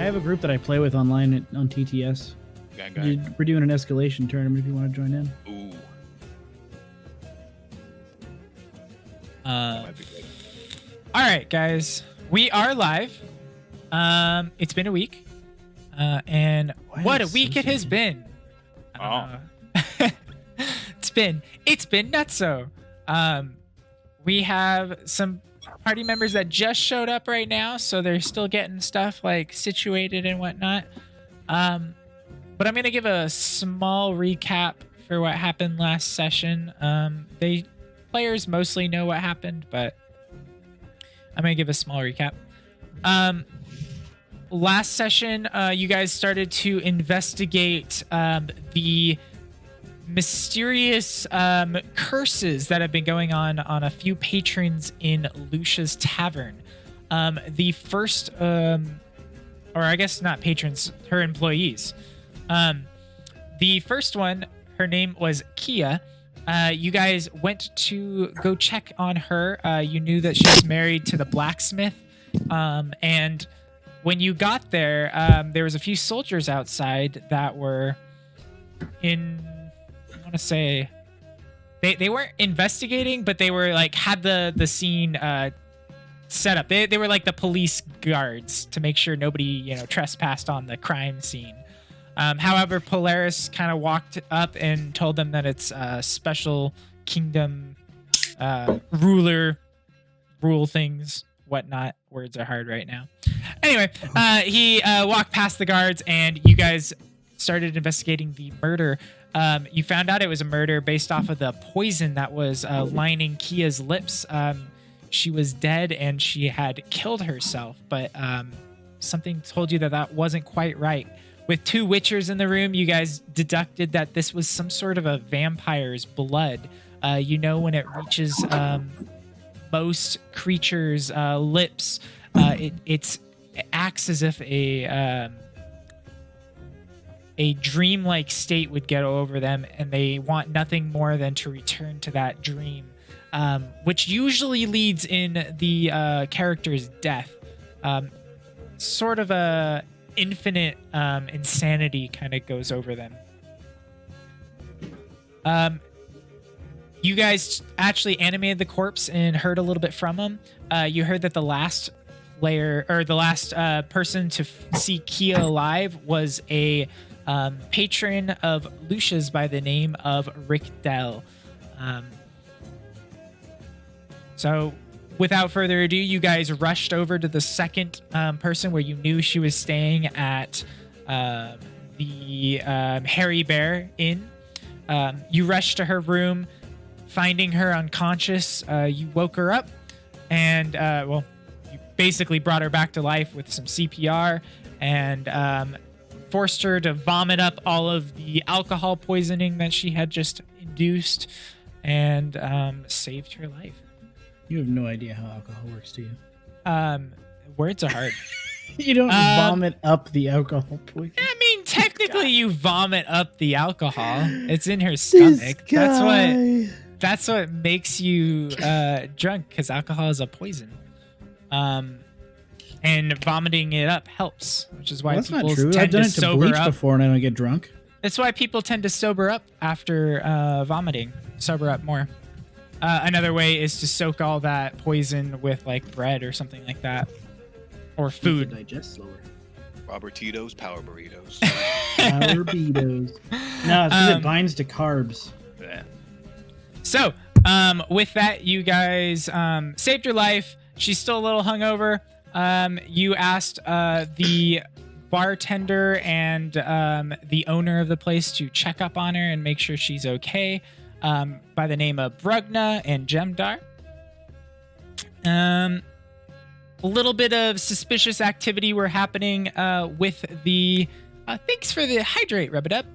I have a group that I play with online on TTS. We're doing an escalation tournament if you want to join in. Ooh. All right, guys, we are live. It's been a week, and what a week it has been. It's been nutso. We have some party members that just showed up right now, so they're still getting stuff like situated and whatnot. But I'm gonna give a small recap for what happened last session. Players mostly know what happened, but I'm gonna give a small recap. Last session, you guys started to investigate the mysterious curses that have been going on a few patrons in Lucia's tavern. The first, or I guess not patrons, her employees. The first one, her name was Kia. You guys went to go check on her. You knew that she was married to the blacksmith. And when you got there, there was a few soldiers outside that were I want to say, they weren't investigating, but they were like, had the scene set up. They were like the police guards to make sure nobody, trespassed on the crime scene. However, Polaris kind of walked up and told them that it's a special kingdom rule things, whatnot. Words are hard right now. Anyway, he walked past the guards and you guys started investigating the murder. You found out it was a murder based off of the poison that was lining Kia's lips. She was dead and she had killed herself, but something told you that wasn't quite right. With two witchers in the room, you guys deducted that this was some sort of a vampire's blood. When it reaches most creatures' lips, it acts as if a dreamlike state would get over them, and they want nothing more than to return to that dream, which usually leads in the character's death. Sort of a infinite insanity kind of goes over them. You guys actually animated the corpse and heard a little bit from him. You heard that the last player, or the last person to see Kia alive was a patron of Lucia's by the name of Rick Dell. So without further ado, you guys rushed over to the second person where you knew she was staying at the Harry Bear Inn. You rushed to her room, finding her unconscious. You woke her up and, you basically brought her back to life with some CPR and forced her to vomit up all of the alcohol poisoning that she had just induced and saved her life. You have no idea how alcohol works, do you? Words are hard. You don't vomit up the alcohol poison. I mean, technically you vomit up the alcohol. It's in her stomach. That's what makes you drunk, because alcohol is a poison. And vomiting it up helps, which is why people tend to sober up before and I don't get drunk. That's why people tend to sober up after vomiting. Sober up more. Another way is to soak all that poison with like bread or something like that, or food. Digest slower. Robert Tito's Power Burritos. Power burritos. No, it's because it binds to carbs. Yeah. So, with that, you guys saved her life. She's still a little hungover. You asked the bartender and the owner of the place to check up on her and make sure she's okay, by the name of Brugna and Jemdar. A little bit of suspicious activity were happening with the thanks for the hydrate, Rub-a-dub.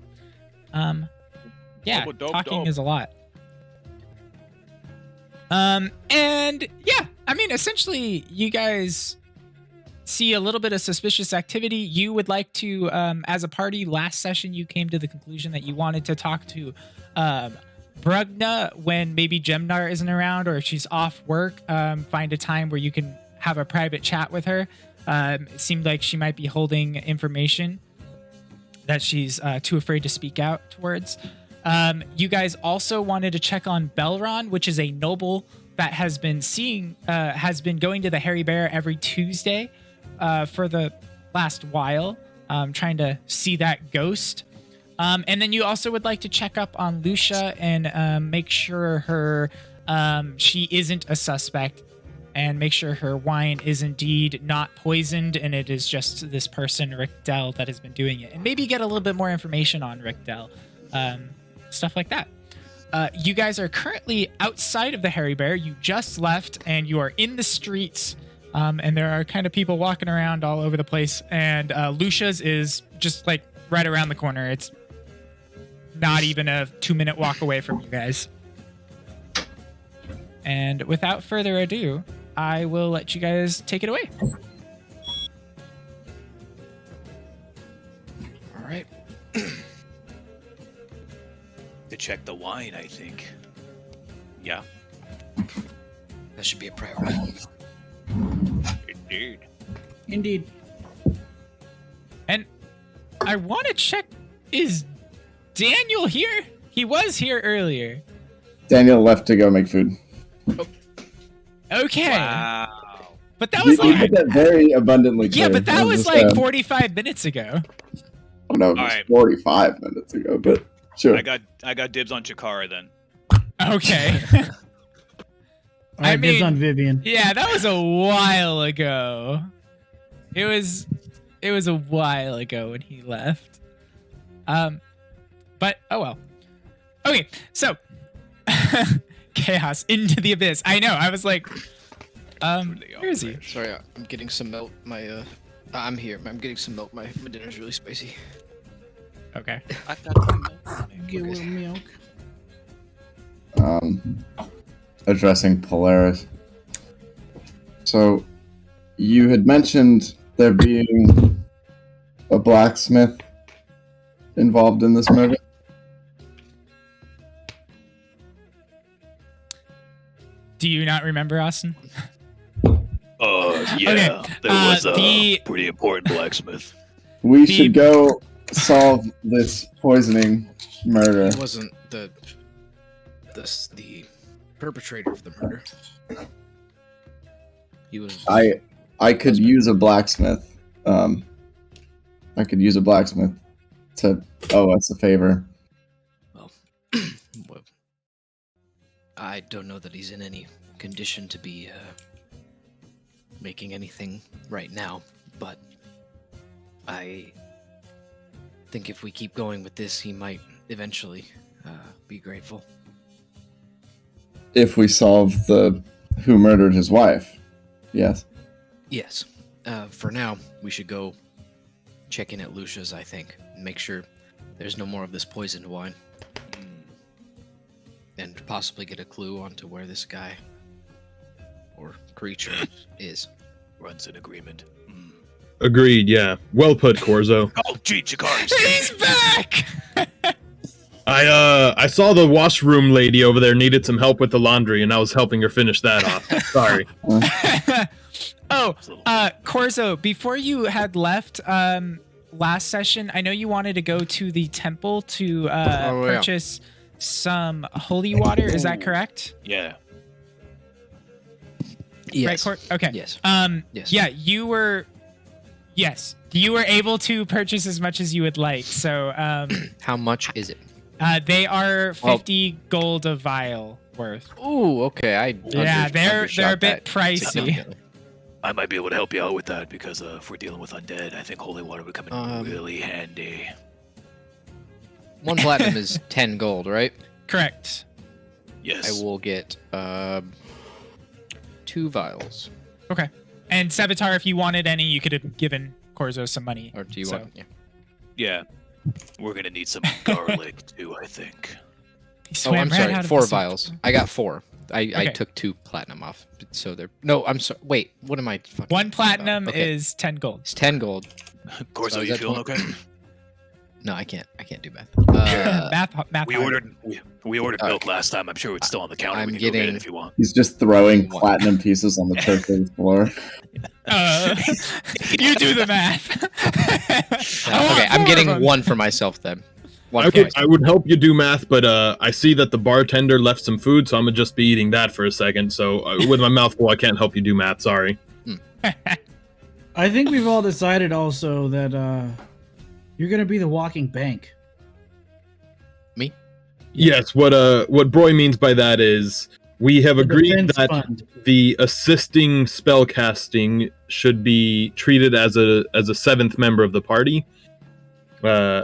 Yeah, talking is a lot. And yeah, I mean, essentially, you guys see a little bit of suspicious activity. You would like to, as a party, last session, you came to the conclusion that you wanted to talk to Brugna when maybe Jemdar isn't around, or if she's off work, find a time where you can have a private chat with her. It seemed like she might be holding information that she's too afraid to speak out towards. You guys also wanted to check on Belron, which is a noble that has been going to the Hairy Bear every Tuesday for the last while, trying to see that ghost. And then you also would like to check up on Lucia and make sure she isn't a suspect, and make sure her wine is indeed not poisoned and it is just this person, Rick Dell, that has been doing it. And maybe get a little bit more information on Rick Dell, stuff like that. You guys are currently outside of the Hairy Bear. You just left and you are in the streets. And there are kind of people walking around all over the place. And Lucia's is just like right around the corner. It's not even a 2-minute walk away from you guys. And without further ado, I will let you guys take it away. All right. To check the wine, I think. Yeah. That should be a priority. Indeed. And I want to check, is Daniel here? He was here earlier. Daniel left to go make food. Okay. Wow. But that was He made that very abundantly clear. yeah, but that was like 45 minutes ago. Oh no, it was 45 minutes ago, but sure. I got dibs on Chikara then. Okay. I dibs on Vivian. Yeah, that was a while ago. It was a while ago when he left. But oh well. Okay, so chaos into the abyss. I know. I was like, where is he? Sorry, I'm getting some milk. I'm here. I'm getting some milk. My dinner's really spicy. Okay. I've got some milk. Get a little milk. Addressing Polaris. So, you had mentioned there being a blacksmith involved in this murder. Do you not remember, Austin? Yeah. Okay, There was a the- pretty important blacksmith. We should go solve this poisoning murder. He wasn't the perpetrator of the murder. He was. I could use a blacksmith. I could use a blacksmith to owe us a favor. Well, well, I don't know that he's in any condition to be making anything right now, but I think if we keep going with this, he might eventually be grateful. If we solve who murdered his wife, yes. Yes. For now, we should go check in at Lucia's, I think, and make sure there's no more of this poisoned wine. And possibly get a clue onto where this guy or creature is. Runs an agreement. Agreed, yeah. Well put, Corzo. Oh, gee, Chikara's He's back! I saw the washroom lady over there needed some help with the laundry, and I was helping her finish that off. Sorry. Corzo, before you had left last session, I know you wanted to go to the temple to purchase some holy water. Is that correct? Yeah. Yes. Right, okay. Yes. Yes. Yeah, you were able to purchase as much as you would like. So, How much is it? they are 50 gold a vial worth. Ooh, okay. They're a bit pricey. significantly. I might be able to help you out with that because if we're dealing with undead, I think holy water would come in really handy. 1 platinum is 10 gold, right? Correct. Yes. I will get 2 vials. Okay. And Savitar, if you wanted any, you could have given Corzo some money. Or do you So- want? Yeah. Yeah. We're gonna need some garlic too, I think. He Oh, swam I'm right sorry. out of 4 the vials. I got 4. I Okay. took 2 platinum off. So they're no. I'm sorry. Wait. What am I? Fucking One talking about? platinum Okay. is 10 gold. It's 10 gold. Corzo, So is you that feeling 20? okay? No, I can't. I can't do math. Math. We harder. ordered milk last time. I'm sure it's still on the counter. I'm We can go get it getting- if you want. He's just throwing platinum pieces on the church's floor. You do the math. Okay, I'm getting 1 for myself then. I would help you do math, but I see that the bartender left some food, so I'm gonna just be eating that for a second. So with my mouth full, I can't help you do math. Sorry. I think we've all decided also that you're gonna be the walking bank. Me? Yes. What Broy means by that is we have The agreed defense that fund. the assisting spellcasting should be treated as a 7th member of the party.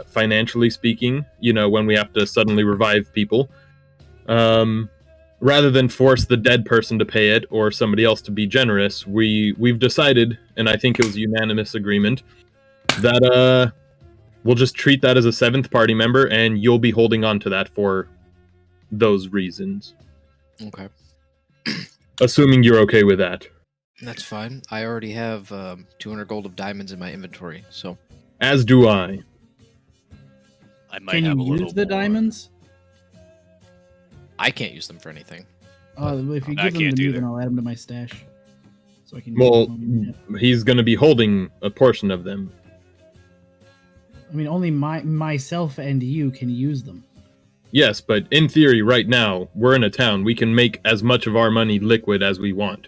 Financially speaking, when we have to suddenly revive people, rather than force the dead person to pay it or somebody else to be generous, we've decided, and I think it was a unanimous agreement, that we'll just treat that as a 7th party member, and you'll be holding on to that for those reasons. Okay, Assuming you're okay with that. that's fine. I already have 200 gold of diamonds in my inventory, so As do I. I might Can have a you little use the more. diamonds? I can't use them for anything. If you I give them can't to me, either. then I'll add them to my stash. So I can. Well, use them. he's going to be holding a portion of them. I mean, only myself and you can use them. Yes, but in theory, right now, we're in a town. We can make as much of our money liquid as we want.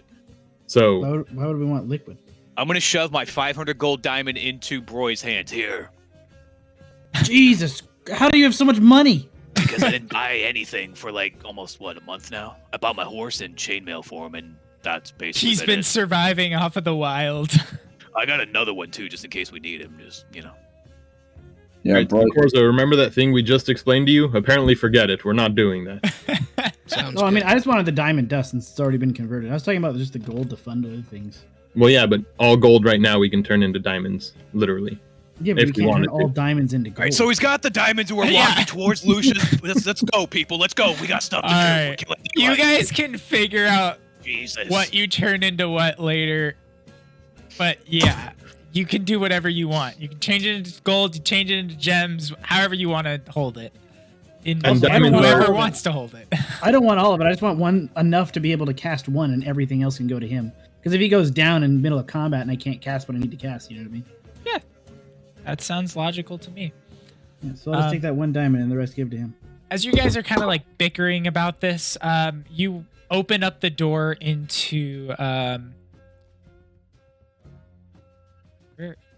So, Why would we want liquid? I'm gonna shove my 500 gold diamond into Broy's hand here Jesus, how do you have so much money? because I didn't buy anything for like almost a month now. I bought my horse in chainmail for him, and that's basically. He's been it. surviving off of the wild. I got another one too, just in case we need him. Just Yeah, right, bro. Corzo, remember that thing we just explained to you? Apparently forget it. We're not doing that. Sounds No, I mean, good. I just wanted the diamond dust since it's already been converted. I was talking about just the gold to fund other things. Well, yeah, but all gold right now we can turn into diamonds, literally. Yeah, but If we we can't turn wanted all to. diamonds into gold. All right, so he's got the diamonds, and we're Yeah. walking towards Lucius. Let's go, people. Let's go. We got stuff to do. All We're right. killing You daylight. guys can figure out Jesus. what you turn into what later. But yeah, you can do whatever you want. You can change it into gold, you change it into gems, however you want to hold it. And diamonds Whoever are- wants to hold it. I don't want all of it. I just want one enough to be able to cast one, and everything else can go to him. Because if he goes down in the middle of combat and I can't cast what I need to cast, you know what I mean? That sounds logical to me. Yeah, so I'll just take that one diamond and the rest give to him. As you guys are kind of like bickering about this, you open up the door into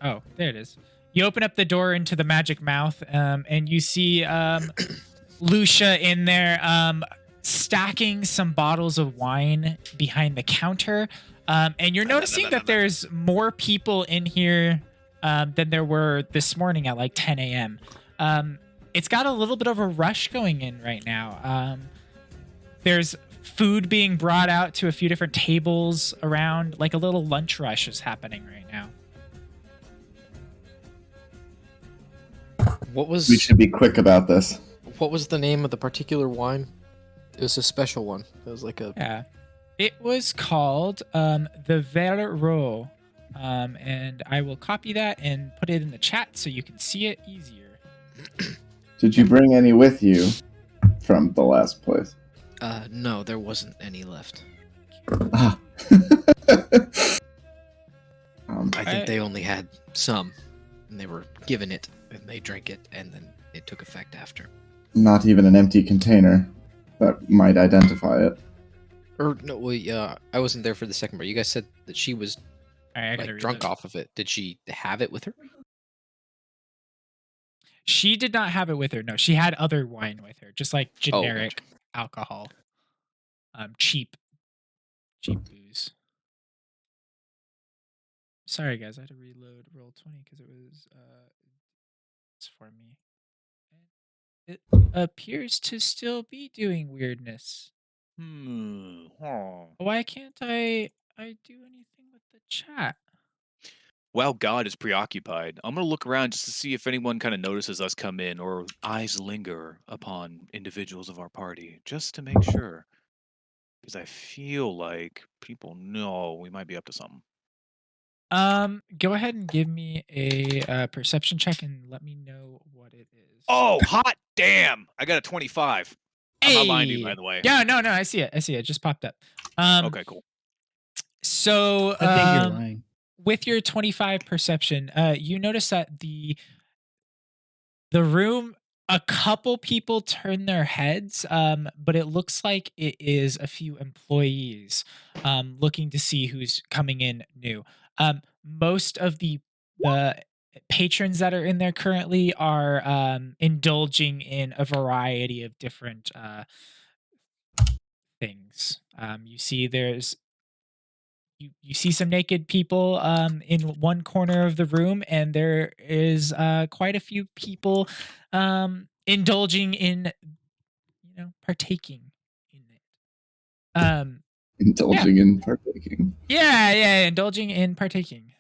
oh, there it is. You open up the door into the magic mouth, and you see Lucia in there, stacking some bottles of wine behind the counter. And you're noticing that there's more people in here than there were this morning at like 10 a.m. It's got a little bit of a rush going in right now. There's food being brought out to a few different tables around, like a little lunch rush is happening right now. What was We should be quick about this. the name of the particular wine? It was a special one. It was like a Yeah. It was called the Verro. And I will copy that and put it in the chat so you can see it easier. Did you bring any with you from the last place? no, there wasn't any left. Ah. I think they only had some, and they were given it, and they drank it, and then it took effect after. Not even an empty container that might identify it. Or no, I wasn't there for the second part. You guys said that she was All right, I gotta like drunk reload. off of it. Did she have it with her? She did not have it with her. No, she had other wine with her, just like generic alcohol, cheap booze. Sorry, guys, I had to reload roll 20 because it was it's for me. It appears to still be doing weirdness. Why can't I do anything with the chat? While God is preoccupied, I'm gonna look around just to see if anyone kind of notices us come in or eyes linger upon individuals of our party, just to make sure. Because I feel like people know we might be up to something. Go ahead and give me a perception check and let me know what it is. Oh, hot damn! I got a 25. I'm not lying to you, by the way. Yeah, no, I see it. It just popped up. Okay, cool. So, I think you're lying. with your 25 perception, you notice that the room, a couple people turn their heads, but it looks like it is a few employees looking to see who's coming in new. Most of the patrons that are in there currently are indulging in a variety of different things. You see there's you see some naked people in one corner of the room, and there is quite a few people indulging in, partaking in it. Indulging in partaking. Yeah, indulging in partaking.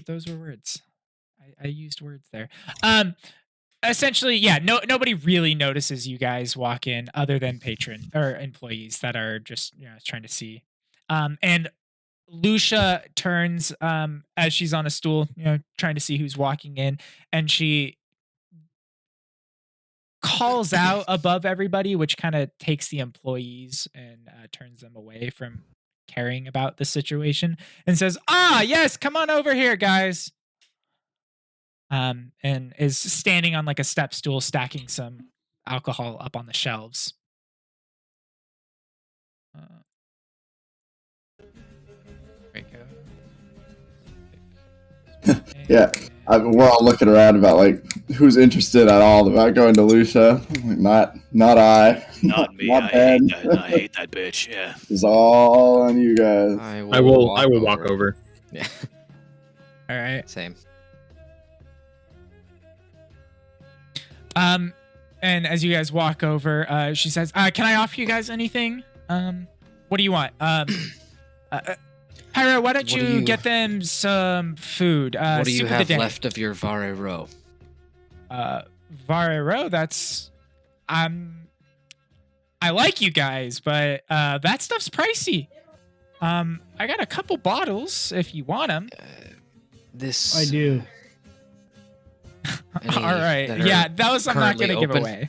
Those were words. I used words there. Essentially, yeah, nobody really notices you guys walk in other than patron or employees that are just trying to see. And Lucia turns as she's on a stool, trying to see who's walking in, and she calls out above everybody, which kind of takes the employees and turns them away from caring about the situation, and says, yes, come on over here, guys. And is standing on like a step stool, stacking some alcohol up on the shelves. There we go. Yeah. We're all looking around about like who's interested at all about going to Lucia. Not I. Not me. Not I Ben. hate that bitch. Yeah. It's all on you guys. I will walk over. Yeah. All right. Same. And as you guys walk over, she says, "Can I offer you guys anything? What do you want? Hyra, why don't you get them some food? What do you soup of the have day." left of your Vare Row? Vare Row, I like you guys, but that stuff's pricey. I got a couple bottles if you want them. This I do. All right. Yeah, those I'm not going to give away.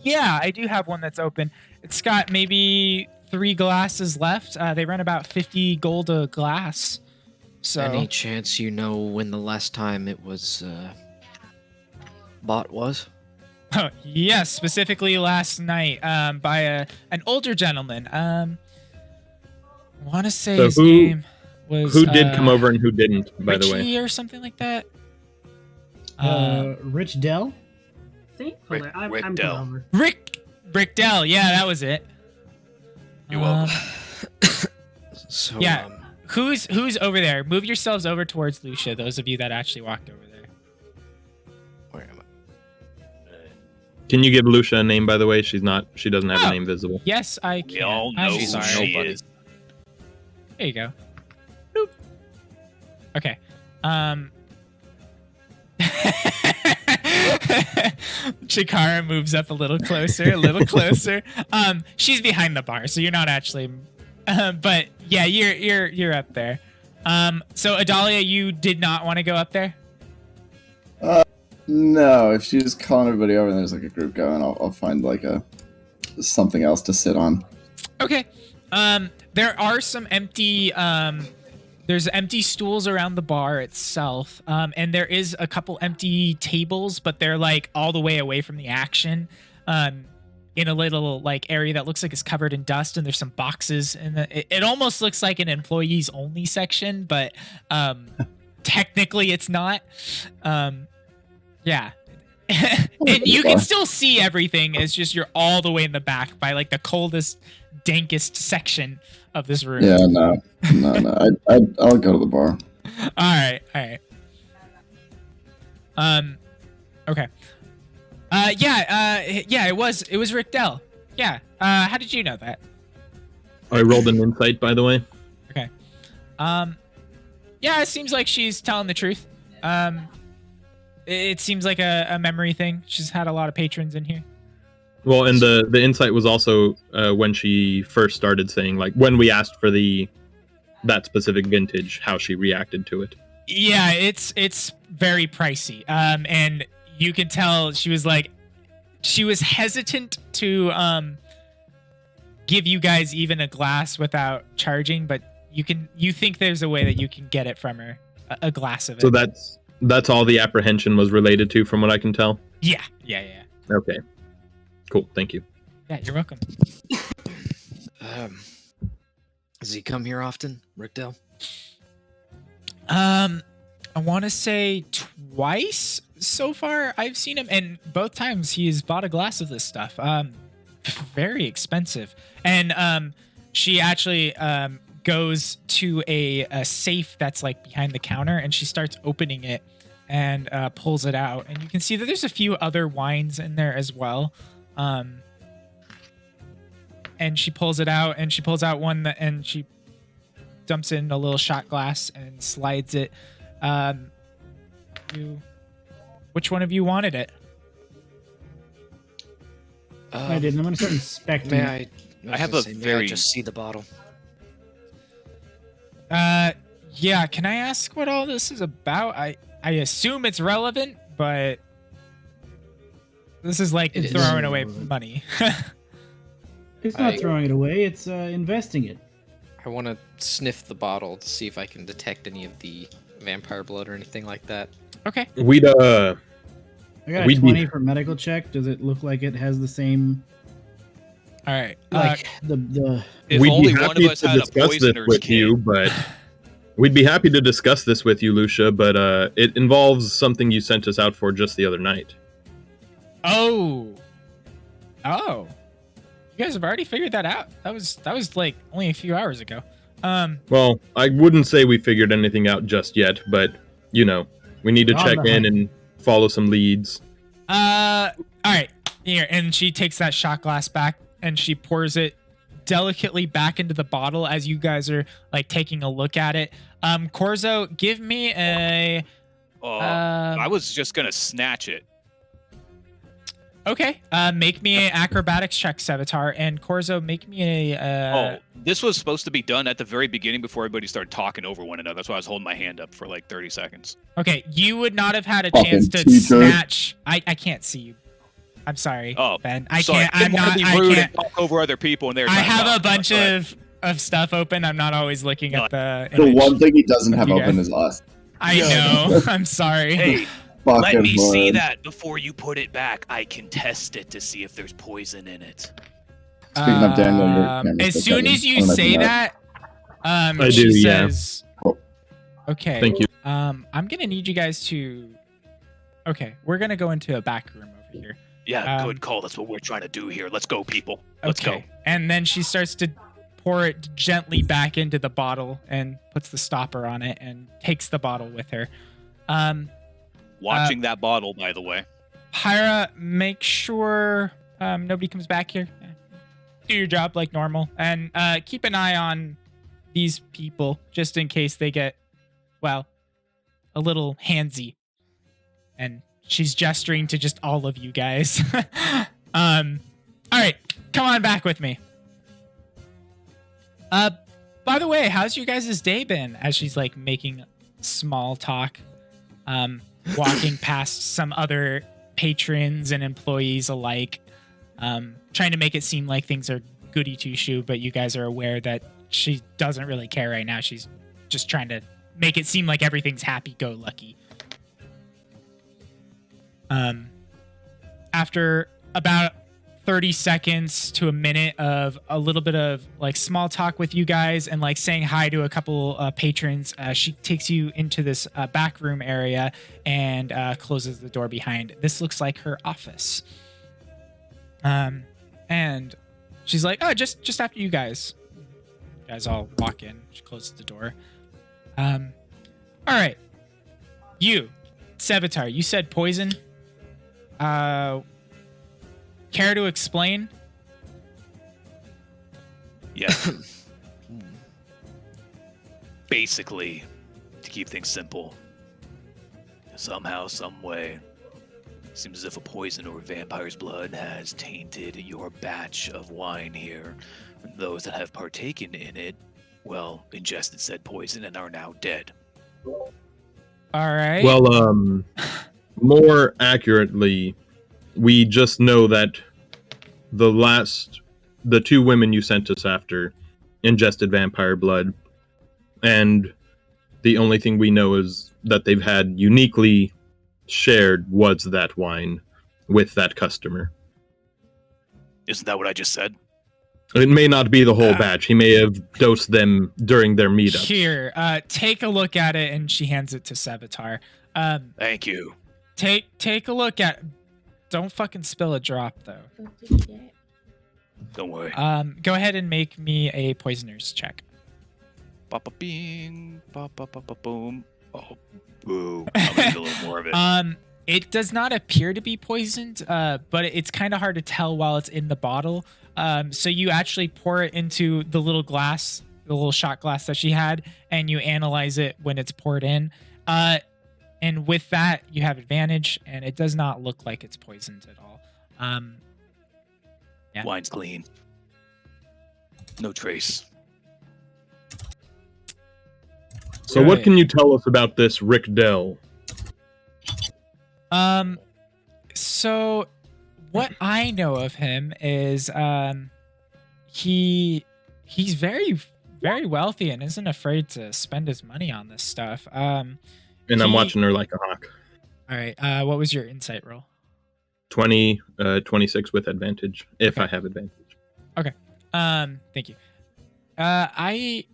Yeah, I do have one that's open. It's got maybe 3 glasses left. They run about 50 gold a glass. So Any chance you know when the last time it was bought was? Oh, yes, specifically last night by an older gentleman. I want to say So his name was Who did come over and who didn't, by the way? Richie or something like that. Rich Dell? See? Rick- Hold on, Rick I'm Dell. over. Rick Dell. Yeah, that was it. You're welcome. So Yeah. Who's over there? Move yourselves over towards Lucia, those of you that actually walked over there. where am I? Can you give Lucia a name, by the way? She doesn't have a name visible. Yes, I can. We all know I'm who She's sorry. she nobody. is. There you go. Boop. Okay. Chikara moves up a little closer. She's behind the bar, so you're not actually. But yeah, you're up there. So Adalia, you did not want to go up there. No, if she's calling everybody over and there's like a group going, I'll find like something else to sit on. Okay. There are some empty. There's empty stools around the bar itself, and there is a couple empty tables, but they're like all the way away from the action, in a little like area that looks like it's covered in dust, and there's some boxes, and it almost looks like an employees only section, but technically it's not. Yeah. And you can still see everything. It's just you're all the way in the back by like the coldest, dankest section of this room. Yeah, no. I'll go to the bar. All right. Okay. Yeah. It was Rick Dell. Yeah. How did you know that? I rolled an insight, by the way. Okay. Yeah, it seems like she's telling the truth. It seems like a memory thing. She's had a lot of patrons in here. Well, and the insight was also when she first started saying, like, when we asked for the that specific vintage, how she reacted to it. Yeah, it's very pricey. And you can tell she was hesitant to give you guys even a glass without charging, but you think there's a way that you can get it from her, a glass of it. So that's all the apprehension was related to, from what I can tell. Yeah. Okay, cool. Thank you. Yeah, you're welcome. Does he come here often, Rickdale? I want to say twice so far I've seen him, and both times he's bought a glass of this stuff. Very expensive. And she actually goes to a safe that's like behind the counter, and she starts opening it and pulls it out, and you can see that there's a few other wines in there as well. And she pulls it out, and she pulls out one and she dumps it in a little shot glass and slides it. Which one of you wanted it? I didn't. I'm gonna start inspecting. May I have a may I very- just see the bottle. Yeah. Can I ask what all this is about? I assume it's relevant, but this is like It is. throwing away money. It's not I- throwing it away. It's investing it. I want to sniff the bottle to see if I can detect any of the vampire blood or anything like that. Okay. We'd I got a We'd be- 20 for medical check. Does it look like it has the same, All right. like the? If we'd only be one happy of us to had a discuss this poisoner's with kit. you, but we'd be happy to discuss this with you, Lucia. But it involves something you sent us out for just the other night. Oh. You guys have already figured that out. That was like only a few hours ago. Well, I wouldn't say we figured anything out just yet, but we need to On check the in hunt. and follow some leads. All right. Here, and she takes that shot glass back and she pours it delicately back into the bottle as you guys are like taking a look at it. Corzo, give me a I was just gonna snatch it. okay. Make me an acrobatics check, Sevatar, and Corzo, make me a This was supposed to be done at the very beginning before everybody started talking over one another. That's why I was holding my hand up for like 30 seconds. okay. You would not have had a Fucking chance to teacher. snatch. I can't see you. I'm sorry, Oh, Ben. I Sorry, can't. I I'm didn't want not. to be I rude can't. and talk over other people, and they're. I trying to have talk. a bunch Go ahead. of stuff open. I'm not always looking at the. The image. one thing he doesn't have You open guys- is us. I know. I'm sorry. Hey, Fucking let me see Lord. that before you put it back. I can test it to see if there's poison in it. Speaking of Daniel, your camera's as still soon cutting. as you I don't know if say you know. that, I she do, yeah. says, Cool. "Okay, Thank you. I'm gonna need you guys to. Okay, we're gonna go into a back room over here. Yeah, good call. That's what we're trying to do here. Let's go, people. Let's Okay, go. and then she starts to pour it gently back into the bottle and puts the stopper on it and takes the bottle with her. Watching that bottle, by the way. Pyra, make sure nobody comes back here. Do your job like normal, and keep an eye on these people just in case they get, well, a little handsy. And she's gesturing to just all of you guys. All right, come on back with me. By the way, how's your guys' day been? As she's like making small talk, walking past some other patrons and employees alike, trying to make it seem like things are goody two shoe, but you guys are aware that she doesn't really care right now. She's just trying to make it seem like everything's happy go lucky. After about 30 seconds to a minute of a little bit of like small talk with you guys and like saying hi to a couple patrons, she takes you into this back room area and closes the door behind. This looks like her office. And she's like, oh, just after you guys. You guys all walk in. She closes the door. All right. You, Sevatar, you said poison. Care to explain? Yeah. Basically, to keep things simple, somehow, some way, seems as if a poison or a vampire's blood has tainted your batch of wine here. Those that have partaken in it well, ingested said poison and are now dead. All right. Well, more accurately, we just know that the two women you sent us after ingested vampire blood, and the only thing we know is that they've had uniquely shared was that wine with that customer. Isn't that what I just said? It may not be the whole batch. He may have dosed them during their meetup. Here, take a look at it, and she hands it to Savitar. Thank you. Take a look at. Don't fucking spill a drop, though. Don't worry. Go ahead and make me a poisoner's check. Papa bing, papa papa boom. Oh, boo! I'm gonna need a little more of it. It does not appear to be poisoned, but it's kind of hard to tell while it's in the bottle. So you actually pour it into the little glass, the little shot glass that she had, and you analyze it when it's poured in. And with that, you have advantage, and it does not look like it's poisoned at all. Yeah. Wine's clean. No trace. So what can you tell us about this Rick Dell? So what I know of him is he's very, very wealthy and isn't afraid to spend his money on this stuff. And I'm watching her like a hawk. All right. What was your insight roll? 26 with advantage, if I have advantage. Okay. Thank you. I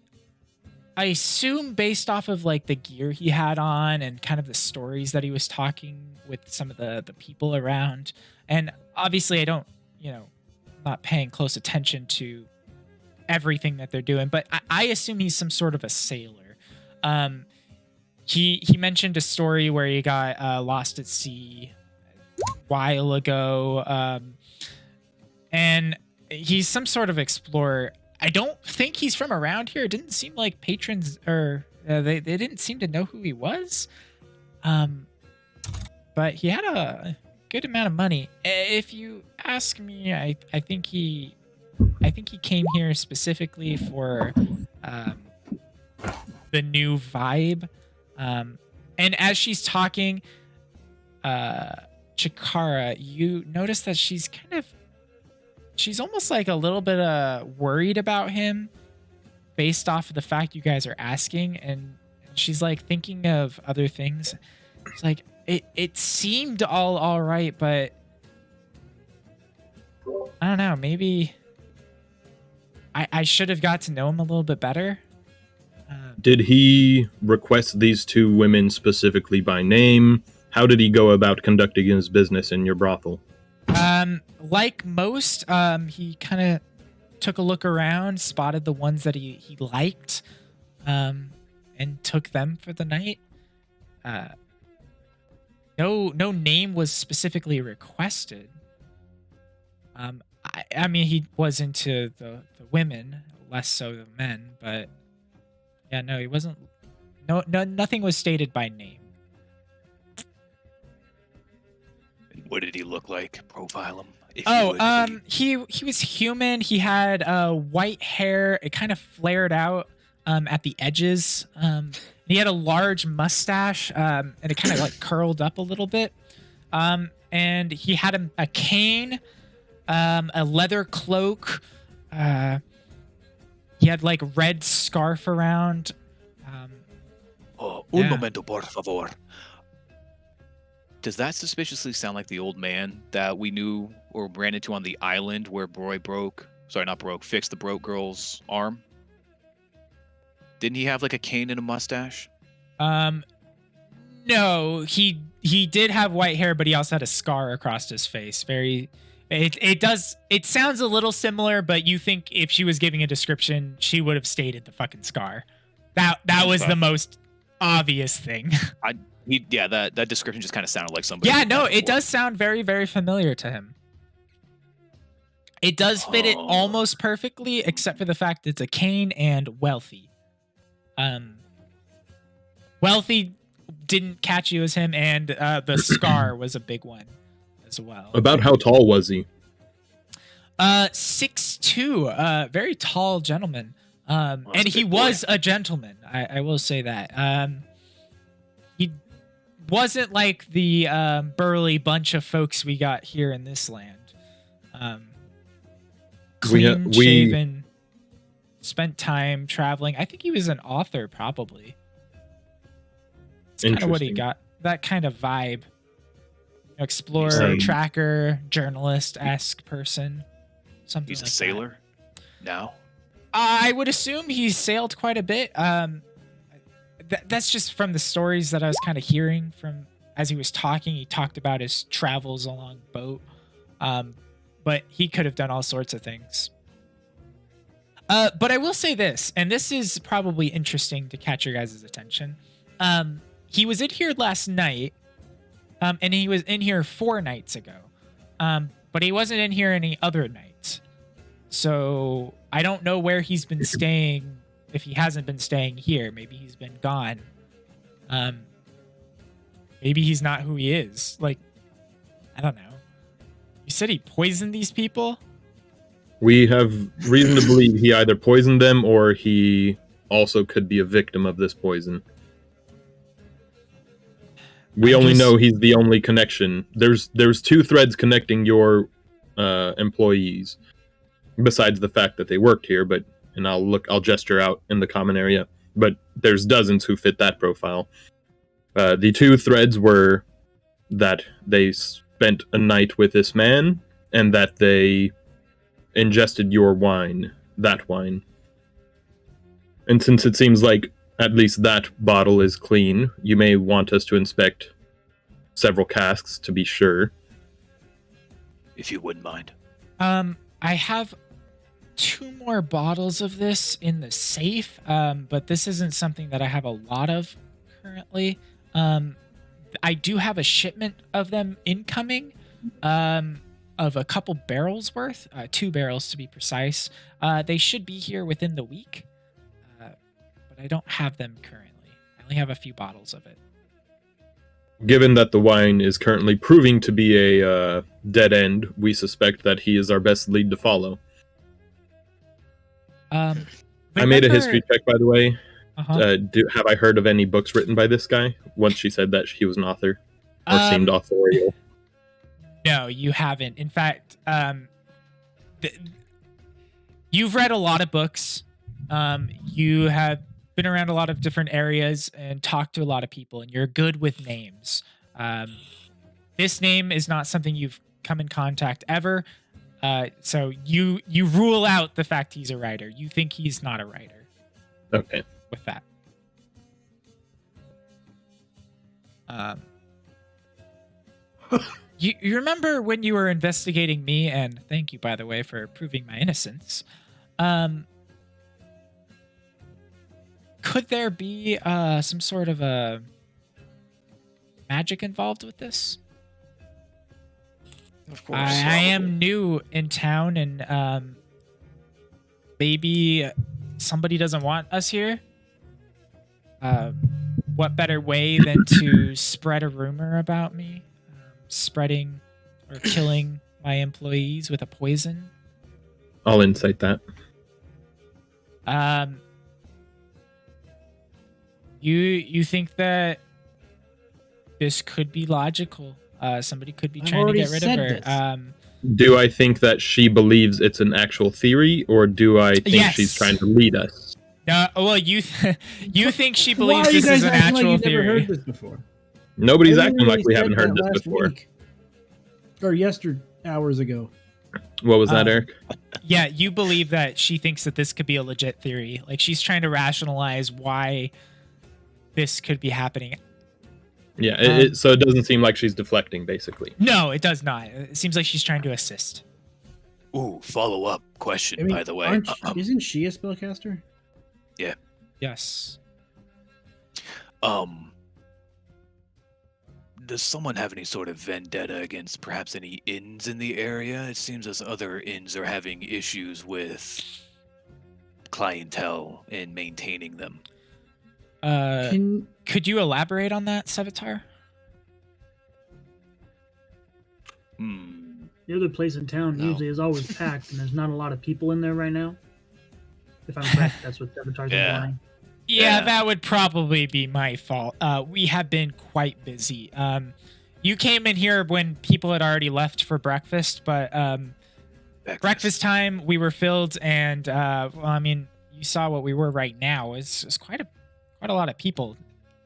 assume based off of like the gear he had on and kind of the stories that he was talking with some of the people around, and obviously I don't, not paying close attention to everything that they're doing, but I assume he's some sort of a sailor. He mentioned a story where he got lost at sea a while ago, and he's some sort of explorer. I don't think he's from around here. It didn't seem like patrons or they didn't seem to know who he was. But he had a good amount of money. If you ask me, I think he came here specifically for the new vibe. And as she's talking, Chikara, you notice that she's almost like a little bit worried about him based off of the fact you guys are asking, and she's like thinking of other things. It's like it seemed all right, but I don't know, maybe I should have got to know him a little bit better. Did he request these two women specifically by name? How did he go about conducting his business in your brothel? Like most, he kind of took a look around, spotted the ones that he liked, and took them for the night. No name was specifically requested. I mean, he was into the women, less so the men, but yeah, no, he wasn't. No, nothing was stated by name. What did he look like? Profile him. He was human. He had white hair. It kind of flared out at the edges. He had a large mustache, and it kind of like curled up a little bit. And he had a cane, a leather cloak. He had like red scarf around. Un momento, por favor. Does that suspiciously sound like the old man that we knew or ran into on the island where fixed the broke girl's arm? Didn't he have like a cane and a mustache? No, he did have white hair, but he also had a scar across his face. It sounds a little similar, but you think if she was giving a description, she would have stated the fucking scar. That was the most obvious thing. That description just kind of sounded like somebody. Yeah, no, it does sound very, very familiar to him. It does fit it almost perfectly, except for the fact it's a cane and wealthy. Wealthy didn't catch you as him, and the scar was a big one as well. About how tall was he? 6'2", very tall gentleman. that's And a he good boy. was a gentleman. I will say that. He wasn't like the burly bunch of folks we got here in this land. Clean shaven, spent time traveling. I think he was an author, probably. It's kind of what he Interesting. got. That kind of vibe. Explorer, Um, tracker, journalist-esque person. Something He's a like that. sailor now. I would assume he's sailed quite a bit. That's just from the stories that I was kind of hearing from as he was talking. He talked about his travels along boat, but he could have done all sorts of things. But I will say this, and this is probably interesting to catch your guys' attention. He was in here last night, and he was in here 4 nights ago, but he wasn't in here any other nights. So I don't know where he's been staying. If he hasn't been staying here, maybe he's been gone. Maybe he's not who he is. Like, I don't know. You said he poisoned these people? We have reason to believe he either poisoned them or he also could be a victim of this poison. We only know he's the only connection. There's 2 threads connecting your employees, besides the fact that they worked here. And I'll gesture out in the common area. But there's dozens who fit that profile. The 2 threads were that they spent a night with this man, and that they ingested your wine, that wine. And since it seems like at least that bottle is clean, you may want us to inspect several casks to be sure. If you wouldn't mind. I have 2 more bottles of this in the safe, but this isn't something that I have a lot of currently. I do have a shipment of them incoming, of a couple barrels worth, 2 barrels to be precise. They should be here within the week, but I don't have them currently. I only have a few bottles of it. Given that the wine is currently proving to be a dead end, we suspect that he is our best lead to follow. I made a history check, by the way. Uh-huh. Have I heard of any books written by this guy? Once she said that he was an author, or seemed authorial. No, you haven't. In fact, you've read a lot of books. You have been around a lot of different areas and talked to a lot of people, and you're good with names. This name is not something you've come in contact ever. So you rule out the fact he's a writer. You think he's not a writer. Okay. With that. You remember when you were investigating me, and thank you, by the way, for proving my innocence. Could there be some sort of a magic involved with this? Of course. I am new in town, and maybe somebody doesn't want us here. What better way than to spread a rumor about me? Spreading or killing my employees with a poison? I'll insight that. You think that this could be logical? Somebody could be trying to get rid of her. Do I think that she believes it's an actual theory, or do I think she's trying to lead us? No, well, you think she Why believes are you this guys is an acting actual like you've never theory? heard this before? Nobody's I acting like literally we said haven't heard that this last before. week. Or hours ago. What was that, Eric? Yeah, you believe that she thinks that this could be a legit theory. Like, she's trying to rationalize why this could be happening. Yeah, so it doesn't seem like she's deflecting, basically. No, it does not. It seems like she's trying to assist. Ooh, follow-up question, by the way. Isn't she a spellcaster? Yeah. Yes. Does someone have any sort of vendetta against perhaps any inns in the area? It seems as other inns are having issues with clientele and maintaining them. Could you elaborate on that, Sevatar? The other place in town usually is always packed, and there's not a lot of people in there right now. If I'm correct, that's what the charge Yeah. is lying. Yeah, Yeah. that would probably be my fault. We have been quite busy. You came in here when people had already left for breakfast, but breakfast time we were filled, and well, I mean, you saw what we were right now. It's quite a lot of people.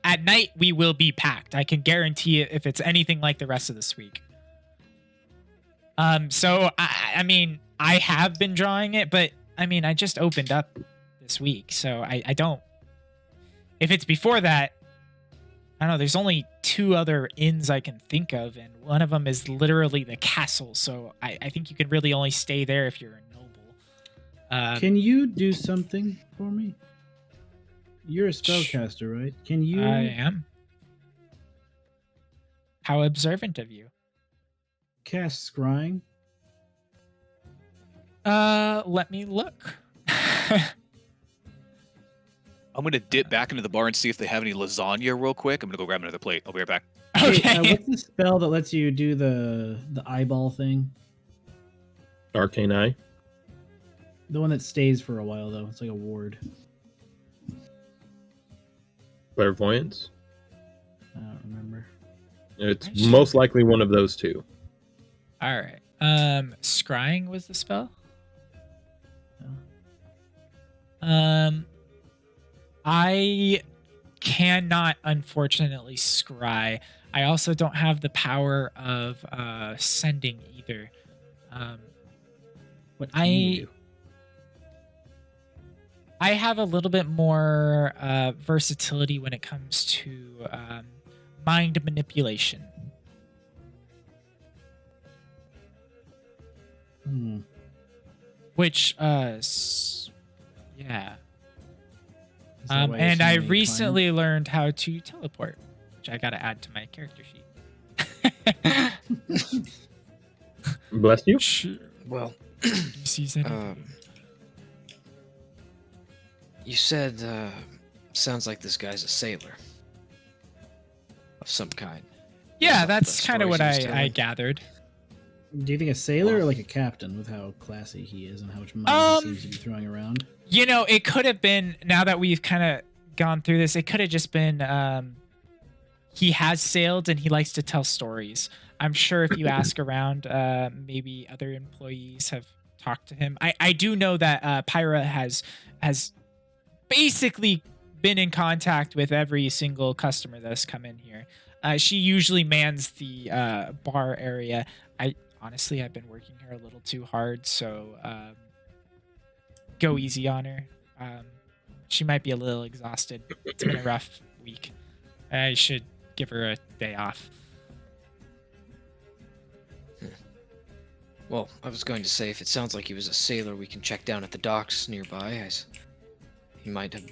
At night we will be packed. I can guarantee it if it's anything like the rest of this week. So I mean, I have been drawing it, but I mean, I just opened up this week, so I don't. If it's before that, I don't know. There's only 2 other inns I can think of, and one of them is literally the castle. So I think you can really only stay there if you're a noble. Can you do something for me? You're a spellcaster, right? Can you? I am. How observant of you. Cast scrying? Let me look. I'm gonna dip back into the bar and see if they have any lasagna real quick. I'm gonna go grab another plate. I'll be right back. Wait, Okay. what's the spell that lets you do the eyeball thing? Arcane Eye. The one that stays for a while, though. It's like a ward. Clairvoyance. I don't remember. It's Actually- most likely one of those 2. All right. Scrying was the spell. I cannot unfortunately scry. I also don't have the power of sending either. What can you do? I have a little bit more versatility when it comes to mind manipulation. Hmm. Which, yeah. Is that why you're And I suddenly recently learned how to teleport, which I got to add to my character sheet. Bless you. Sure. Well, Sees it. you said, sounds like this guy's a sailor of some kind. Yeah, the that's kind of stories what he was I telling. gathered. Do you think a sailor or Well- like a captain with how classy he is and how much money he seems to be throwing around? You know, it could have been, now that we've kind of gone through this, it could have just been he has sailed and he likes to tell stories. I'm sure if you ask around, maybe other employees have talked to him. I do know that Pyra has basically been in contact with every single customer that's come in here. She usually mans the bar area. Honestly, I've been working her a little too hard, so go easy on her. She might be a little exhausted. It's been a rough week. I should give her a day off. Well, I was going to say, if it sounds like he was a sailor, we can check down at the docks nearby. He might have,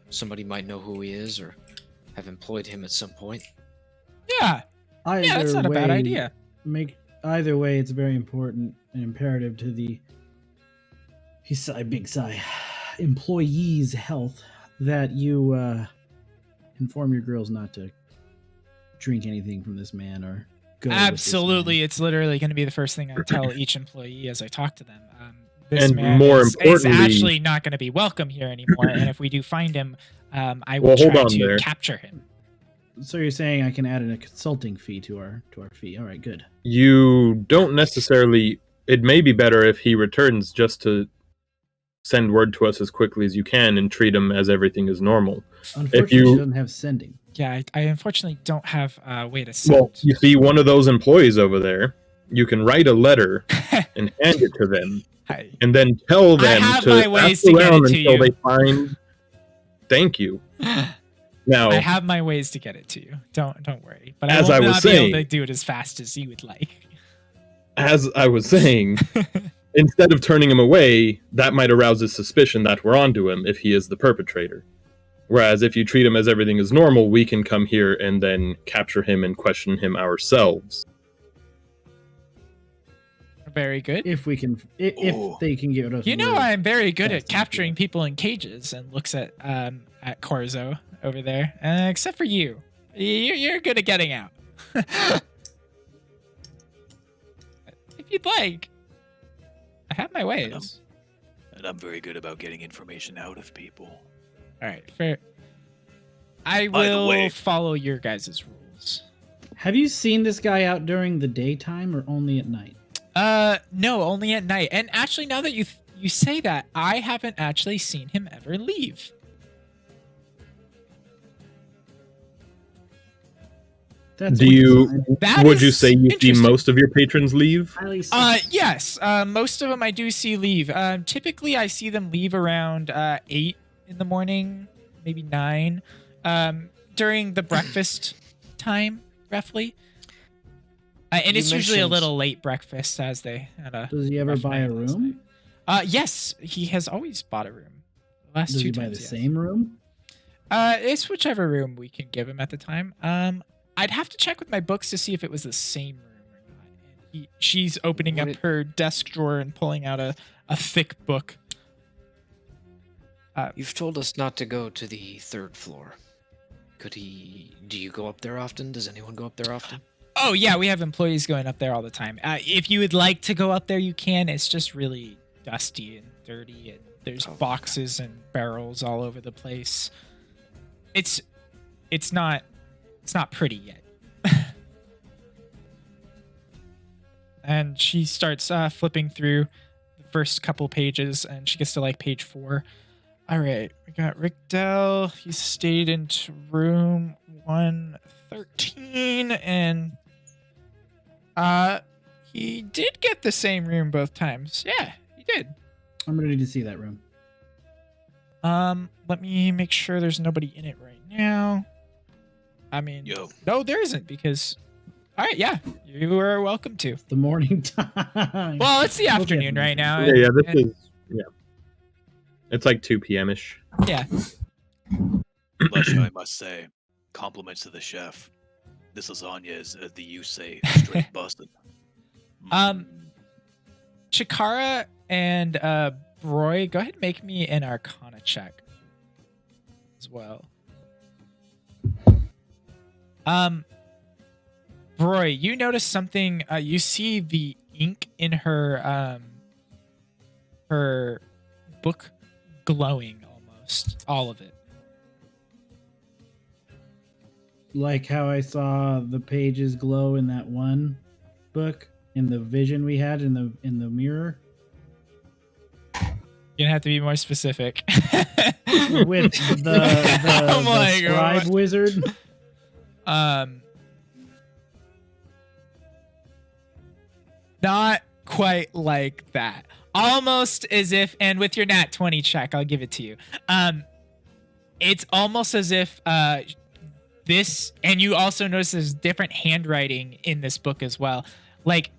somebody might know who he is or have employed him at some point. Yeah, yeah, that's not a bad idea. Either way, it's very important and imperative to the big sigh employees' health that you inform your girls not to drink anything from this man or go with this Absolutely, man. it's literally going to be the first thing I tell each employee as I talk to them. This And man more is importantly- actually not going to be welcome here anymore, and if we do find him, I will Well, hold try on to there. capture him. So you're saying I can add a consulting fee to our fee? All right, good. You don't necessarily. It may be better if he returns just to send word to us as quickly as you can and treat him as everything is normal. Unfortunately, you- she doesn't have sending. Yeah, I unfortunately don't have a way to send. Well, you see one of those employees over there. You can write a letter and hand it to them, and then tell them have to my ways ask to get around it to until you. they find. Thank you. Now, I have my ways to get it to you. Don't worry. But As I I will was not be able to saying- do it as fast as you would like. as I was saying, instead of turning him away, that might arouse his suspicion that we're onto him if he is the perpetrator. Whereas if you treat him as everything is normal, we can come here and then capture him and question him ourselves. Very good. If we can, Ooh. if they can get us. You know, word. I'm very good That's at capturing people in cages, and looks at Corzo over there. Except for you, you're good at getting out. If you'd like, I have my ways. And I'm very good about getting information out of people. All right, fair. I By the will way- follow your guys' rules. Have you seen this guy out during the daytime or only at night? No, only at night. And actually, now that you say that, I haven't actually seen him ever leave. That's Do a good you? sign. That Would you is say you see interesting. most of your patrons leave? Highly sus. Yes. Most of them I do see leave. Typically, I see them leave around 8 in the morning, maybe 9, during the breakfast time, roughly. And You it's usually a mentioned- little late breakfast, as they had a. Does he ever rough buy a night last room? night. Yes, he has always bought a room. The last Does two he buy times, the yes. same room? It's whichever room we can give him at the time. I'd have to check with my books to see if it was the same room or not. And she's opening Would up it- her desk drawer and pulling out a thick book. You've told us not to go to the 3rd floor. Do you go up there often? Does anyone go up there often? Oh yeah, we have employees going up there all the time. If you would like to go up there, you can. It's just really dusty and dirty, and there's Oh. boxes and barrels all over the place. It's not pretty yet. And she starts flipping through the first couple pages, and she gets to like page 4. All right, we got Rick Dell. He stayed in room 113, and he did get the same room both times. Yeah, he did. I'm gonna need to see that room. Let me make sure there's nobody in it right now. I mean, Yo. no, there isn't, because. All right, yeah, you are welcome to. The morning time. Well, it's the We'll get afternoon there. right now. Yeah, and- this and- is It's like 2 p.m. ish. yeah. Lusha, I must say, compliments to the chef. This lasagna is, as the you say, straight busted. Chikara and Roy, go ahead and make me an Arcana check as well. Roy, you notice something. You see the ink in her book glowing almost all of it. Like how I saw the pages glow in that one book in the vision we had in the mirror You're gonna have to be more specific. with I'm the like, scribe what? wizard. Not quite like that. Almost as if, and with your nat 20 check, I'll give it to you. It's almost as if this, and you also notice there's different handwriting in this book as well. Like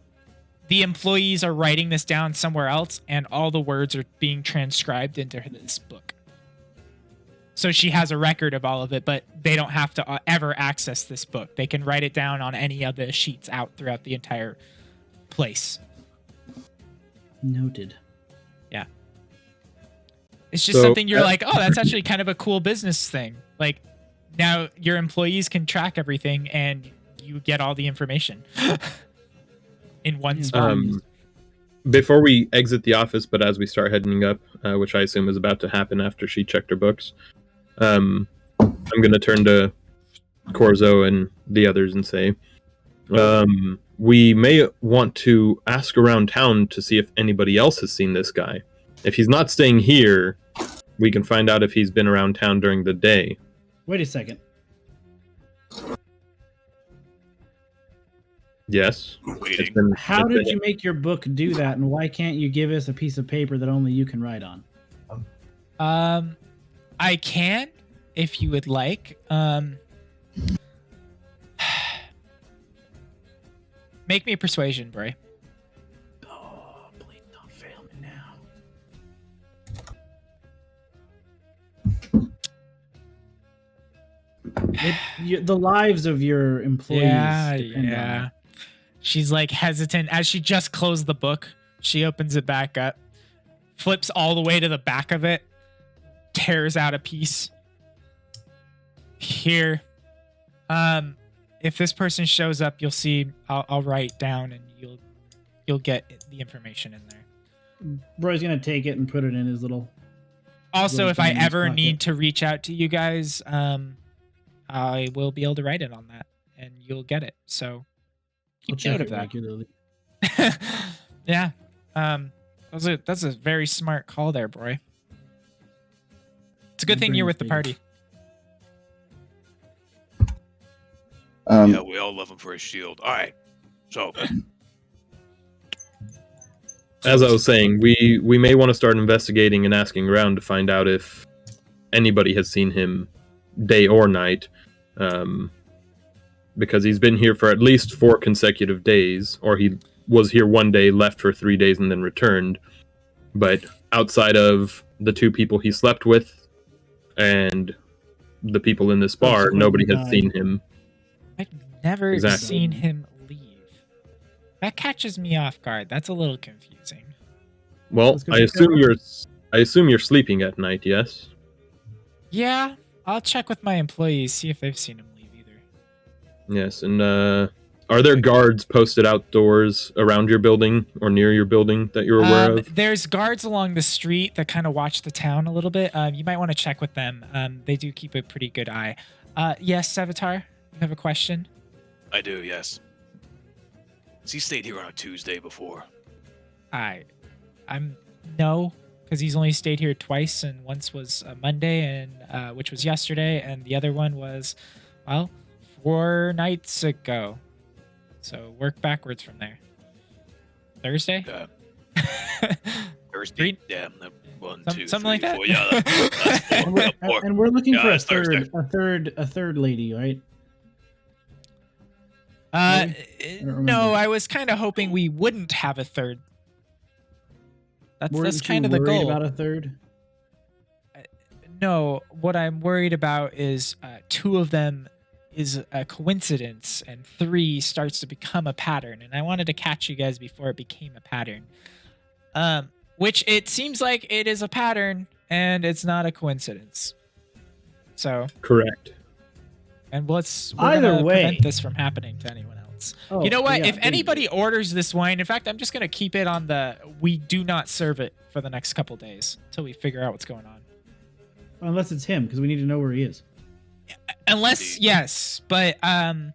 the employees are writing this down somewhere else, and all the words are being transcribed into this book. So she has a record of all of it, but they don't have to ever access this book. They can write it down on any of the sheets out throughout the entire place. Noted. It's just So, something you're like, oh, that's actually kind of a cool business thing. Like now your employees can track everything and you get all the information in one spot. Before we exit the office, but as we start heading up, which I assume is about to happen after she checked her books, I'm going to turn to Corzo and the others and say, we may want to ask around town to see if anybody else has seen this guy. If he's not staying here, we can find out if he's been around town during the day. Wait a second. Yes. Waiting. How did you make your book do that, and why can't you give us a piece of paper that only you can write on? I can, if you would like. Make me a persuasion, Bray. Oh, please don't fail me now. The lives of your employees. depend on it. She's like hesitant as she just closed the book. She opens it back up, flips all the way to the back of it, tears out a piece. Here, if this person shows up, you'll see. I'll write down, and you'll get the information in there. Roy's gonna take it and put it in his little. Also, Really if I fun in his ever pocket. need to reach out to you guys, I will be able to write it on that, and you'll get it. So I'll keep check note it of that. regularly. Yeah. That's a very smart call there, boy. It's a good My thing you're brain's with the big. party. Yeah, we all love him for his shield. All right. So, As I was saying, we may want to start investigating and asking around to find out if anybody has seen him day or night, because he's been here for at least 4 consecutive days, or he was here one day, left for 3 days, and then returned. But outside of the 2 people he slept with and the people in this bar, Subsequently nobody has died. seen him. I've never Exactly. seen him leave. That catches me off guard. That's a little confusing. Well, Let's go I check assume that you're sleeping at night, yes? Yeah, I'll check with my employees, see if they've seen him leave either. Yes, and are there guards posted outdoors around your building or near your building that you're aware of? There's guards along the street that kind of watch the town a little bit. You might want to check with them. They do keep a pretty good eye. Yes, Savitar, you have a question? I do, yes. Has he stayed here on a Tuesday before? I'm no, because he's only stayed here twice, and once was a Monday, and which was yesterday, and the other one was, well, 4 nights ago. So work backwards from there. Thursday? Thursday? Three- Damn, that 1, Some- 2, something 3, like that? 4. Yeah, that's 4. And we're, Yeah, 4. and we're looking Yeah, for a it's Thursday. third lady, right? Uh, don't no, remember. I was kind of hoping we wouldn't have a third. That's Weren't kind you of the worried goal. about a third? No, what I'm worried about is 2 of them is a coincidence, and 3 starts to become a pattern. And I wanted to catch you guys before it became a pattern. Which it seems like it is a pattern, and it's not a coincidence. So, Correct. and we're Either gonna way. prevent this from happening to anyone else. Oh, You know what? yeah, If dude. anybody orders this wine, in fact, I'm just gonna keep it on the we do not serve it for the next couple days until we figure out what's going on. Unless it's him, because we need to know where he is. Unless, yes, but a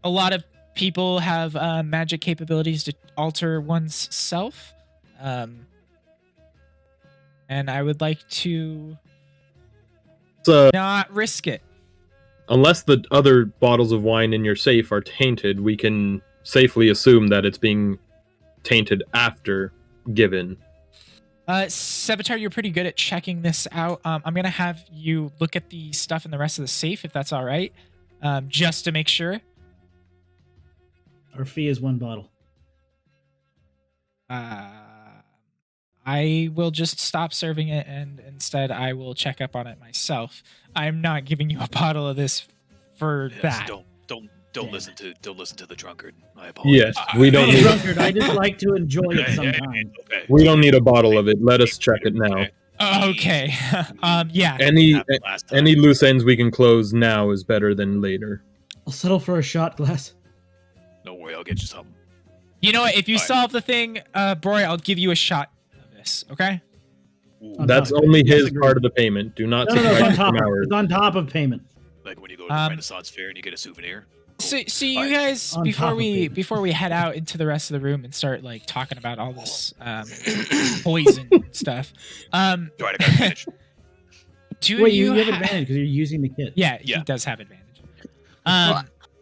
lot of people have magic capabilities to alter one's self, and I would like to So, not risk it. unless the other bottles of wine in your safe are tainted, we can safely assume that it's being tainted after given. Savitar, you're pretty good at checking this out. I'm gonna have you look at the stuff in the rest of the safe, if that's all right, just to make sure. Our fee is 1 bottle. I will just stop serving it, and instead I will check up on it myself. I'm not giving you a bottle of this for Yes, that. don't Damn listen to the drunkard. I apologize. Yes, we don't I'm a need drunkard. I just like to enjoy it Okay, sometimes. okay. we don't need a bottle of it. Let us check it now. Okay. Yeah. Any Happened last time. any loose ends we can close now is better than later. I'll settle for a shot glass. Don't worry, I'll get you something. You know what? If you Alright. solve the thing, Broy, I'll give you a shot of this. Okay. Ooh, On That's top of it. only his Disagree. part of the payment. Do not No, it's on subtract top. from ours. It's on top of payment. like when you go to the Renaissance Fair and you get a souvenir. So you Alright. guys, On top before of we it. head out into the rest of the room and start like talking about all this poison stuff, Alright, I gotta finish. do Wait, you you have ha- advantage because you're using the kit. Yeah, Yeah. he does have advantage.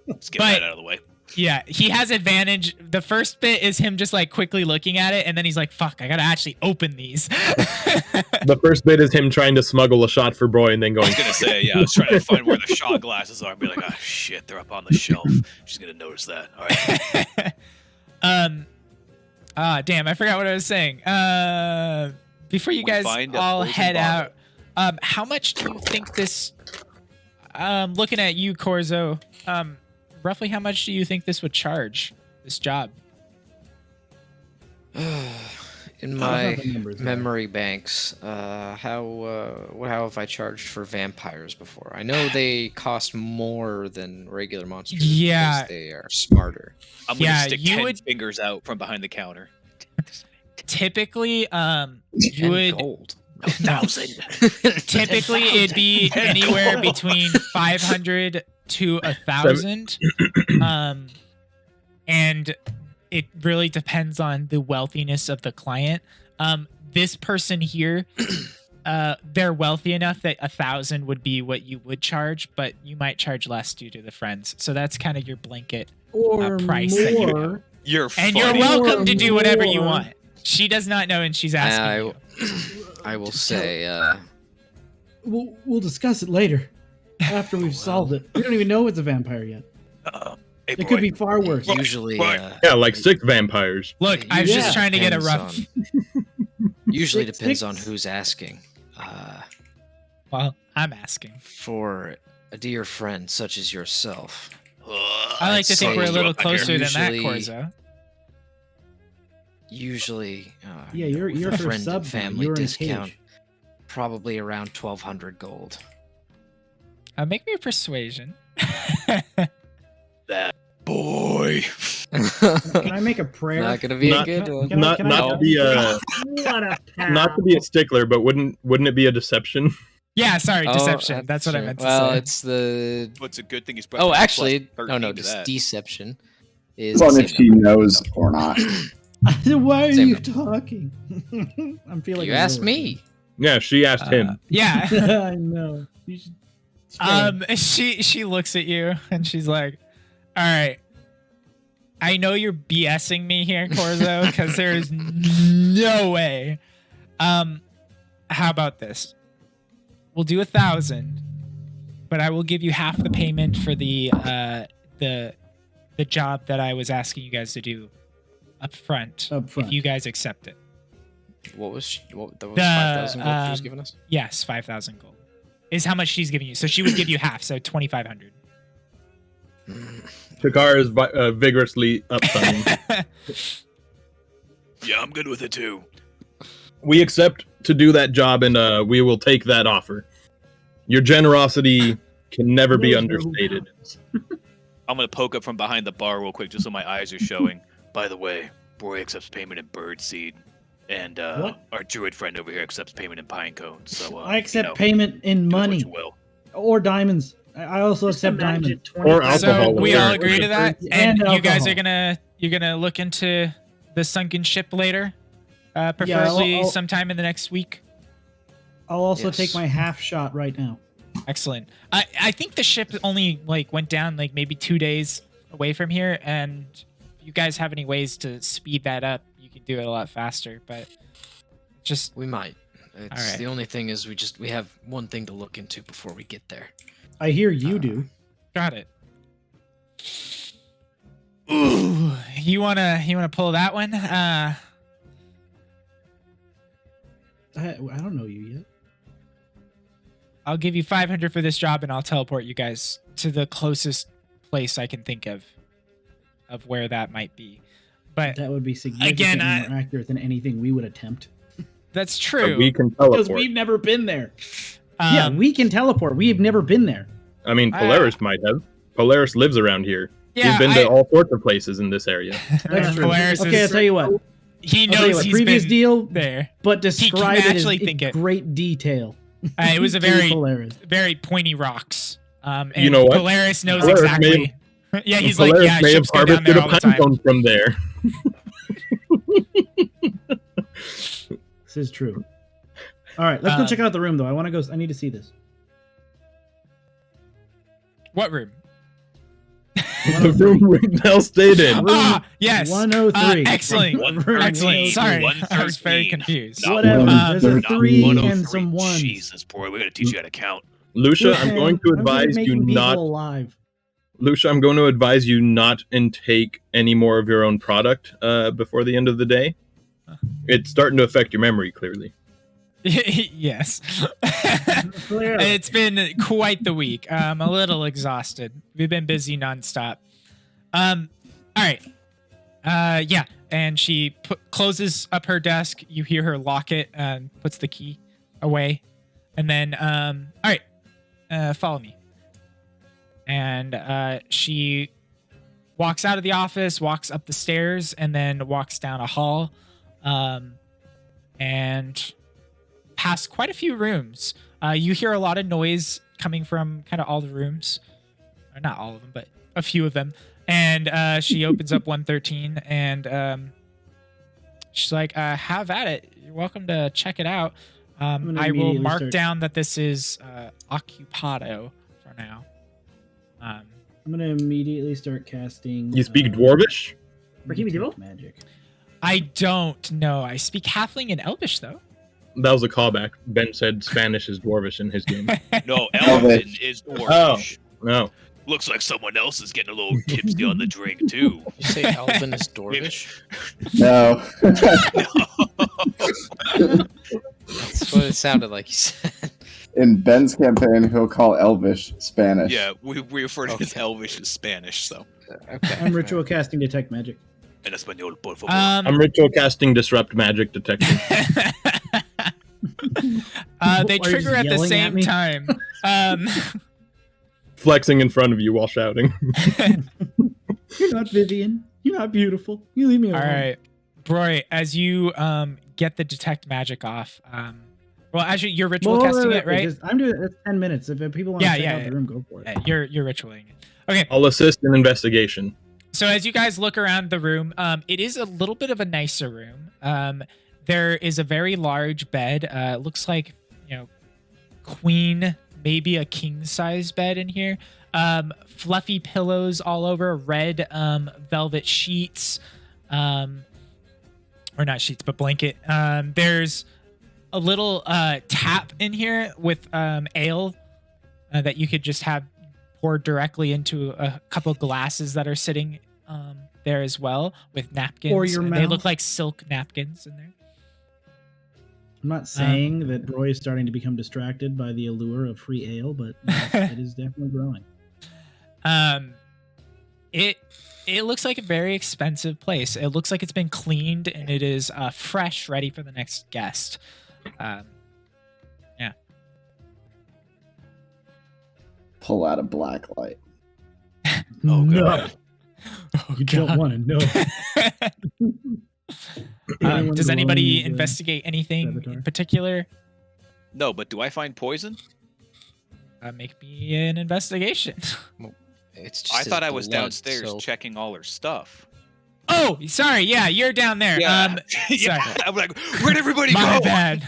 Let's get But- that out of the way. Yeah, he has advantage. The first bit is him just like quickly looking at it, and then he's like, "Fuck, I gotta actually open these." The first bit is him trying to smuggle a shot for Broy and then I going, was gonna say, yeah, I was trying to find where the shot glasses are and be like, ah, shit, they're up on the shelf. She's gonna notice that. All right. Damn, I forgot what I was saying. Before you We guys find a all poison head bottle. out, how much do you think this? Looking at you, Corzo, roughly how much do you think this would charge? This job? In I'll my have the numbers, yeah. memory banks, how have I charged for vampires before? I know they cost more than regular monsters. Yeah. because they are smarter. I'm gonna Yeah, stick you 10 would- fingers out from behind the counter. typically, you 10 would gold. No. 1,000. typically it'd be anywhere between 500 to 1,000. And it really depends on the wealthiness of the client. This person here, they're wealthy enough that 1,000 would be what you would charge, but you might charge less due to the friends. So that's kind of your blanket Or price that you more. know. You're And funny. you're welcome to Or do whatever you more. want. She does not know, and she's asking you. I will say, We'll discuss it later. After we've solved it. We don't even know it's a vampire yet. Hey, It could be far worse. usually, Yeah, like 6 vampires. Look, I was just Yeah. trying to get a depends rough. usually Six, depends six. on who's asking. Well, I'm asking. For a dear friend such as yourself, I like to think say we're a little closer than that, usually- Corzo. Usually, Yeah, you know, you're with you're a her friend sub. and family You're in a discount, cage. probably around 1,200 gold. Make me a persuasion. Boy. Can I make a prayer? Not gonna be a Not- good one. Can I- Not can I- not to be a What a pal. not to be a stickler, but wouldn't it be a deception? Yeah, sorry, Oh, deception. That's what I true. meant to well, say. it's the. What's a good thing he's Oh, actually, plus no, 13 to just that. deception. As Is long the as same she number. knows or not. Why are Same you number. talking? I'm feeling. You asked me. Yeah, she asked him. Yeah. I know. You should- it's fair. She looks at you and she's like, "All right, I know you're BSing me here, Corzo, because there's no way. How about this? We'll do 1,000, but I will give you half the payment for the job that I was asking you guys to do up front. Up front. If you guys accept it. What was that? Was The, 5,000 gold she was giving us? Yes, 5,000 gold is how much she's giving you. So she would give you half, so 2,500. Takar is vigorously upselling. Yeah, I'm good with it too. We accept to do that job, and we will take that offer. Your generosity can never be Knows no understated. bounds. I'm gonna poke up from behind the bar real quick, just so my eyes are showing. By the way, Roy accepts payment in birdseed, and What? our druid friend over here accepts payment in pine cone. So I accept you know, payment in do what money you will. or diamonds. I also Just accept imagine diamonds. 25 So alcohol we or- all agree to that, and And you guys alcohol. you're gonna look into the sunken ship later, preferably I'll- sometime in the next week. I'll also Yes. take my half shot right now. Excellent. I think the ship only went down maybe 2 days away from here, and if you guys have any ways to speed that up, you can do it a lot faster. But just We might. It's Alright. the only thing is we have one thing to look into before we get there. I hear you do. got it. Ooh, you wanna pull that one? I don't know you yet. I'll give you 500 for this job, and I'll teleport you guys to the closest place I can think of where that might be. But That would be significantly Again, more accurate than anything we would attempt. that's But true. we can Because teleport. we've never been there. Yeah, Um, we can teleport. We have never been there. I mean, Polaris might have. Polaris lives around here. yeah, He's been to all sorts of places in this area. That's true. Polaris Okay, I'll is- tell you what. he I'll tell you knows what, he's previous been deal, there. but describe it actually in think it. great detail. It was a To very Polaris. very pointy rocks. And You know what? Polaris knows Polaris exactly. Yeah, he's Polaris like, yeah, may have ships go down harvested there a all the pine time. cone from there. This is true. All right, let's go Um, check out the room, though. I want to go. I need to see this. What room? The room Nell stayed in. Room Yes. 103. Excellent. Room Excellent. 103. Sorry, I was very 113. confused. Not Whatever. one- There's a not 3 103. and some 1s. Jesus, boy, we gotta teach you how to count. Lucia, I'm Man, going to I'm good at advise you making people not. alive. Lucia, I'm going to advise you not intake any more of your own product before the end of the day. It's starting to affect your memory, clearly. Yes. Clearly. It's been quite the week. I'm a little exhausted. We've been busy nonstop. All right. Yeah. And she closes up her desk. You hear her lock it and puts the key away. And then, all right. Follow me. And she walks out of the office, walks up the stairs, and then walks down a hall. and past quite a few rooms. You hear a lot of noise coming from kind of all the rooms, or not all of them, but a few of them. And she opens up 113, and she's like, "Have at it. You're welcome to check it out. I will immediately mark down that this is occupado for now." I'm gonna immediately start casting. You speak Dwarvish? Detect magic. I don't know. I speak Halfling and Elvish, though. That was a callback. Ben said Spanish is Dwarvish in his game. No, Elvin is Dwarvish. No. Looks like someone else is getting a little tipsy on the drink, too. You say Elvin is Dwarvish? No. That's what it sounded like you said. In Ben's campaign, he'll call Elvish Spanish. Yeah, we refer to his Okay. Elvish as Spanish, so. Okay. I'm ritual casting detect magic. En español, por favor. I'm ritual casting disrupt magic detection. They Why are you trigger just at the yelling at same me? time. Flexing in front of you while shouting. You're not Vivian. You're not beautiful. You leave me All alone. right, Broy, as you get the detect magic off. Well, actually, you're ritual casting it, right? Just- I'm doing it. That's 10 minutes. If people want to check out the room, go for it. Yeah, you're ritualing it. Okay, I'll assist in investigation. so as you guys look around the room, it is a little bit of a nicer room. There is a very large bed. It looks like, queen, maybe a king size bed in here. Fluffy pillows all over, red velvet sheets, or not sheets, but blanket. There's a little tap in here with ale that you could just have poured directly into a couple glasses that are sitting there as well, with napkins. Or your They mouth. look like silk napkins in there. I'm not saying that Roy is starting to become distracted by the allure of free ale, but yes, it is definitely growing. It looks like a very expensive place. It looks like it's been cleaned and it is fresh, ready for the next guest. Yeah. Pull out a black light. Oh, no, God. you don't want to know. Anyone Does anybody belong to the investigate anything Avatar? in particular? No, but do I find poison? Make me an investigation. It's just I his thought I was blood, downstairs so- checking all her stuff. Oh, sorry. Yeah, you're down there. Yeah. Sorry. Yeah. I'm like, where'd everybody My go? bad.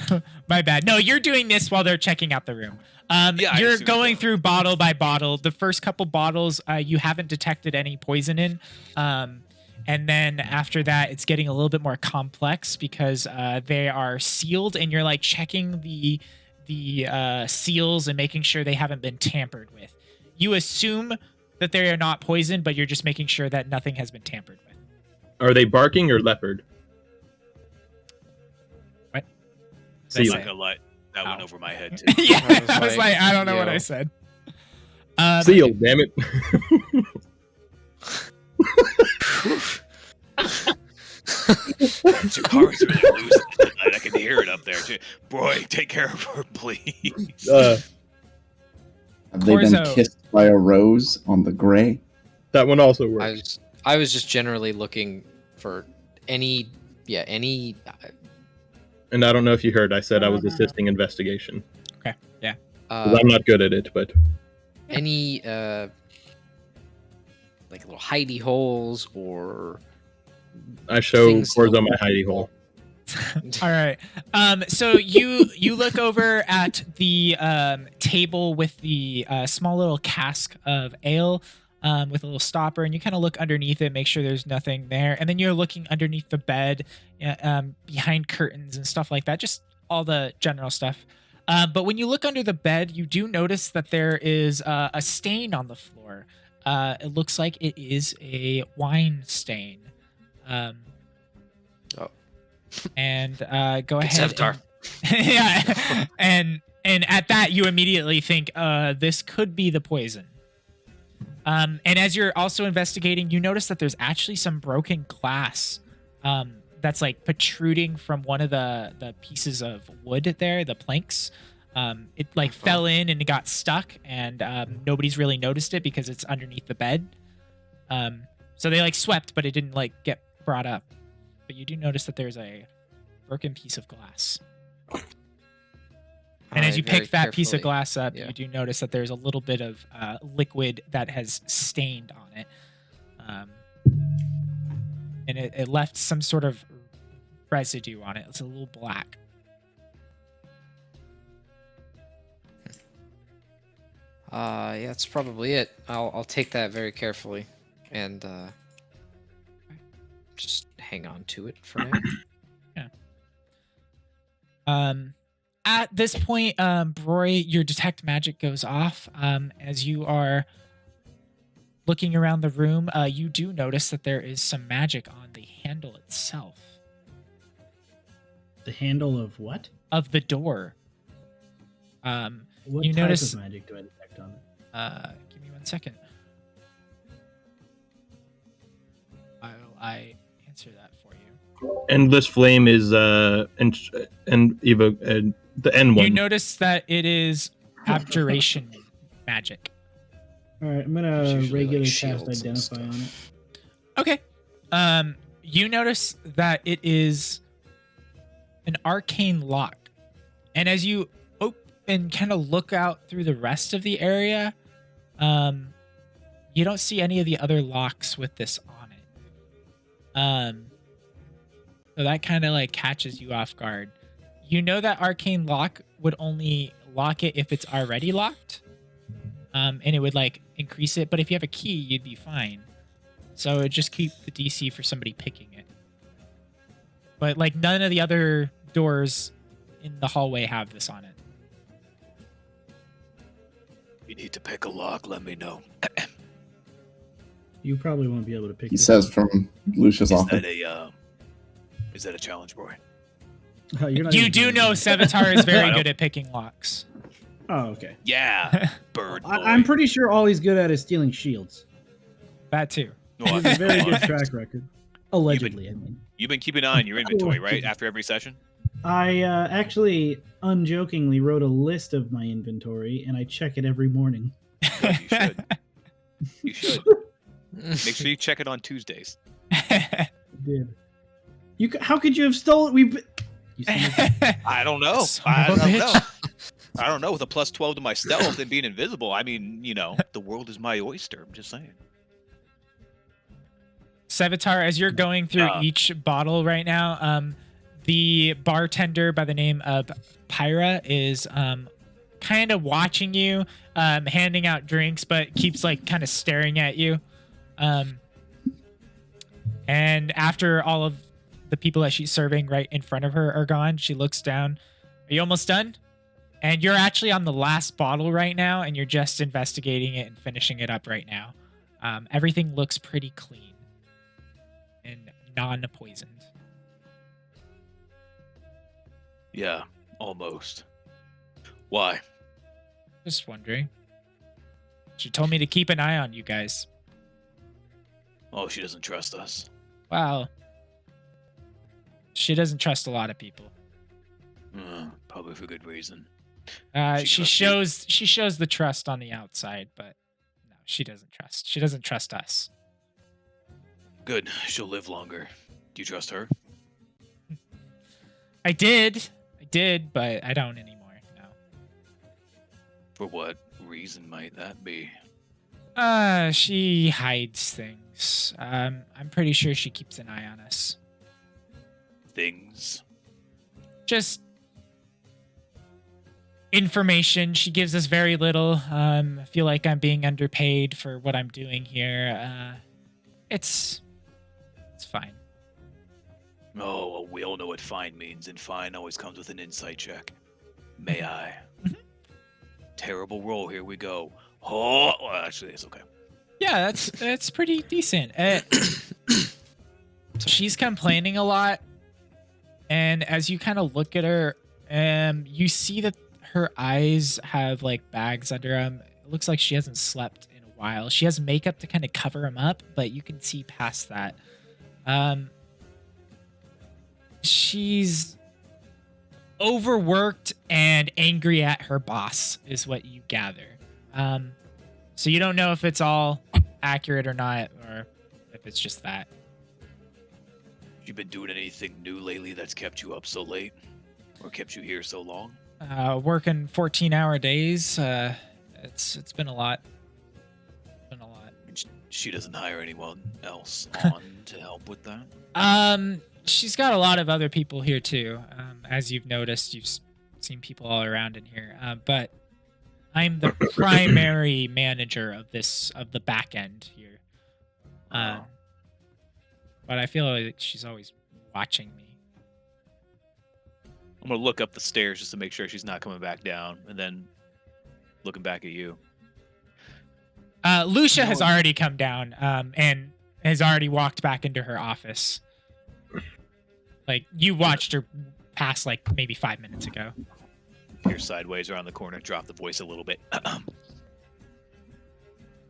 My bad. No, you're doing this while they're checking out the room. Yeah, I You're assumed going so. through bottle by bottle. The first couple bottles, you haven't detected any poison in. And then after that, it's getting a little bit more complex because they are sealed, and you're like checking the seals and making sure they haven't been tampered with. You assume that they are not poisoned, but you're just making sure that nothing has been tampered with. Are they barking or leopard? What? I'm Seal. not gonna lie. That went Ow. over my head, too. Yeah, I I was like, I don't know what yo. I said. Seal, damn it. Jakara's really losing it tonight. I can hear it up there, too. Boy, take care of her, please. Have they been Corzo. kissed by a rose on the gray? That one also works. I was just generally looking for any. And I don't know if you heard, I said I was assisting investigation. Okay, yeah. 'Cause I'm not good at it, but Any like little hidey holes or I show Things Corzo that- my hidey hole. All right. So you look over at the table with the small little cask of ale with a little stopper, and you kind of look underneath it, make sure there's nothing there, and then you're looking underneath the bed, behind curtains and stuff like that, just all the general stuff. But when you look under the bed, you do notice that there is a stain on the floor. It looks like it is a wine stain. Oh. And go It's ahead. Avatar. Yeah, and at that you immediately think this could be the poison. And as you're also investigating, you notice that there's actually some broken glass that's like protruding from one of the pieces of wood there, the planks. It like fell in and it got stuck, and nobody's really noticed it because it's underneath the bed. So they like swept, but it didn't like get brought up. But you do notice that there's a broken piece of glass. And as I you very pick that piece of carefully- glass up, yeah. you do notice that there's a little bit of liquid that has stained on it. And it left some sort of residue on it. It's a little black. Yeah, that's probably it. I'll take that very carefully and just hang on to it for now. At this point, Broy, your detect magic goes off. As you are looking around the room, you do notice that there is some magic on the handle itself The handle of what? of the door. What You type notice- of magic do I detect on it? Give me 1 second. I answer that for you. Endless flame is and Eva the N one. You notice that it is abjuration magic. All right, I'm It's gonna usually, like, regular cast shields and identify on it. stuff. Okay. You notice that it is an arcane lock. And as you open, kind of look out through the rest of the area, you don't see any of the other locks with this on it. So that kind of like catches you off guard. You know that arcane lock would only lock it if it's already locked. And it would like increase it, but if you have a key, you'd be fine. So it just keep the DC for somebody picking it. But like none of the other doors in the hallway have this on it. You need to pick a lock, let me know. You probably won't be able to pick. He this says up. from Lucia's Is office. that a challenge, boy? Oh, you're not You even do doing know that. Sevatar is very I good at picking locks. Oh, okay. Yeah, bird boy. I'm pretty sure all he's good at is stealing shields. That too. No, He has a I- very no, good I- track record. Allegedly, I mean. You've been keeping an eye on your inventory, right? After every session? I actually, unjokingly, wrote a list of my inventory, and I check it every morning. Good, you should. You should. Make sure you check it on Tuesdays. I did. How could you have stolen? You son of a- I don't know. Son I of a don't bitch. know. I don't know. With a plus 12 to my stealth and being invisible, I mean, the world is my oyster. I'm just saying. Sevatar, as you're going through each bottle right now, the bartender by the name of Pyra is kind of watching you, handing out drinks, but keeps like kind of staring at you. And after all of the people that she's serving right in front of her are gone, she looks down. Are you almost done? And you're actually on the last bottle right now, and you're just investigating it and finishing it up right now. Everything looks pretty clean and non-poisoned. Yeah, almost. Why? Just wondering. She told me to keep an eye on you guys. Oh, she doesn't trust us. Wow. She doesn't trust a lot of people. Probably for good reason. She shows the trust on the outside, but no, she doesn't trust. She doesn't trust us. Good. She'll live longer. Do you trust her? I did, but I don't anymore. No. For what reason might that be? She hides things. I'm pretty sure she keeps an eye on us. Things. Just information. She gives us very little. I feel like I'm being underpaid for what I'm doing here. It's fine. Oh, well, we all know what fine means, and fine always comes with an insight check. May I? Terrible roll. Here we go. Oh, well, actually, it's okay. Yeah, that's pretty decent. She's complaining a lot, and as you kind of look at her, you see that her eyes have like bags under them. It looks like she hasn't slept in a while. She has makeup to kind of cover them up, but you can see past that. She's overworked and angry at her boss, is what you gather. So you don't know if it's all accurate or not, or if it's just that. You been doing anything new lately that's kept you up so late? Or kept you here so long? Working 14-hour days. It's been a lot. Been a lot. She doesn't hire anyone else on to help with that? She's got a lot of other people here too. As you've noticed, you've seen people all around in here. But I'm the primary manager of the back end here. But I feel like she's always watching me. I'm gonna look up the stairs just to make sure she's not coming back down, and then looking back at you. Lucia has already come down and has already walked back into her office. Like, you watched her pass like maybe 5 minutes ago. Peer sideways around the corner, drop the voice a little bit.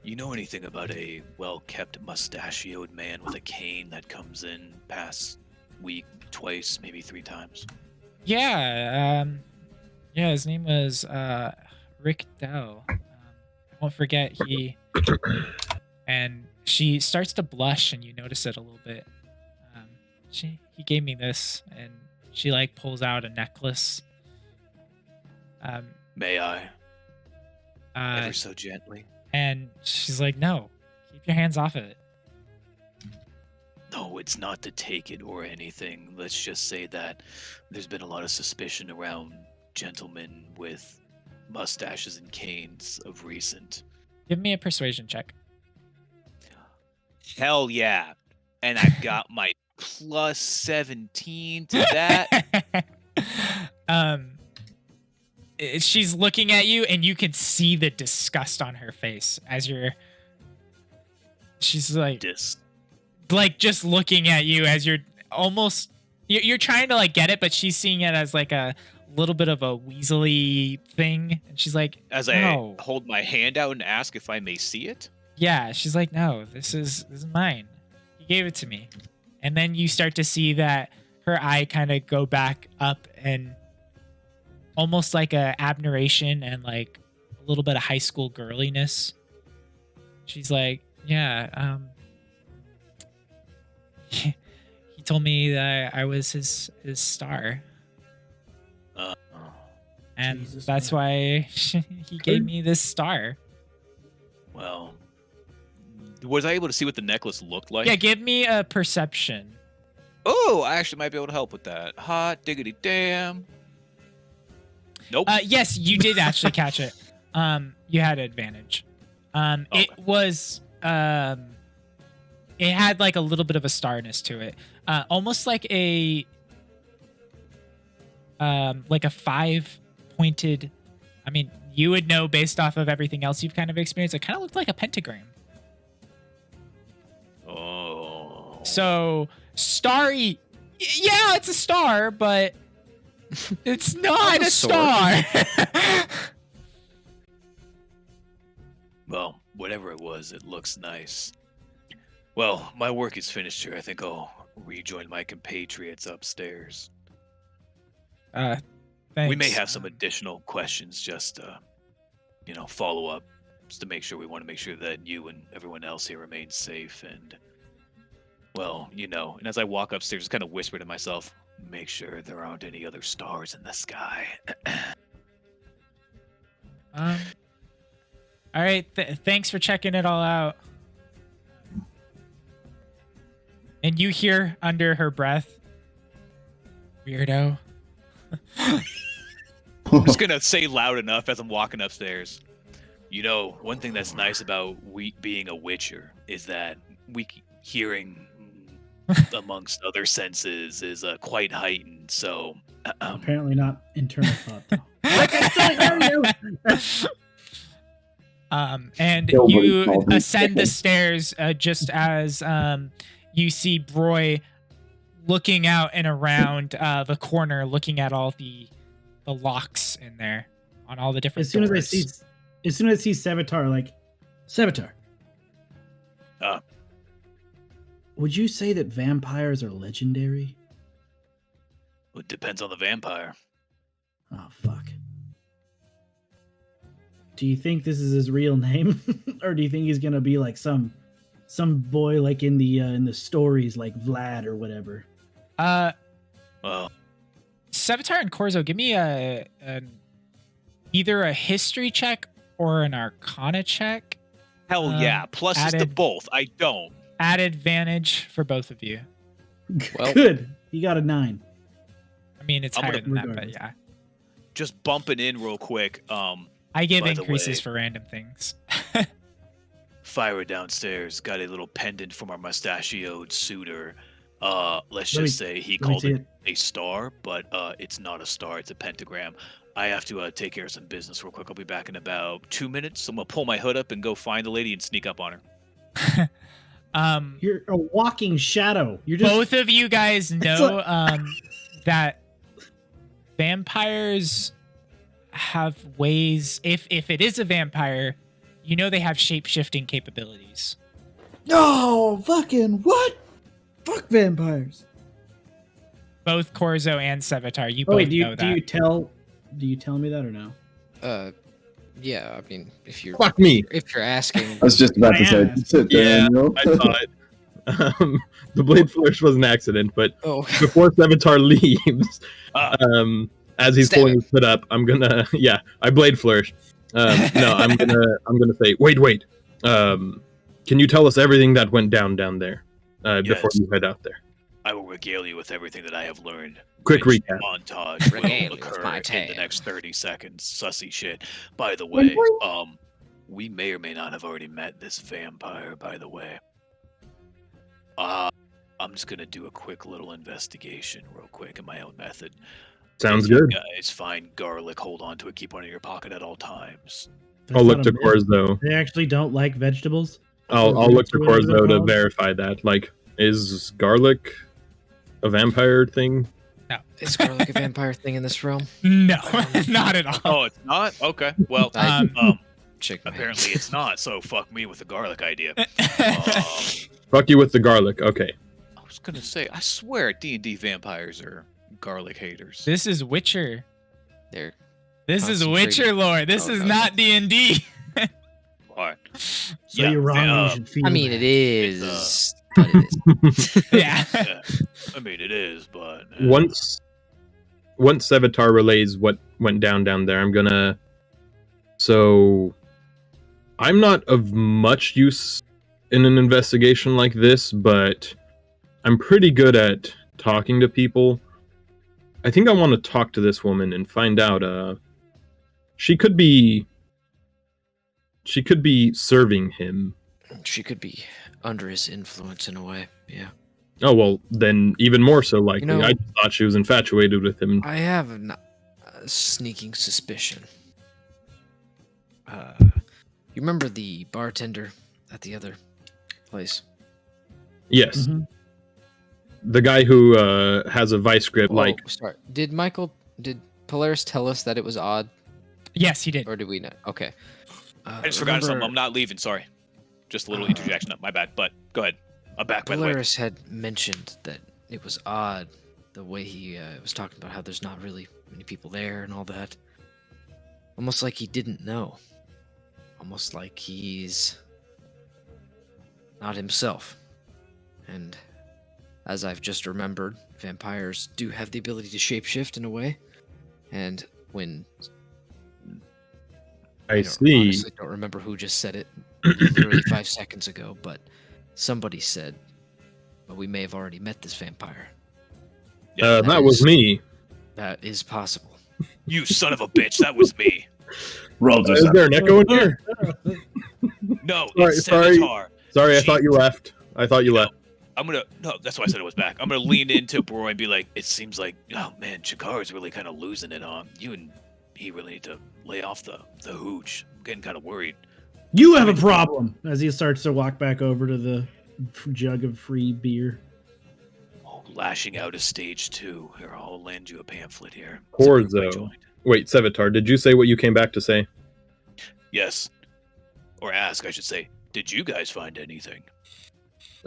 You know anything about a well-kept mustachioed man with a cane that comes in past week, twice, maybe 3 times? Yeah, his name was Rick Dell. I won't forget he. And she starts to blush, and you notice it a little bit. He gave me this, and she like pulls out a necklace. May I? Ever so gently. And she's like, "No, keep your hands off of it." No, it's not to take it or anything. Let's just say that there's been a lot of suspicion around gentlemen with mustaches and canes of recent. Give me a persuasion check. Hell yeah. And I got my plus 17 to that. She's looking at you, and you can see the disgust on her face as she's like just looking at you as you're almost you're trying to like get it, but she's seeing it as like a little bit of a weaselly thing, and she's like, as no. I hold my hand out and ask if I may see it. Yeah, she's like, "No, this is mine. He gave it to me." And then you start to see that her eye kind of go back up, and almost like a admiration and like a little bit of high school girliness. She's like, "Yeah, he told me that I was his star, and Jesus, that's man. why he gave me this star." Well, was I able to see what the necklace looked like? Yeah, give me a perception. Oh, I actually might be able to help with that. Hot diggity damn. Nope. Yes, you did actually catch it. You had advantage. Okay. It was it had like a little bit of a starness to it. Almost like a 5-pointed. I mean, you would know based off of everything else you've kind of experienced. It kind of looked like a pentagram. Oh. So starry. Yeah, it's a star, but it's not a star. Well, whatever it was, it looks nice. Well, my work is finished here. I think I'll rejoin my compatriots upstairs. Thanks. We may have some additional questions, just follow up, just to make sure. We want to make sure that you and everyone else here remains safe. And well, and as I walk upstairs, just kind of whisper to myself, make sure there aren't any other stars in the sky. All right. Thanks for checking it all out. And you hear under her breath, "Weirdo." I'm just gonna say loud enough as I'm walking upstairs. One thing that's nice about being a Witcher is that hearing amongst other senses is quite heightened. So Apparently not internal thought, though. I can still hear you! And Nobody you called me ascend the chicken. stairs just as you see Broy looking out and around the corner, looking at all the locks in there on all the different As soon doors. as I see Sevatar, like, Sevatar, would you say that vampires are legendary? it depends on the vampire. Oh, fuck. Do you think this is his real name? Or do you think he's gonna be like some boy like in the stories, like Vlad or whatever? Well, Sevatar and Corzo, give me either a history check or an Arcana check. hell yeah. Plus is to added- both. I don't. At advantage for both of you. Well- Good. You got a 9. I mean, it's I'm higher gonna- than that, but Regardless. yeah. Just bumping in real quick. I give By the increases way- for random things. Fire downstairs got a little pendant from our mustachioed suitor. Let's Let just me- say he Let me called see it it. a star, but it's not a star, it's a pentagram. I have to take care of some business real quick. I'll be back in about 2 minutes. I'm gonna pull my hood up and go find the lady and sneak up on her. You're a walking shadow. You're just Both of you guys know that vampires have ways. If it is a vampire, you know they have shape-shifting capabilities. No, fucking what? Fuck vampires. Both Corzo and Sevatar, you Oh both wait, know that. do you tell me that or no? Yeah, I mean, if you're Fuck me. asking, I was just about to say, Diana. sit there, Yeah, Daniel. I saw it. The blade flourish was an accident, but oh, before Sevatar leaves, Ah. as he's Stab pulling him. his foot up, I'm gonna I blade flourish. No, I'm gonna say, wait. Can you tell us everything that went down there before Yes. you head out there? I will regale you with everything that I have learned. Quick which recap. montage Regale will me with occur my in the tale. next 30 seconds. Sussy shit. By the way, we may or may not have already met this vampire, by the way. I'm just gonna do a quick little investigation real quick in my own method. Sounds If you good. guys find garlic, hold on to it, keep one in your pocket at all times. That's I'll look not to a myth. Corzo. They actually don't like vegetables. I'll Or look to roots, whatever they're Corzo to called. verify that. Like, is garlic a vampire thing? is garlic a vampire thing in this realm? No, not at all. Oh, it's not? Okay. Well, Um, Shake my head. apparently it's not, so fuck me with the garlic idea. Fuck you with the garlic. Okay. I was gonna say, I swear D&D vampires are garlic haters. This is Witcher. There. This is Concentrated. Witcher lore. This Oh, is no. not D&D. Alright. So Yeah, you're wrong. uh, You should feel I mean, bad. it is. But it is. Yeah. Yeah. I mean, it is, but Once Sevatar relays what went down there, I'm gonna. So, I'm not of much use in an investigation like this, but I'm pretty good at talking to people. I think I want to talk to this woman and find out. She could be serving him. She could be under his influence in a way. Yeah. Oh well, then even more so likely. You know- I just thought she was infatuated with him. I have a sneaking suspicion. You remember the bartender at the other place? Yes, Mhm. the guy who has a vice grip. Like, sorry. Did Polaris tell us that it was odd, Yes, he did. or did we not? Okay. I just forgot something. I'm not leaving. Sorry. Just a little interjection. My bad. But go ahead. I'm back, by the way. Polaris had mentioned that it was odd the way he was talking about how there's not really many people there and all that. Almost like he didn't know. Almost like he's not himself. And as I've just remembered, vampires do have the ability to shapeshift in a way. And when I don't- see. honestly don't remember who just said it literally 5 seconds ago, but somebody said, well, we may have already met this vampire. Yeah, That was me. That is possible. You son of a bitch. That was me. Roll Is there an echo in here? No, Sorry, it's sorry. Sevatar. Sorry, I thought you left. I thought you left. I'm gonna no. That's why I said it was back. I'm gonna lean into Bro and be like, it seems like, oh man, Chikara's really kind of losing it on you, and he really need to lay off the hooch. I'm getting kind of worried. You have a problem. As he starts to walk back over to the jug of free beer. Oh, lashing out is stage 2. Here, I'll land you a pamphlet here. It's a quick Corzo. joint. Wait, Sevatar, did you say what you came back to say? Yes, or ask, I should say. Did you guys find anything?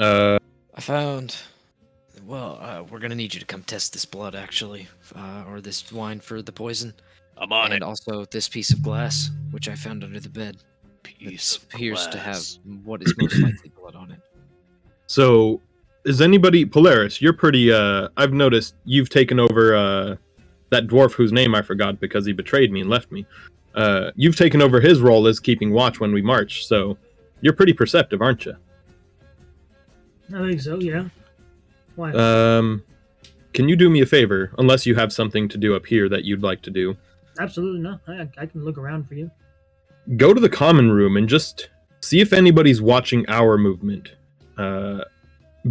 I found. Well, we're gonna need you to come test this blood, actually, or this wine for the poison, I'm on and it. also this piece of glass, which I found under the bed. It Piece of appears to have glass. what is most likely blood on it. So, Is anybody Polaris? You're pretty. I've noticed you've taken over that dwarf whose name I forgot because he betrayed me and left me. You've taken over his role as keeping watch when we march. So you're pretty perceptive, aren't you? I think so. Yeah. Why? Can you do me a favor? Unless you have something to do up here that you'd like to do. Absolutely no. I can look around for you. Go to the common room and just see if anybody's watching our movement.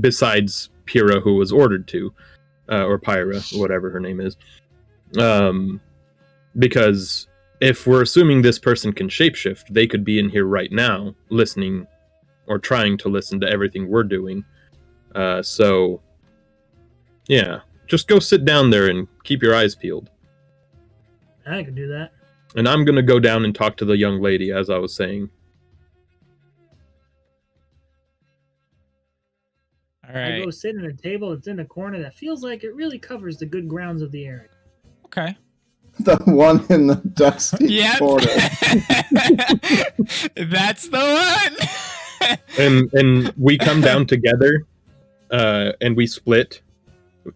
Besides Pyrrha, who was ordered to, or Pyra, whatever her name is. Because if we're assuming this person can shapeshift, they could be in here right now, listening or trying to listen to everything we're doing. So, yeah, just go sit down there and keep your eyes peeled. I can do that. And I'm gonna go down and talk to the young lady, as I was saying. All I right. go sit at a table that's in a corner that feels like it really covers the good grounds of the area. Okay. The one in the dusty Yep. corner. That's the one. And we come down together, and we split.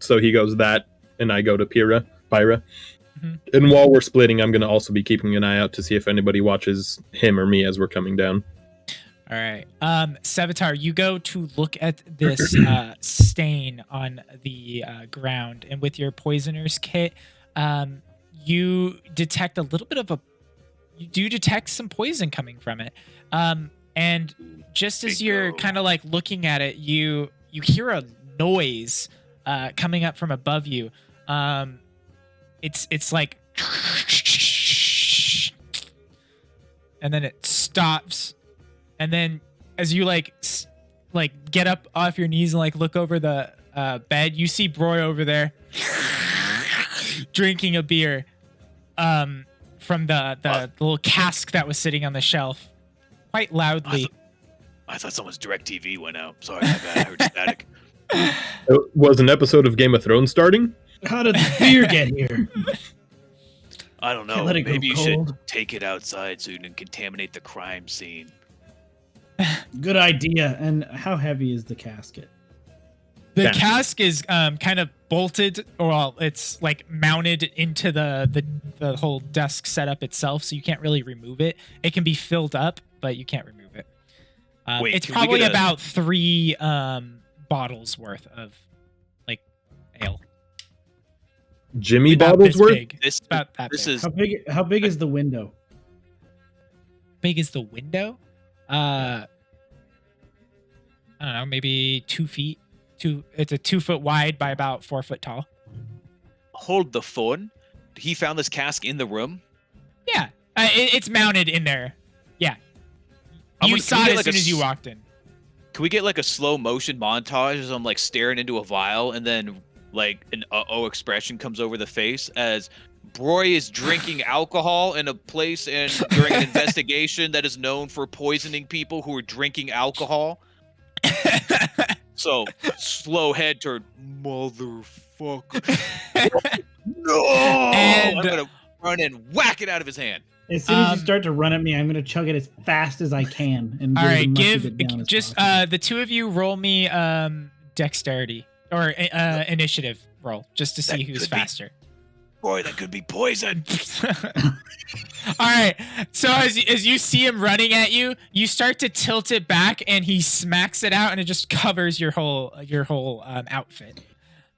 So he goes that, and I go to Pyra. Mhm. And while we're splitting, I'm going to also be keeping an eye out to see if anybody watches him or me as we're coming down. All right. Savitar, you go to look at this stain on the ground, and with your poisoner's kit, you detect a little bit of you do detect some poison coming from it. And just as you're kind of like looking at it, you hear a noise coming up from above you. It's like, and then it stops. And then as you like get up off your knees and like look over the bed, you see Broy over there drinking a beer from the little cask that was sitting on the shelf quite loudly. I thought someone's DirecTV went out. Sorry, my bad. I heard static. It was an episode of Game of Thrones starting? How did the beer get here? I don't know. Can't let it go Maybe you cold. should take it outside so you can contaminate the crime scene. Good idea. And how heavy is the casket? The Yeah. cask is kind of bolted, or well, it's like mounted into the whole desk setup itself, so you can't really remove it. It can be filled up, but you can't remove it. Wait, it's can we probably get a- about 3 bottles worth of like ale. Jimmy About bottles this worth? big. This It's about that this big. is How big is the window? Big is the window? I don't know, maybe 2 feet. It's a 2 foot wide by about 4 foot tall. hold the phone. He found this cask in the room. Yeah, it's mounted in there. Yeah, I'm you gonna- saw can we it get, as like, soon a as you s- walked in. Can we get like a slow motion montage as I'm like staring into a vial and then like an uh-oh expression comes over the face as Broy is drinking alcohol in a place and during an investigation that is known for poisoning people who are drinking alcohol. So slow head turn, motherfucker. No! And- I'm gonna run and whack it out of his hand. As soon as you Um, start to run at me, I'm going to chug it as fast as I can. And All get as right, much of give it down as just possible. the two of you roll me dexterity or initiative roll just to see That who's could be- faster. Boy, that could be poison. All right. So as you see him running at you, you start to tilt it back, and he smacks it out, and it just covers your whole outfit.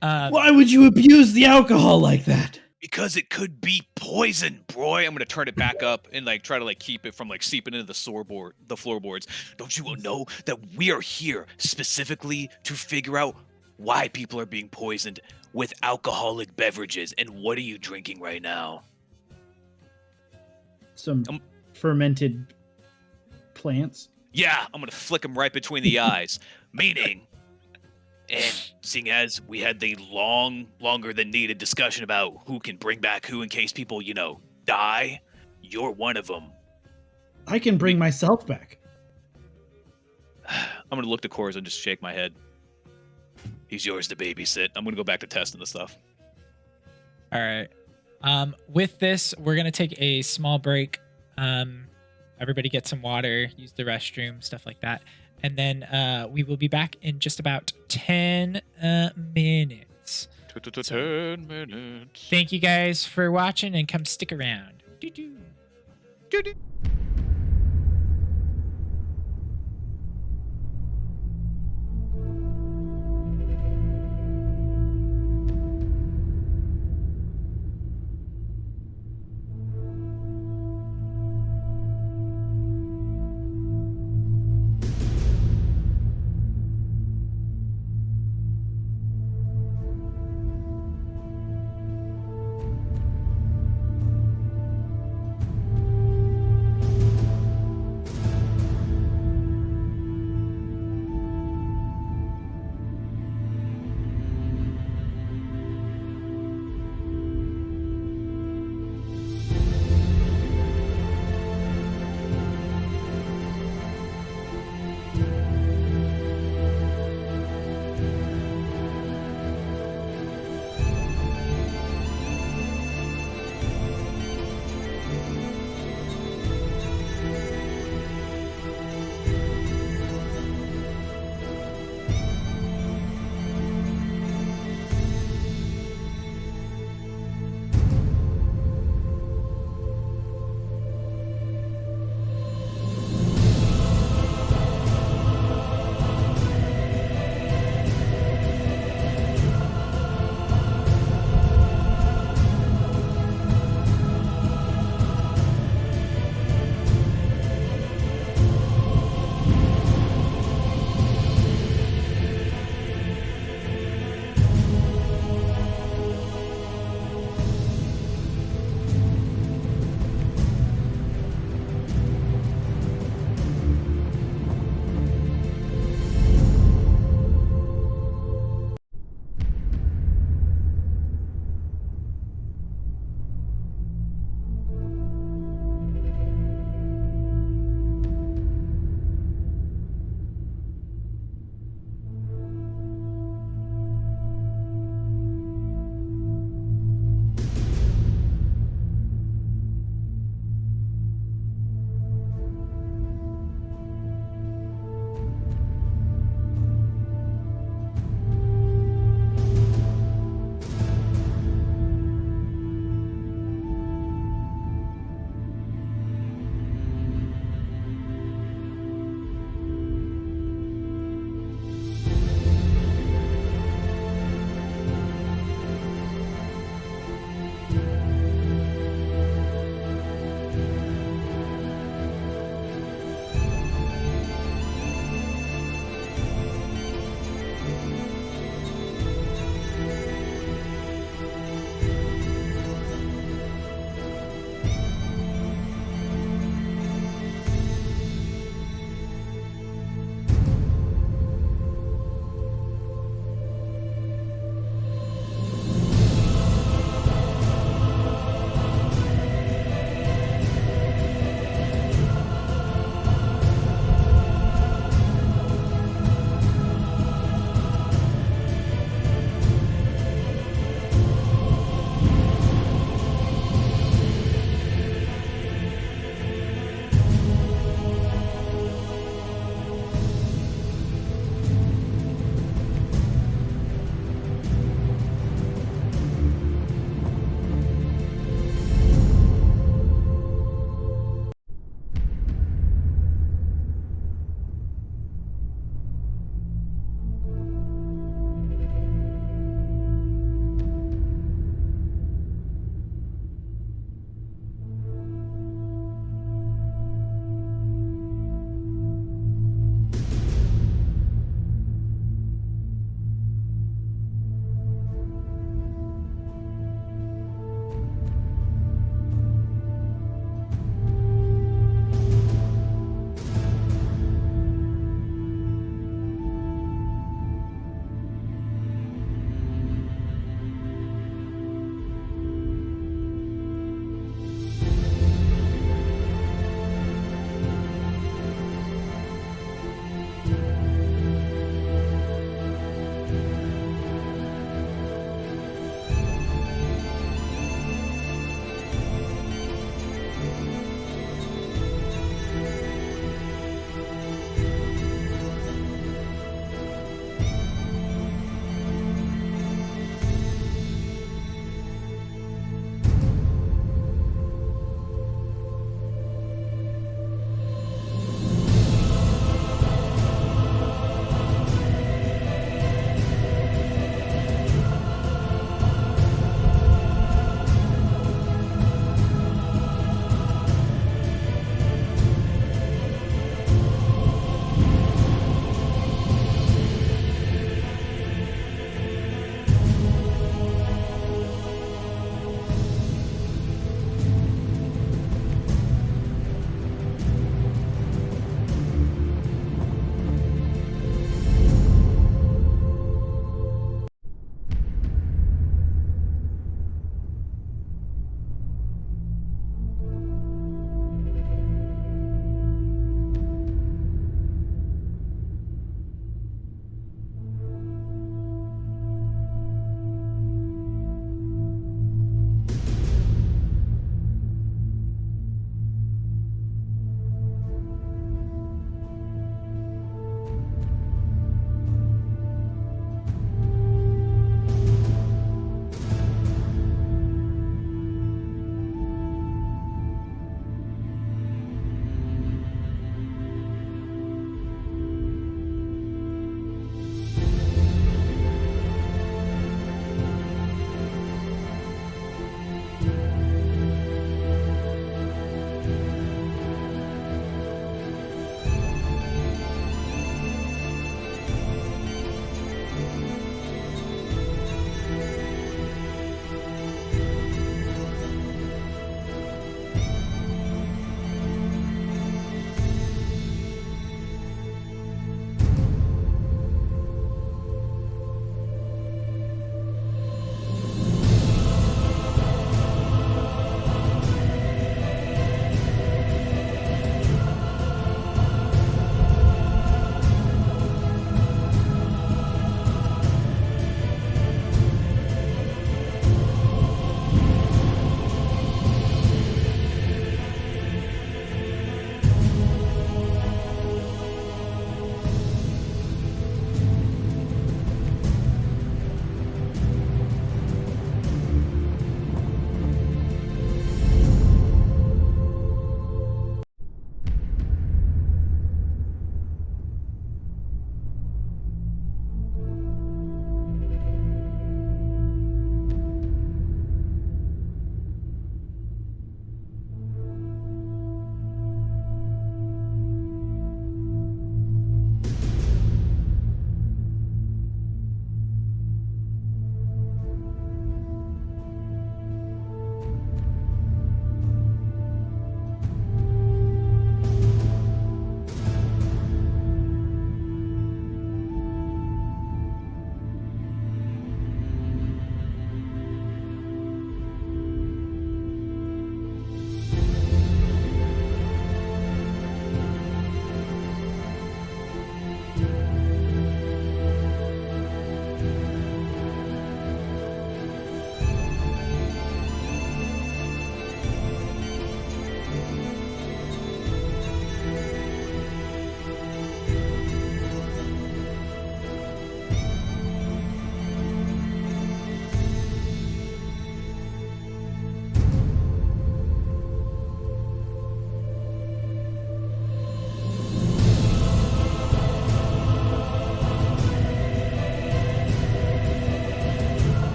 Why would you abuse the alcohol like that? Because it could be poison, Broy. I'm gonna turn it back up and like try to like keep it from like seeping into the floorboards. Don't you know that we are here specifically to figure out why people are being poisoned with alcoholic beverages? And what are you drinking right now? Some fermented plants. Yeah, I'm gonna flick him right between the eyes. Meaning, and seeing as we had the longer than needed discussion about who can bring back who in case people, die, you're one of them. I can bring myself back. I'm gonna look to Cores and just shake my head. He's yours to babysit. I'm gonna go back to testing the stuff. All right. With this, we're gonna take a small break. Everybody get some water, use the restroom, stuff like that, and then we will be back in just about 10 minutes. 10 minutes. Thank you guys for watching, and come stick around. Doo-doo. Doo-doo.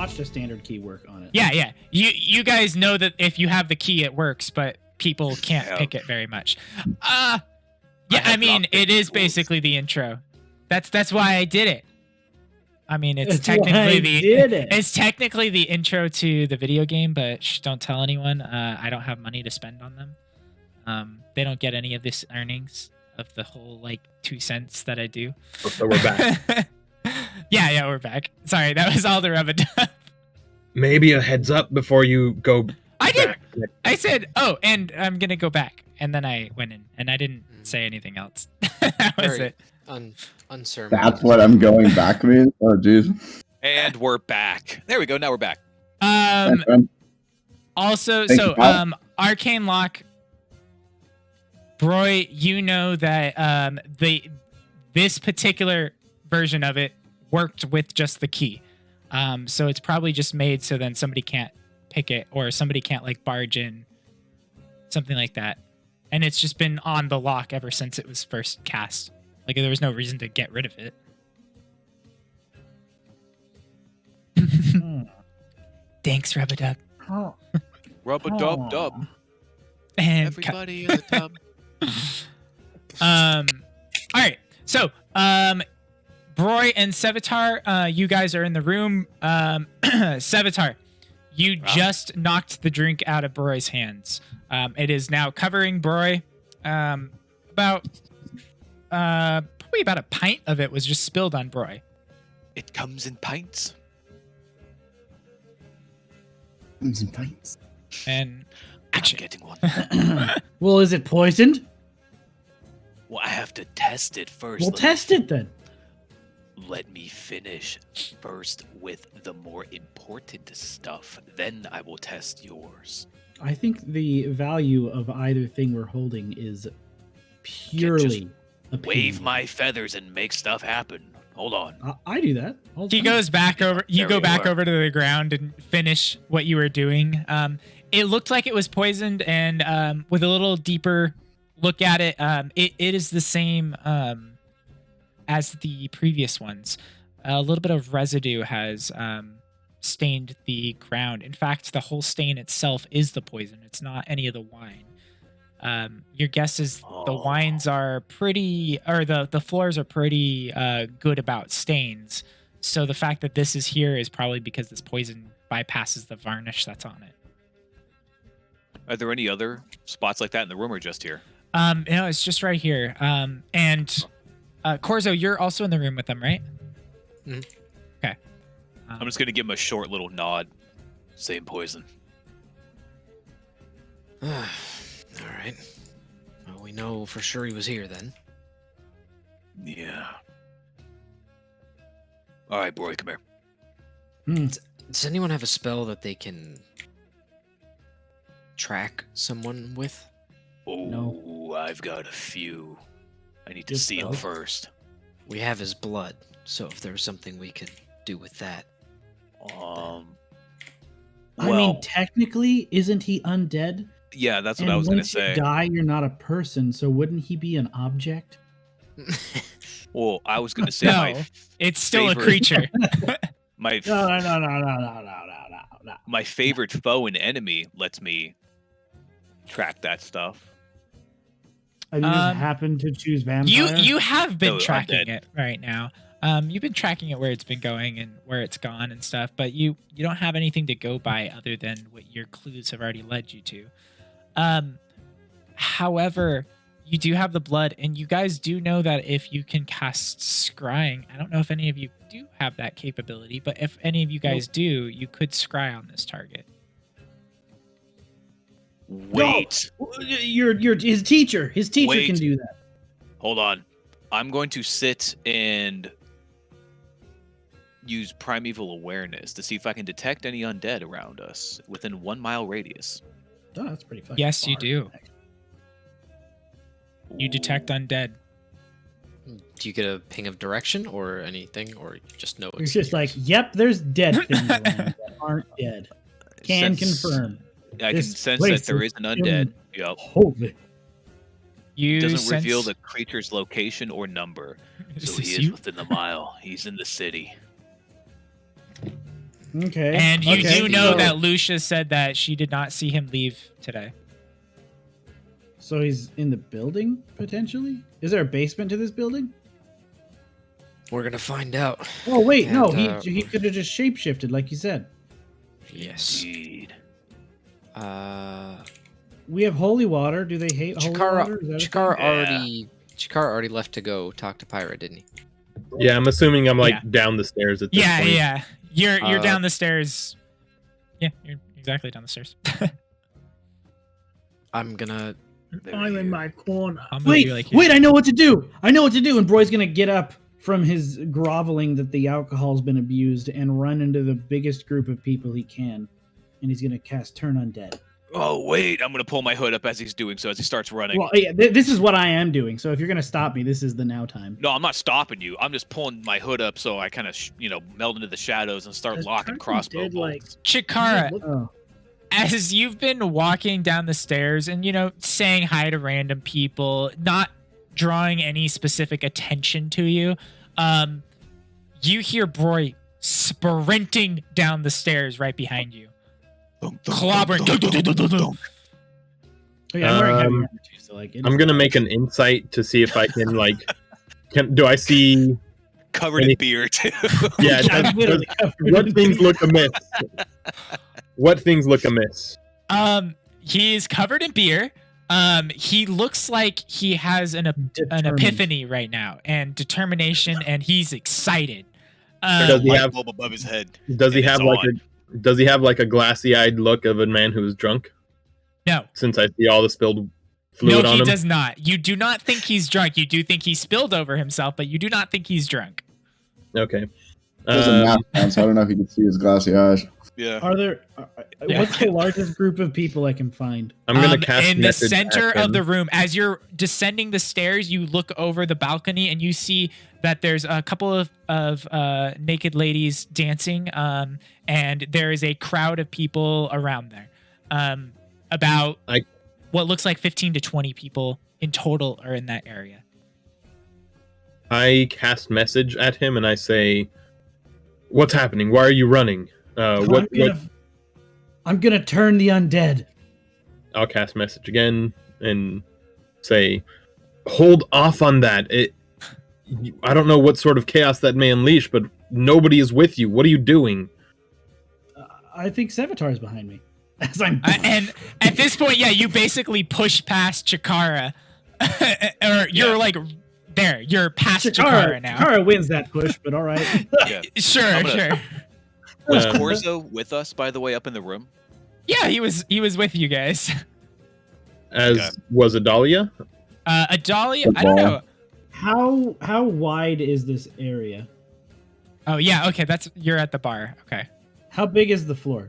watched a standard key work on it. Yeah. You guys know that if you have the key, it works, but people can't pick it very much. Yeah, I mean, it is basically the intro. That's why I did it. I mean, it's technically the intro to the video game, but don't tell anyone. I don't have money to spend on them. They don't get any of this earnings of the whole like 2 cents that I do. So we're back. yeah, we're back. Sorry, that was all the rub-a-dub. Maybe a heads up before you go. I did. back. I said, "Oh, and I'm gonna go back," and then I went in, and I didn't say anything else. That was Very it. Unceremonious. That's what I'm going back means? Oh, jeez. And we're back. There we go. Now we're back. Also, Thank so you, Kyle. Arcane Lock. Broy, you know that this particular version of it worked with just the key. So it's probably just made so then somebody can't pick it or somebody can't like barge in, something like that. And it's just been on the lock ever since it was first cast. Like there was no reason to get rid of it. Thanks, Rub-a-Dub. Rub-a-dub-dub. And Everybody in the tub. all right. So, Broy and Sevatar, you guys are in the room. Sevatar, you just knocked the drink out of Broy's hands. It is now covering Broy. Probably about a pint of it was just spilled on Broy. It comes in pints. Some pints. And I'm action. getting one. Well, is it poisoned? Well, I have to test it first. We'll test it then. Let me finish first with the more important stuff. Then I will test yours. I think the value of either thing we're holding is purely opinion. Wave my feathers and make stuff happen. Hold on. I do that. all the He time. goes back over. You There go we back are. over to the ground and finish what you were doing. It looked like it was poisoned, and with a little deeper look at it, it is the same as the previous ones. A little bit of residue has stained the ground. In fact, the whole stain itself is the poison. It's not any of the wine. Your guess is the wines are pretty, or the floors are pretty good about stains. So the fact that this is here is probably because this poison bypasses the varnish that's on it. Are there any other spots like that in the room or just here? No, it's just right here. And Corzo, you're also in the room with them, right? Mhm. Okay. I'm just going to give him a short little nod. Same poison. All right. Well, we know for sure he was here then. Yeah. All right, boy, come here. Does anyone have a spell that they can track someone with? Oh, No. I've got a few. I need to Just see him spell? first. We have his blood, so if there was something we could do with that. I mean, technically, isn't he undead? Yeah, that's what And I was going to once you say. die, you're not a person, so wouldn't he be an object? Well, I was going to say No, it's still a favorite- creature. my No. my favorite foe and enemy lets me track that stuff. I just happen to choose vampire. You have been No, tracking undead. it right now. You've been tracking it where it's been going and where it's gone and stuff, but you don't have anything to go by other than what your clues have already led you to. However, you do have the blood, and you guys do know that if you can cast scrying, I don't know if any of you do have that capability, but if any of you guys do, you could scry on this target. Wait. You're his teacher. His teacher Wait. can do that. Hold on. I'm going to sit and use primeval awareness to see if I can detect any undead around us within 1 mile radius. Oh, that's pretty fucking Yes, you far. do. You detect undead. Do you get a ping of direction or anything, or you just know It's just like, yep, there's dead things around that aren't dead. Can Sense- confirm. I can This sense place that there is is an undead. Yep. Holy. You Doesn't sense, reveal the creature's location or number. Is So this he is you? within the mile. He's in the city. Okay. And you okay, do know so- that Lucia said that she did not see him leave today. So he's in the building potentially. Is there a basement to this building? We're gonna find out. Oh wait, no. And, He could have just shapeshifted, like you said. Yes. Indeed. We have holy water. Do they hate holy water? Is that a thing? Chikara already left to go talk to Pyra, didn't he? Yeah, I'm assuming I'm like Yeah. down the stairs at this Yeah, point. yeah. You're Uh, down the stairs. Yeah, you're exactly down the stairs. I'm gonna. I'm in my corner. I'm gonna Wait, be like, wait! I know what to do. I know what to do. And Broy's gonna get up from his groveling that the alcohol's been abused and run into the biggest group of people he can, and he's gonna cast Turn Undead. Oh wait, I'm gonna pull my hood up as he's doing so as he starts running. Well, yeah, this is what I am doing. So if you're gonna stop me, this is the now time. No, I'm not stopping you. I'm just pulling my hood up so I kind of, meld into the shadows and start Does locking Turn crossbow Undead, like- bolts. Chikara, Look- Oh, as you've been walking down the stairs and saying hi to random people, not drawing any specific attention to you, you hear Broy sprinting down the stairs right behind you, clobbering. oh yeah, I'm wearing heavy Um, armor too. So like, it I'm is- gonna make an insight to see if I can do I see? Covered in beer too. Yeah, I'm literally covered what in things beer. look amiss? What things look amiss? He's covered in beer. He looks like he has an Determined. epiphany right now and determination, and he's excited. There's Does a he light have- bulb above his head. Does he And have it's like on. does he have like a glassy-eyed look of a man who's drunk? No. Since I see all the spilled fluid No, on he him. does not. You do not think he's drunk. You do think he spilled over himself, but you do not think he's drunk. Okay. There's a map down, so I don't know if you can see his glassy eyes. Yeah. Are there? Yeah. What's the largest group of people I can find? I'm gonna cast in the message center at of him. the room. As you're descending the stairs, you look over the balcony and you see that there's a couple of naked ladies dancing, and there is a crowd of people around there. About what looks like 15 to 20 people in total are in that area. I cast message at him and I say, "What's happening? Why are you running?" What? I'm gonna turn the undead. I'll cast message again and say, "Hold off on that. I don't know what sort of chaos that may unleash, but nobody is with you. What are you doing?" I think Sevatar's behind me. As I'm And at this point, yeah, you basically push past Chikara, or you're like there. You're past Chikara now. Chikara wins that push, but all right. Yeah. Sure, I'm gonna- sure. Was Uh, Corzo with us, by the way, up in the room? Yeah, he was with you guys. As Okay. was Adalia. Adalia, The I don't ball. know. How wide is this area? Oh yeah, okay, you're at the bar. Okay. How big is the floor?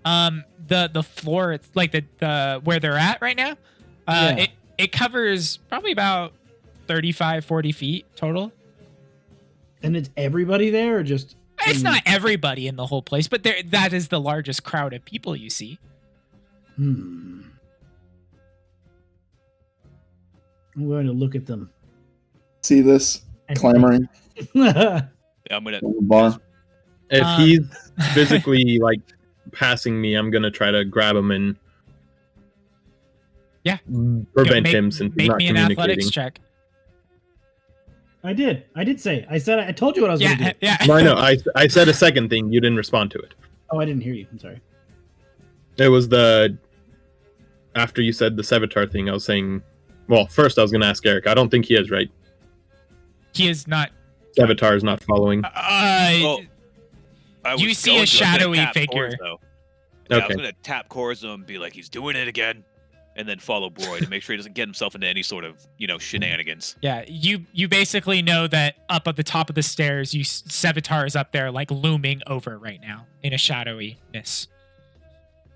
The floor, it's like the where they're at right now. Yeah. It covers probably about 35, 40 feet total. And it's everybody there, or just? It's not everybody in the whole place, but that is the largest crowd of people you see. I'm going to look at them. See this clamoring Yeah, I'm gonna. in the bar? If Um, he's physically like passing me, I'm gonna try to grab him and Yeah. prevent Make- him since he's make not me an athletics communicating. check. I did say. I said. I told you what I was going to Yeah, do. yeah. No, I know. I said a second thing. You didn't respond to it. Oh, I didn't hear you. I'm sorry. It was after you said the Sevatar thing. I was saying, well, first I was gonna ask Eric. I don't think he is right. He is not. Sevatar is not following. Well, I You was see going a to. I was gonna shadowy tap figure. Corzo. Yeah, I was Okay. gonna tap Corzo and be like, "He's doing it again," and then follow Broy to make sure he doesn't get himself into any sort of shenanigans. Yeah, you basically know that up at the top of the stairs, Sevatar is up there like looming over right now in a shadowiness.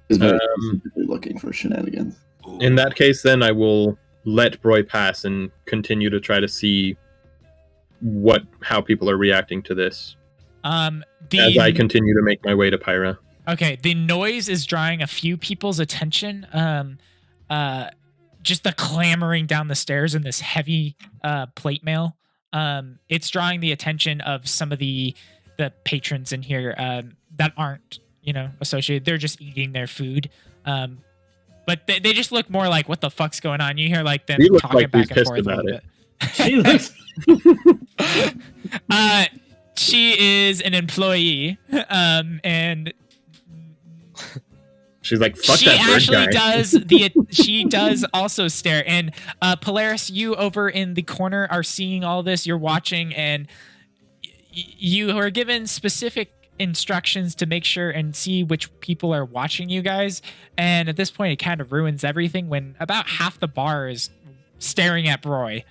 Is very Um, specifically looking for shenanigans. Ooh. In that case, then I will let Broy pass and continue to try to see how people are reacting to this as I continue to make my way to Pyra. Okay, the noise is drawing a few people's attention. Just the clamoring down the stairs in this heavy plate mail. It's drawing the attention of some of the the patrons in here that aren't, associated. They're just eating their food. But they just look more like, what the fuck's going on? You hear like them He looks talking like he's back and pissed forth a about little it. bit. She looks. She is an employee, and She's like, fuck she that bird actually guy. she does also stare. And Polaris, you over in the corner are seeing all this. You're watching, and you are given specific instructions to make sure and see which people are watching you guys. And at this point, it kind of ruins everything when about half the bar is staring at Broy.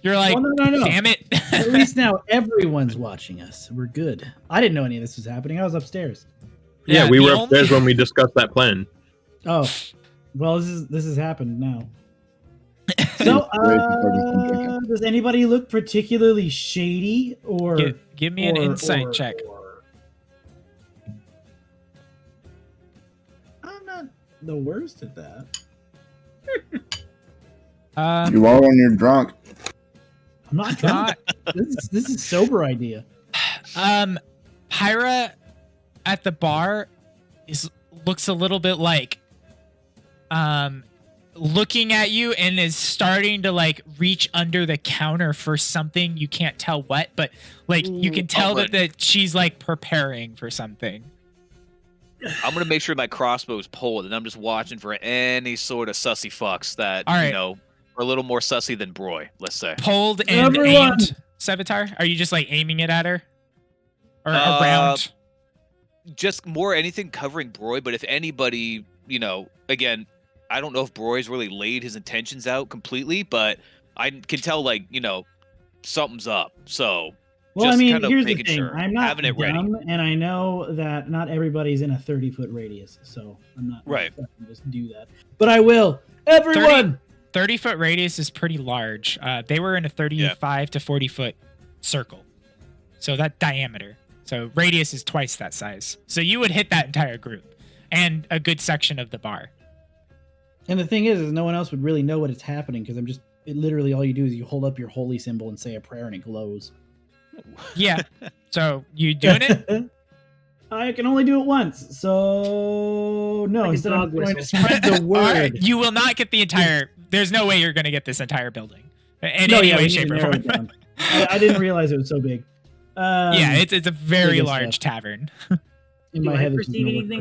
You're like, Well, no. damn it. At least now everyone's watching us. We're good. I didn't know any of this was happening. I was upstairs. Yeah, we the were only- upstairs when we discussed that plan. Oh, well, this has happened now. So, does anybody look particularly shady or Give me an insight check. I'm not the worst at that. You are when you're drunk. I'm not drunk. This is sober idea. Pyra at the bar looks a little bit like looking at you and is starting to like reach under the counter for something. You can't tell what, but like you can tell that she's like preparing for something. I'm gonna make sure my crossbow's pulled, and I'm just watching for any sort of sussy fucks that All right. are a little more sussy than Broy. Let's say. Pulled and Everyone. aimed. Sevatar, are you just like aiming it at her or around? Just more anything covering Broy, but if anybody, again, I don't know if Broy's really laid his intentions out completely, but I can tell, like, something's up. So, Well, just I mean, kind of here's the making thing. sure, I'm not having it ready. dumb, and I know that not everybody's in a 30-foot radius, so I'm not Right. gonna fucking just do that. But I will. Everyone. 30-foot radius is pretty large. They were in a 35 to 40-foot circle. So that diameter. So radius is twice that size. So you would hit that entire group and a good section of the bar. And the thing is no one else would really know what is happening because literally all you do is you hold up your holy symbol and say a prayer and it glows. Yeah. So you doing it? I can only do it once, so no. Like a Instead, I'm dog going to whistle. spread the All word. right. You will not get the entire. There's no way you're going to get this entire building in No, any yeah, way, we need shape, to or narrow form. it down. I didn't realize it was so big. Yeah, it's a very big as large stuff. tavern. in Do my I head. this is perceive gonna look anything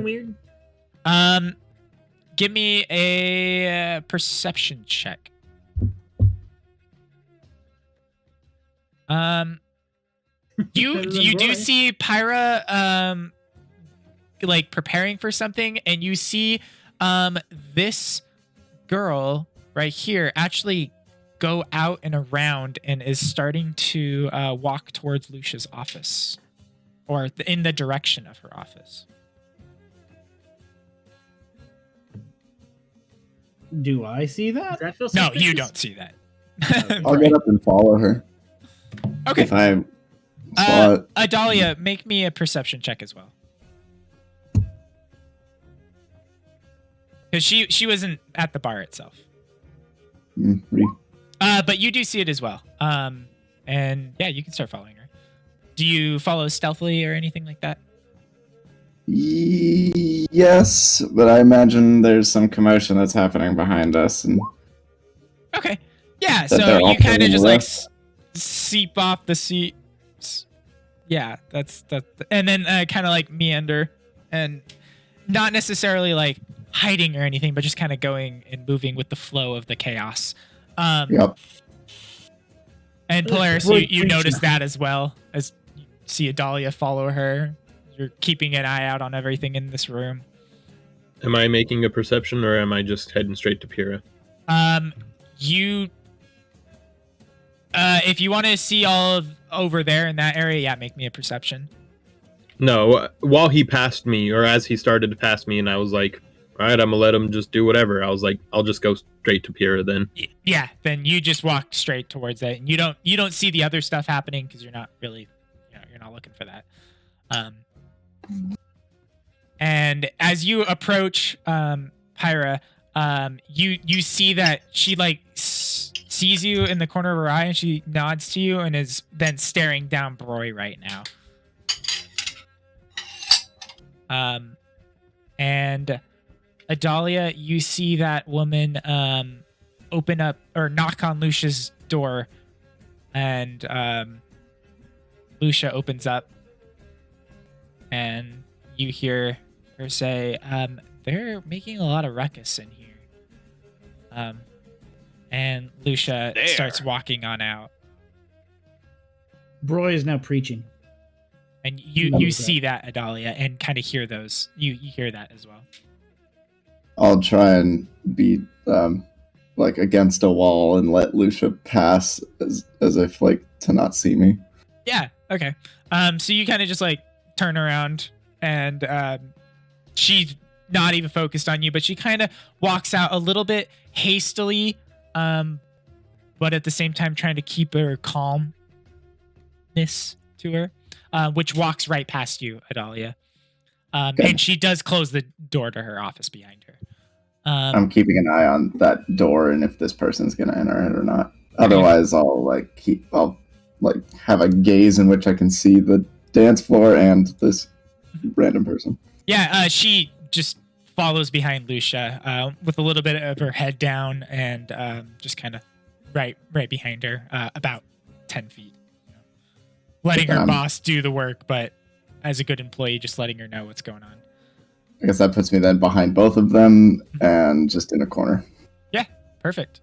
like- weird? Give me a perception check. You Better than do Broy. see Pyra like preparing for something, and you see this girl right here actually go out and around and is starting to walk towards Lucia's office, or in the direction of her office. Do I see Does that? that feel No, suspicious? you don't see that. I'll get up and follow her Okay. if I saw it. Adalia, make me a perception check as well. Because she wasn't at the bar itself. But you do see it as well. And yeah, you can start following her. Do you follow stealthily or anything like that? Yes, but I imagine there's some commotion that's happening behind us, and Okay. Yeah, That so they're you all kind of taking just a like risk. seep off the seat. Yeah, that's that. And then kind of like meander and not necessarily like hiding or anything, but just kind of going and moving with the flow of the chaos. yep. And Polaris, We're you preaching. notice that as well as you see Adalia follow her. You're keeping an eye out on everything in this room. Am I making a perception or am I just heading straight to Pyrrha? You if you want to see all of over there in that area, yeah, make me a perception. No, while he passed me, or as he started to pass me, and I was like, all right, I'm gonna let him just do whatever. I was like, I'll just go straight to Pyrrha then. Yeah, then you just walk straight towards it, and you don't see the other stuff happening because you're not really, you're not looking for that. And as you approach Pyra, you see that she like sees you in the corner of her eye and she nods to you and is then staring down Broy right now. And Adalia, you see that woman open up or knock on Lucia's door, and Lucia opens up, and you hear her say, "They're making a lot of ruckus in here." And Lucia There. starts walking on out, Broy is now preaching. and He you knows see that Adalia, and kind of hear those. You hear that as well. I'll try and be like against a wall and let Lucia pass as if like to not see me. Yeah. Okay. So you kind of just like turn around, and she's not even focused on you, but she kind of walks out a little bit hastily, but at the same time trying to keep her calmness to her, which walks right past you, Adalia. Okay. And she does close the door to her office behind her. I'm keeping an eye on that door and if this person's gonna enter it or not. Otherwise, I'll have a gaze in which I can see the dance floor and this random person. Yeah, she just follows behind Lucia with a little bit of her head down and just kind of right behind her, about 10 feet. Letting her boss do the work, but as a good employee, just letting her know what's going on. I guess that puts me then behind both of them and just in a corner. Yeah, perfect.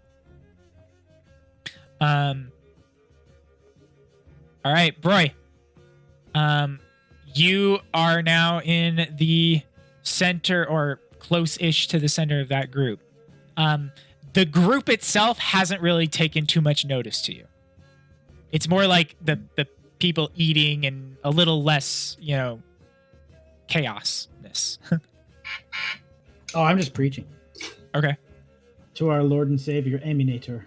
All right, Broy. You are now in the center or close-ish to the center of that group. The group itself hasn't really taken too much notice to you. It's more like the people eating and a little less, chaosness. Oh, I'm just preaching Okay. to our Lord and Savior, Eminator,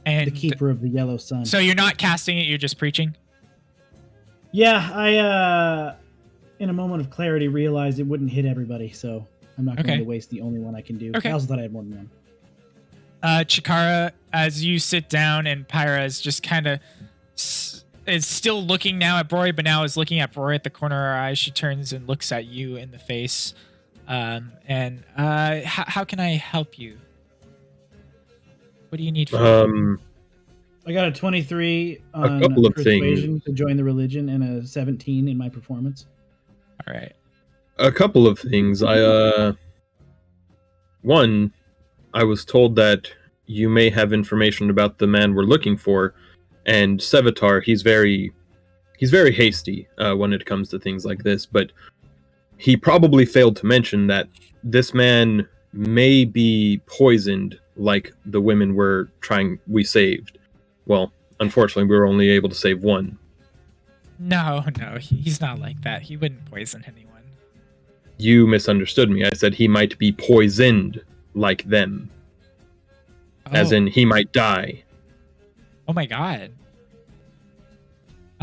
And the keeper of the yellow sun. so you're not casting it, you're just preaching? Yeah, I in a moment of clarity realized it wouldn't hit everybody, so I'm not going Okay. to waste the only one I can do. Okay. I also thought I had more than one. Chikara, as you sit down, and Pyra is just kind of is still looking now at Broy, but now is looking at Broy at the corner of her eye. She turns and looks at you in the face. And how can I help you? What do you need from me? I got a 23 A on couple of persuasion things. to join the religion and a 17 in my performance. All right. A couple of things. One, I was told that you may have information about the man we're looking for, and Sevatar, he's very hasty when it comes to things like this, but he probably failed to mention that this man may be poisoned like the women we saved. Well, unfortunately, we were only able to save one. No, he's not like that. He wouldn't poison anyone. You misunderstood me. I said he might be poisoned like them. As in, he might die. Oh my god.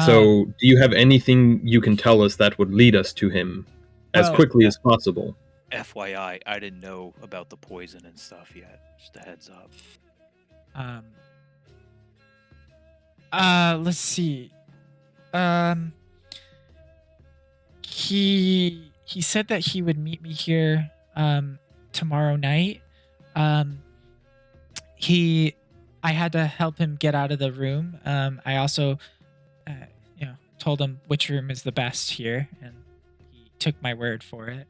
So, do you have anything you can tell us that would lead us to him as Well- quickly as possible? FYI, I didn't know about the poison and stuff yet. Just a heads up. Let's see. He said that he would meet me here tomorrow night. I had to help him get out of the room. I also told him which room is the best here, and he took my word for it.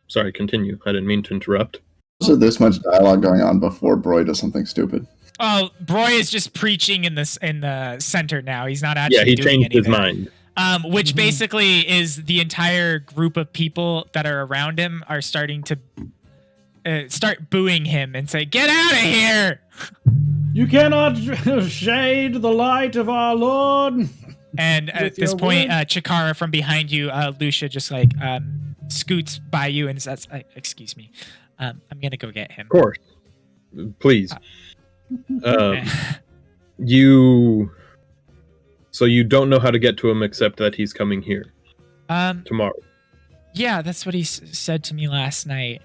Sorry, continue. I didn't mean to interrupt. So this much dialogue going on before Broy does something stupid. Oh, Broy is just preaching in the center now. He's not actually Yeah, he doing changed his anything. mind. Which basically is the entire group of people that are around him are starting to start booing him and say, "Get out of here!" You cannot shade the light of our Lord. And at With this your point, word? Chikara from behind you, Lucia, just like scoots by you and says, "Excuse me, I'm gonna go get him." Of course. Please. So you don't know how to get to him except that he's coming here tomorrow. Yeah, that's what he said to me last night.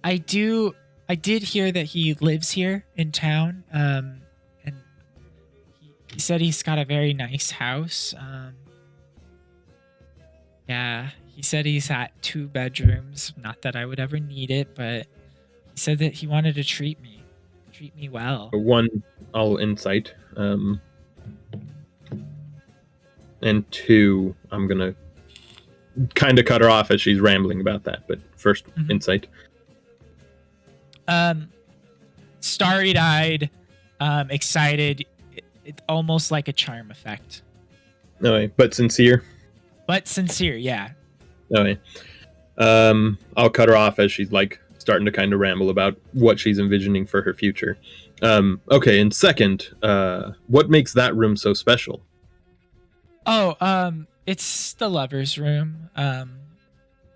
I did hear that he lives here in town. And he said he's got a very nice house. Yeah, he said he's at 2 bedrooms. Not that I would ever need it, but he said that he wanted to treat me well. One, I'll insight. And 2, I'm gonna kind of cut her off as she's rambling about that. But first, insight. Starry-eyed, excited, it's almost like a charm effect. No, but sincere. But sincere, yeah. Okay. I'll cut her off as she's like starting to kind of ramble about what she's envisioning for her future. Okay, and second, what makes that room so special? Oh, it's the lover's room.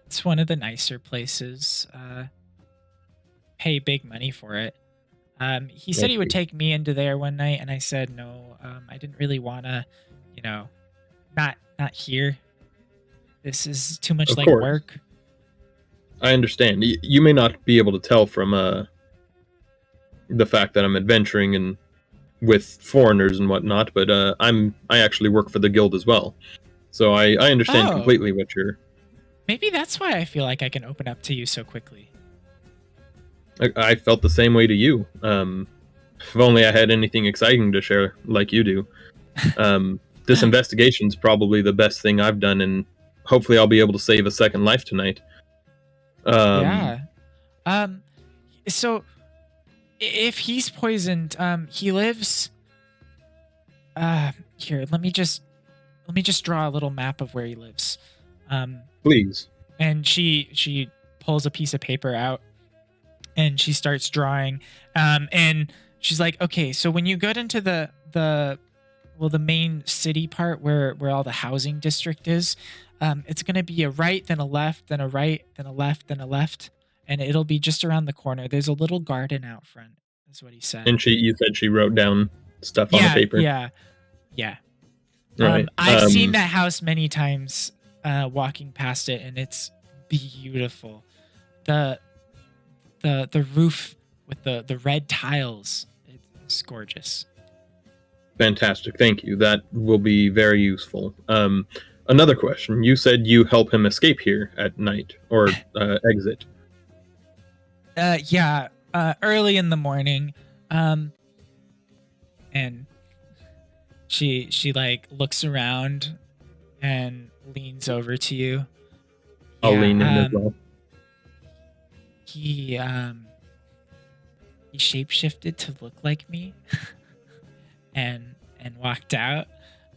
It's one of the nicer places. Pay big money for it. He said he would take me into there one night, and I said no. I didn't really wanna, not here. This is too much Of like course. work. I understand. You may not be able to tell from the fact that I'm adventuring and with foreigners and whatnot, but I actually work for the guild as well, so I understand Oh. completely what you're. Maybe that's why I feel like I can open up to you so quickly. I felt the same way to you. If only I had anything exciting to share like you do. This investigation's probably the best thing I've done, and hopefully I'll be able to save a second life tonight. Yeah. So if he's poisoned, he lives. Here, let me just draw a little map of where he lives. Please. And she pulls a piece of paper out, and she starts drawing. And she's like, okay, so when you get into the main city part where all the housing district is, it's gonna be a right, then a left, then a right, then a left, then a left, and it'll be just around the corner. There's a little garden out front. That's what he said. And you said she wrote down stuff on the paper. Yeah. Right. I've seen that house many times, walking past it, and it's beautiful. The roof with the red tiles, it's gorgeous. Fantastic. Thank you. That will be very useful. Another question. You said you help him escape here at night or exit. Yeah. Early in the morning. And she like looks around and leans over to you. I'll lean in as well. He shapeshifted to look like me and walked out.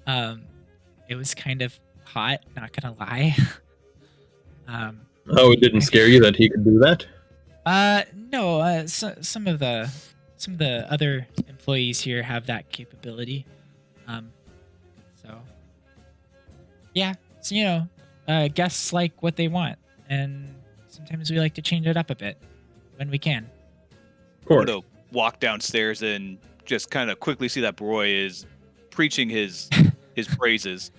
It was kind of hot, not gonna lie. Oh, it didn't scare you that he could do that? No. Some of the other employees here have that capability. So yeah, so guests like what they want, and sometimes we like to change it up a bit when we can. Of course. I'm gonna walk downstairs and just kind of quickly see that Broy is preaching his praises,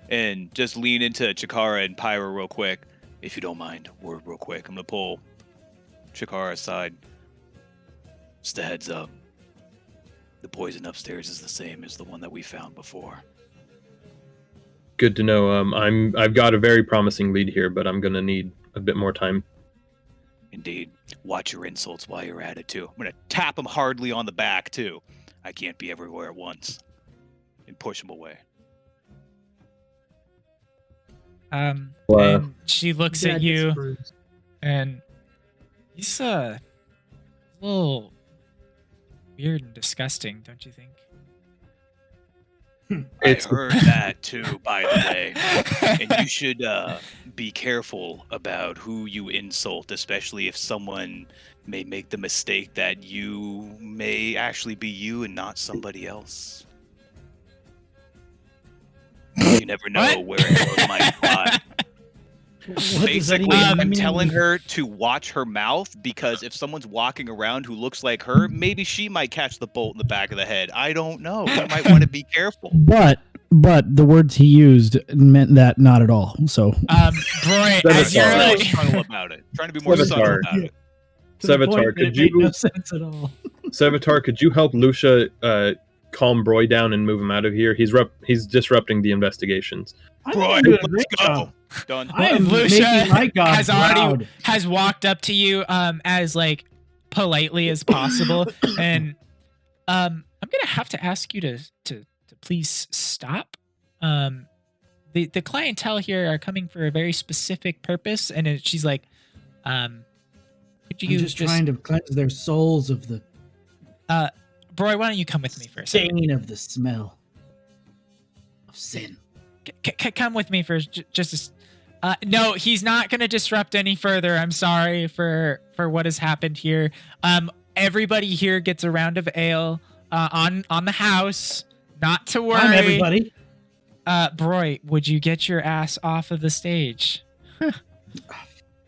and just lean into Chikara and Pyra real quick. If you don't mind, word real quick. I'm gonna pull Chikara aside. Just a heads up. The poison upstairs is the same as the one that we found before. Good to know. I've got a very promising lead here, but I'm gonna need a bit more time. Indeed. Watch your insults while you're at it, too. I'm gonna tap him hardly on the back, too. I can't be everywhere at once. And push him away. And she looks at Dad you, disapproves. and he's a little weird and disgusting, don't you think? I heard that, too, by the way. And you should be careful about who you insult, especially if someone may make the mistake that you may actually be you and not somebody else. You never know What? where it might fly. What does that Basically, even I'm mean? telling her to watch her mouth, because if someone's walking around who looks like her, maybe she might catch the bolt in the back of the head. I don't know. You might want to be careful. But the words he used meant that not at all. So Roy, That as is you're hard. More like, subtle about it. Trying to be more That is subtle hard. about it. To the Sevatar, point that could it made no you sense at all. Sevatar, could you help Lucia calm Broy down and move him out of here? He's disrupting the investigations. I'm Broy, doing a let's great go. job. Done. I am Lucia making my god has proud. has walked up to you as like politely as possible, and I'm gonna have to ask you to please stop. The clientele here are coming for a very specific purpose, and she's like, could you I'm just trying to cleanse their souls of the Broy, why don't you come with me for a second? stain of the smell of sin. Come with me for just no, he's not going to disrupt any further. I'm sorry for what has happened here. Everybody here gets a round of ale on the house. Not to worry. I'm everybody. Broy, would you get your ass off of the stage?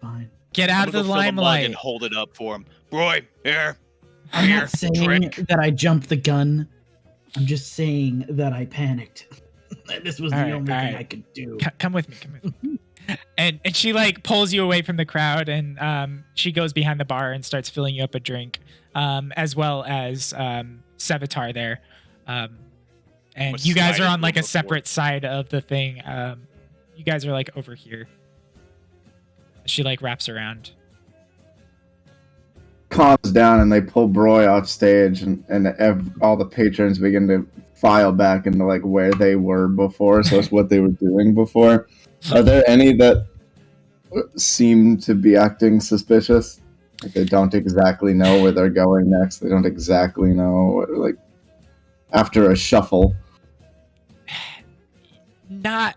Fine. Get I'm out of gonna the go fill a mug limelight. and hold it up for him. Broy, here. I'm Here, not saying drink. that I jumped the gun. I'm just saying that I panicked. This was the All right, only all thing right. I could do. Come with me. Come with me. And she like pulls you away from the crowd, and she goes behind the bar and starts filling you up a drink, as well as Sevatar there. And What's you guys are sliding on like a before? separate side of the thing. You guys are like over here. She like wraps around. Calms down and they pull Broy off stage, and all the patrons begin to file back into like where they were before. So it's what they were doing before. Are there any that seem to be acting suspicious? Like they don't exactly know where they're going next. They don't exactly know, like, after a shuffle. Not,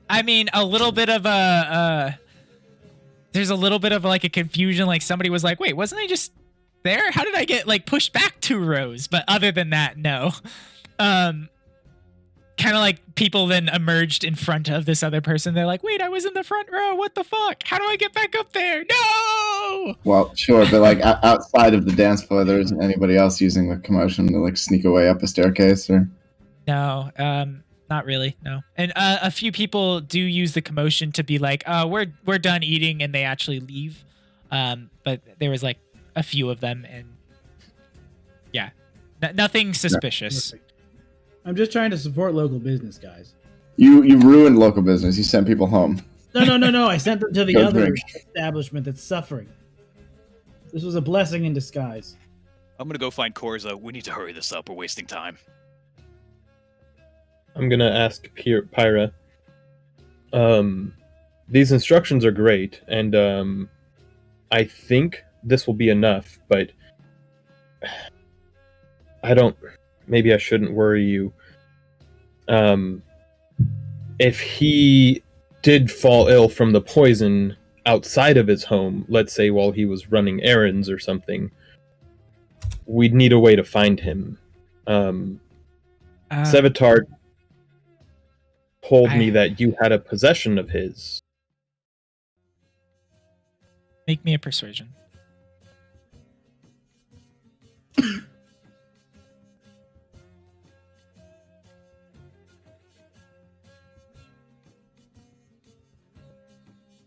I mean, a little bit of a there's a little bit of like a confusion, like somebody was like, wait, wasn't I just there? How did I get like pushed back 2 rows? But other than that, no. Kind of like people then emerged in front of this other person. They're like, wait, I was in the front row, what the fuck? How do I get back up there? No. Well, sure, but like outside of the dance floor, there isn't anybody else using the commotion to like sneak away up a staircase, or No, not really, no. And a few people do use the commotion to be like, we're done eating, and they actually leave. But there was like a few of them, and yeah, nothing suspicious. Perfect. I'm just trying to support local business, guys. you ruined local business. You sent people home. No. I sent them to the Go other drink. establishment that's suffering. This was a blessing in disguise. I'm gonna go find Korza. We need to hurry this up. We're wasting time. I'm gonna ask Pyra. These instructions are great, and I think this will be enough. But I don't. Maybe I shouldn't worry you. If he did fall ill from the poison outside of his home, let's say while he was running errands or something, we'd need a way to find him. Sevatar told me that you had a possession of his. Make me a persuasion.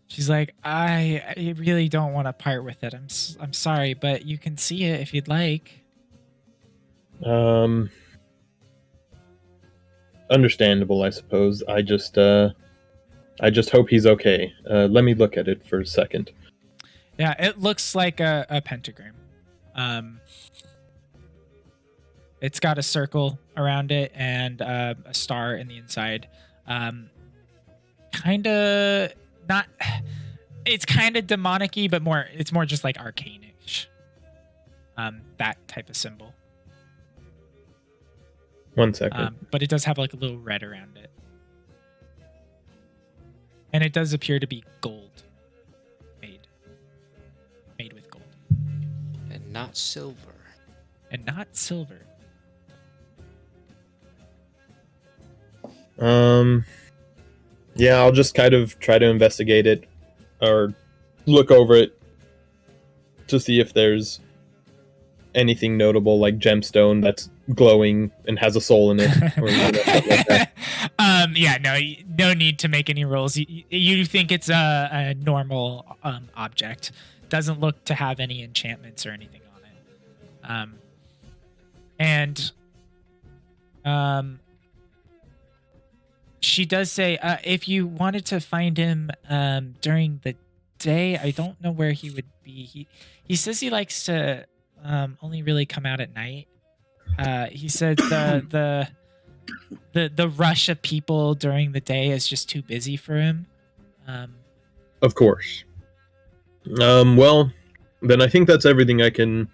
She's like, I really don't want to part with it. I'm sorry, but you can see it if you'd like. Understandable, I suppose. I just hope he's okay. Let me look at it for a second. Yeah, it looks like a pentagram. It's got a circle around it and a star in the inside. Kind of not. It's kind of demonic-y, but it's more just like arcane-ish. That type of symbol. 1 second. But it does have like a little red around it. And it does appear to be gold. Made with gold. And not silver. And not silver. Yeah, I'll just kind of try to investigate it or look over it to see if there's anything notable, like gemstone that's glowing and has a soul in it. Or stuff like that. Yeah, no need to make any rolls. You think it's a normal object. doesn't look to have any enchantments or anything on it. She does say, if you wanted to find him during the day, I don't know where he would be. He says he likes to only really come out at night. He said the rush of people during the day is just too busy for him. Of course. Well, then I think that's everything I can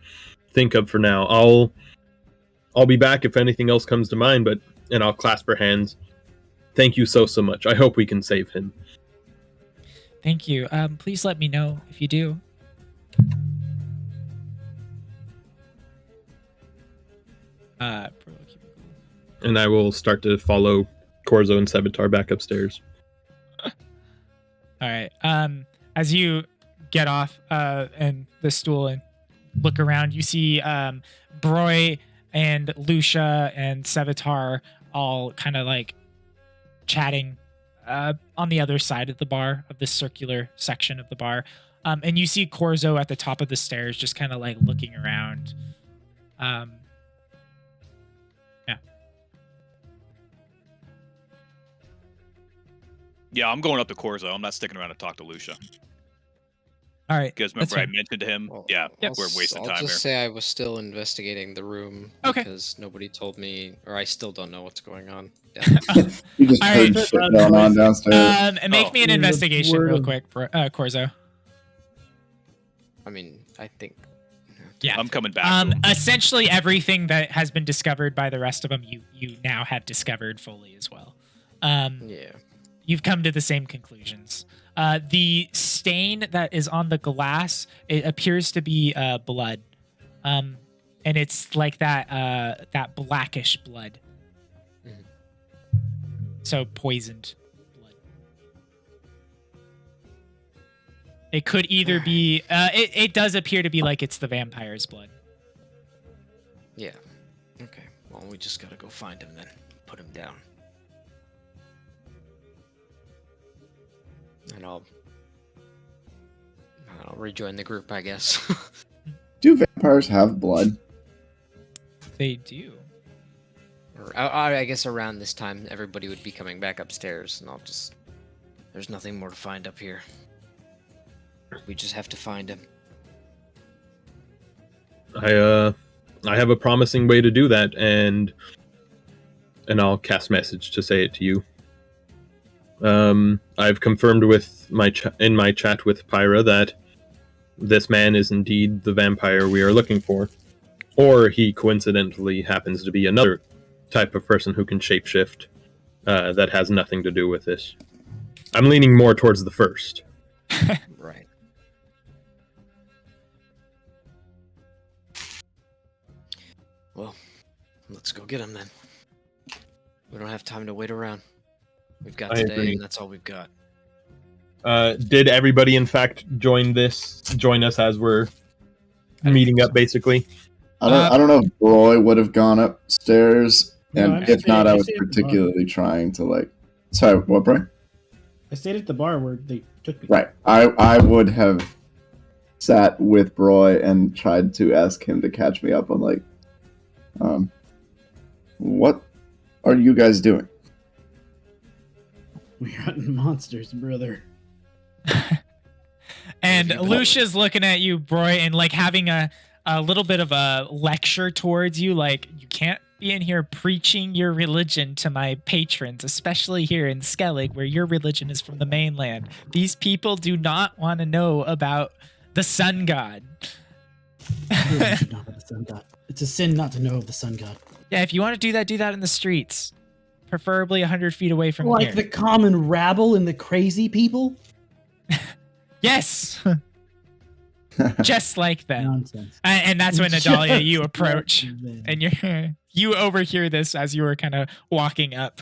think of for now. I'll be back if anything else comes to mind, and I'll clasp her hands. Thank you so much. I hope we can save him. Thank you. Please let me know if you do. And I will start to follow Corzo and Sevatar back upstairs. All right. As you get off and the stool and look around, you see Broy and Lucia and Sevatar all kind of like chatting on the other side of the bar, of this circular section of the bar. And you see Corzo at the top of the stairs just kind of like looking around. Yeah. Yeah, I'm going up to Corzo. I'm not sticking around to talk to Lucia. All right. Because that's remember I fine. mentioned to him, Well, yeah, Yep. we're wasting I'll time just here. say I was still investigating the room Okay. because nobody told me, or I still don't know what's going on. You just All heard right. shit going on downstairs. And make me an The investigation word real of- quick, Corzo. I mean, I think. Yeah. I'm coming back. to him. Essentially everything that has been discovered by the rest of them, you now have discovered fully as well. Yeah. You've come to the same conclusions. The stain that is on the glass, it appears to be blood, and it's like that blackish blood. Mhm. So poisoned blood. It could either be. It does appear to be like it's the vampire's blood. Yeah. Okay. Well, we just gotta go find him then. Put him down. And I'll rejoin the group, I guess. Do vampires have blood? They do. Or I guess around this time, everybody would be coming back upstairs, and there's nothing more to find up here. We just have to find him. I have a promising way to do that, and I'll cast message to say it to you. I've confirmed with in my chat with Pyra that this man is indeed the vampire we are looking for, or he coincidentally happens to be another type of person who can shapeshift that has nothing to do with this. I'm leaning more towards the first. Right. Well, let's go get him then. We don't have time to wait around. We've got I today, agree. and that's all we've got. Did everybody, in fact, join us as we're meeting up, basically? I don't know if Roy would have gone upstairs, No, and I'm if not, I I was stayed at the bar. particularly trying to like. Sorry, what, bro? I stayed at the bar where they took me. Right. I would have sat with Roy and tried to ask him to catch me up on like, what are you guys doing? We're hunting monsters, brother. And Have you Lucia's looking at you, Broy, and like having a little bit of a lecture towards you. Like, you can't be in here preaching your religion to my patrons, especially here in Skellig, where your religion is from the mainland. These people do not want to know about the sun god. Everyone should know about the sun god. It's a sin not to know of the sun god. Yeah, if you want to do that in the streets. Preferably 100 feet away from Like here. the common rabble and the crazy people? Yes! Just like them. Nonsense. And that's when Nadalia, you Just approach. like them. And you overhear this as you were kind of walking up.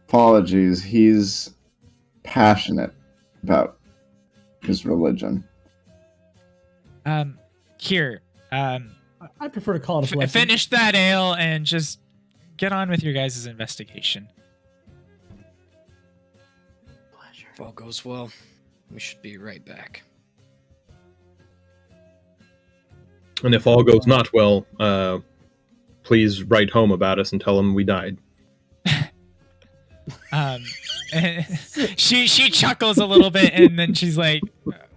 Apologies. He's passionate about his religion. Here, I prefer to call it a blessing. finish that ale and just get on with your guys' investigation. Pleasure. If all goes well, we should be right back. And if all goes not well, please write home about us and tell them we died. She chuckles a little bit and then she's like,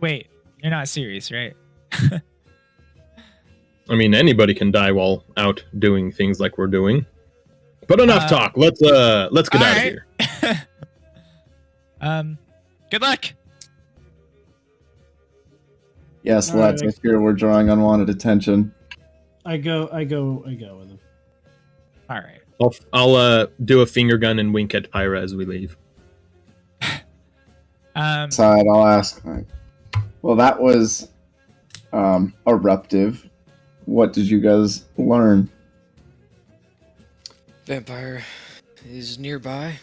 "Wait, you're not serious, right?" I mean, anybody can die while out doing things like we're doing. But enough talk. Let's get out of here. Good luck. Yes, All let's. right. I fear we're drawing unwanted attention. I go with him. All right. I'll do a finger gun and wink at Pyra as we leave. Side, I'll ask. Well, that was eruptive. What did you guys learn? Vampire is nearby.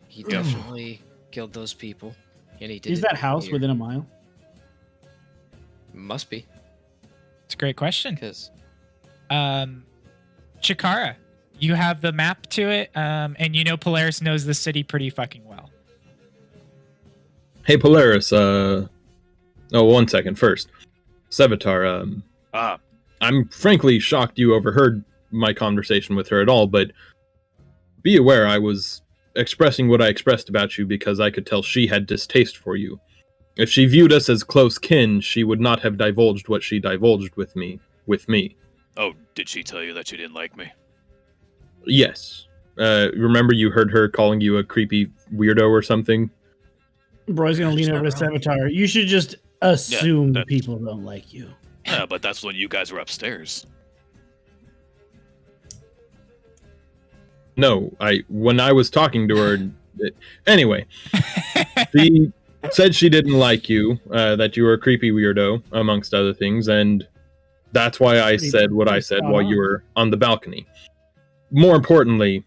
He definitely killed those people, and he did. Is it that house here. within a mile? Must be, It's a great question. because Chikara, you have the map to it, and you know Polaris knows the city pretty fucking well. Hey, Polaris. Oh, 1 second. First, Sevatar. I'm frankly shocked you overheard my conversation with her at all, but be aware I was expressing what I expressed about you because I could tell she had distaste for you. If she viewed us as close kin, she would not have divulged what she divulged with me. Oh, did she tell you that she didn't like me? Yes. Remember you heard her calling you a creepy weirdo or something? Bro's gonna lean over to Sevatar. You should just assume that- people don't like you. Yeah, but that's when you guys were upstairs. No, when I was talking to her... Anyway, she said she didn't like you, that you were a creepy weirdo, amongst other things, and that's why I said what I said while you were on the balcony. More importantly,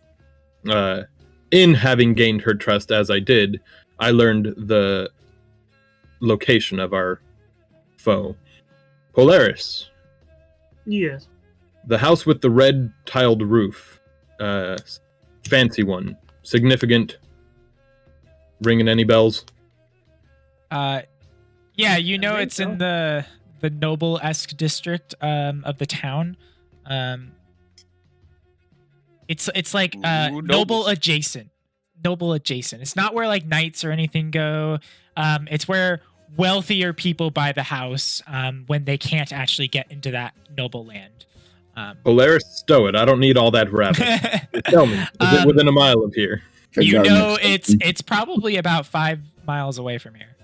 in having gained her trust as I did, I learned the location of our foe. Polaris, Yes. the house with the red tiled roof, fancy one, significant, ringing any bells? Yeah, you know think it's in the noble-esque district of the town. It's like Ooh, noble adjacent. Noble adjacent. It's not where like knights or anything go. It's where wealthier people buy the house when they can't actually get into that noble land. Polaris, stow it. I don't need all that rabbit. Tell me, is it within a mile of here? You know Government. it's probably about 5 miles away from here.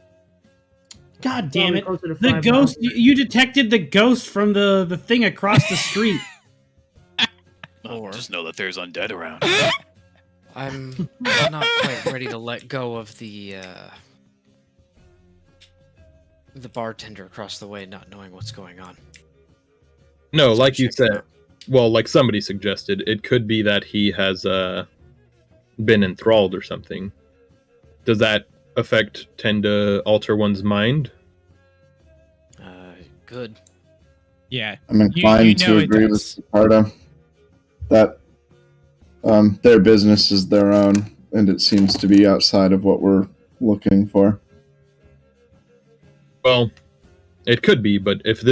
God damn it! Closer to The 5 ghost. miles. You detected the ghost from the thing across the street. Or- Just know that there's undead around. I'm not quite ready to let go of the bartender across the way, not knowing what's going on. No, So like you check it said, out. well, like somebody suggested, it could be that he has been enthralled or something. Does that effect tend to alter one's mind? Good. Yeah. I'm inclined you know to it agree with does. Sparta that their business is their own, and it seems to be outside of what we're looking for. Well, it could be, but if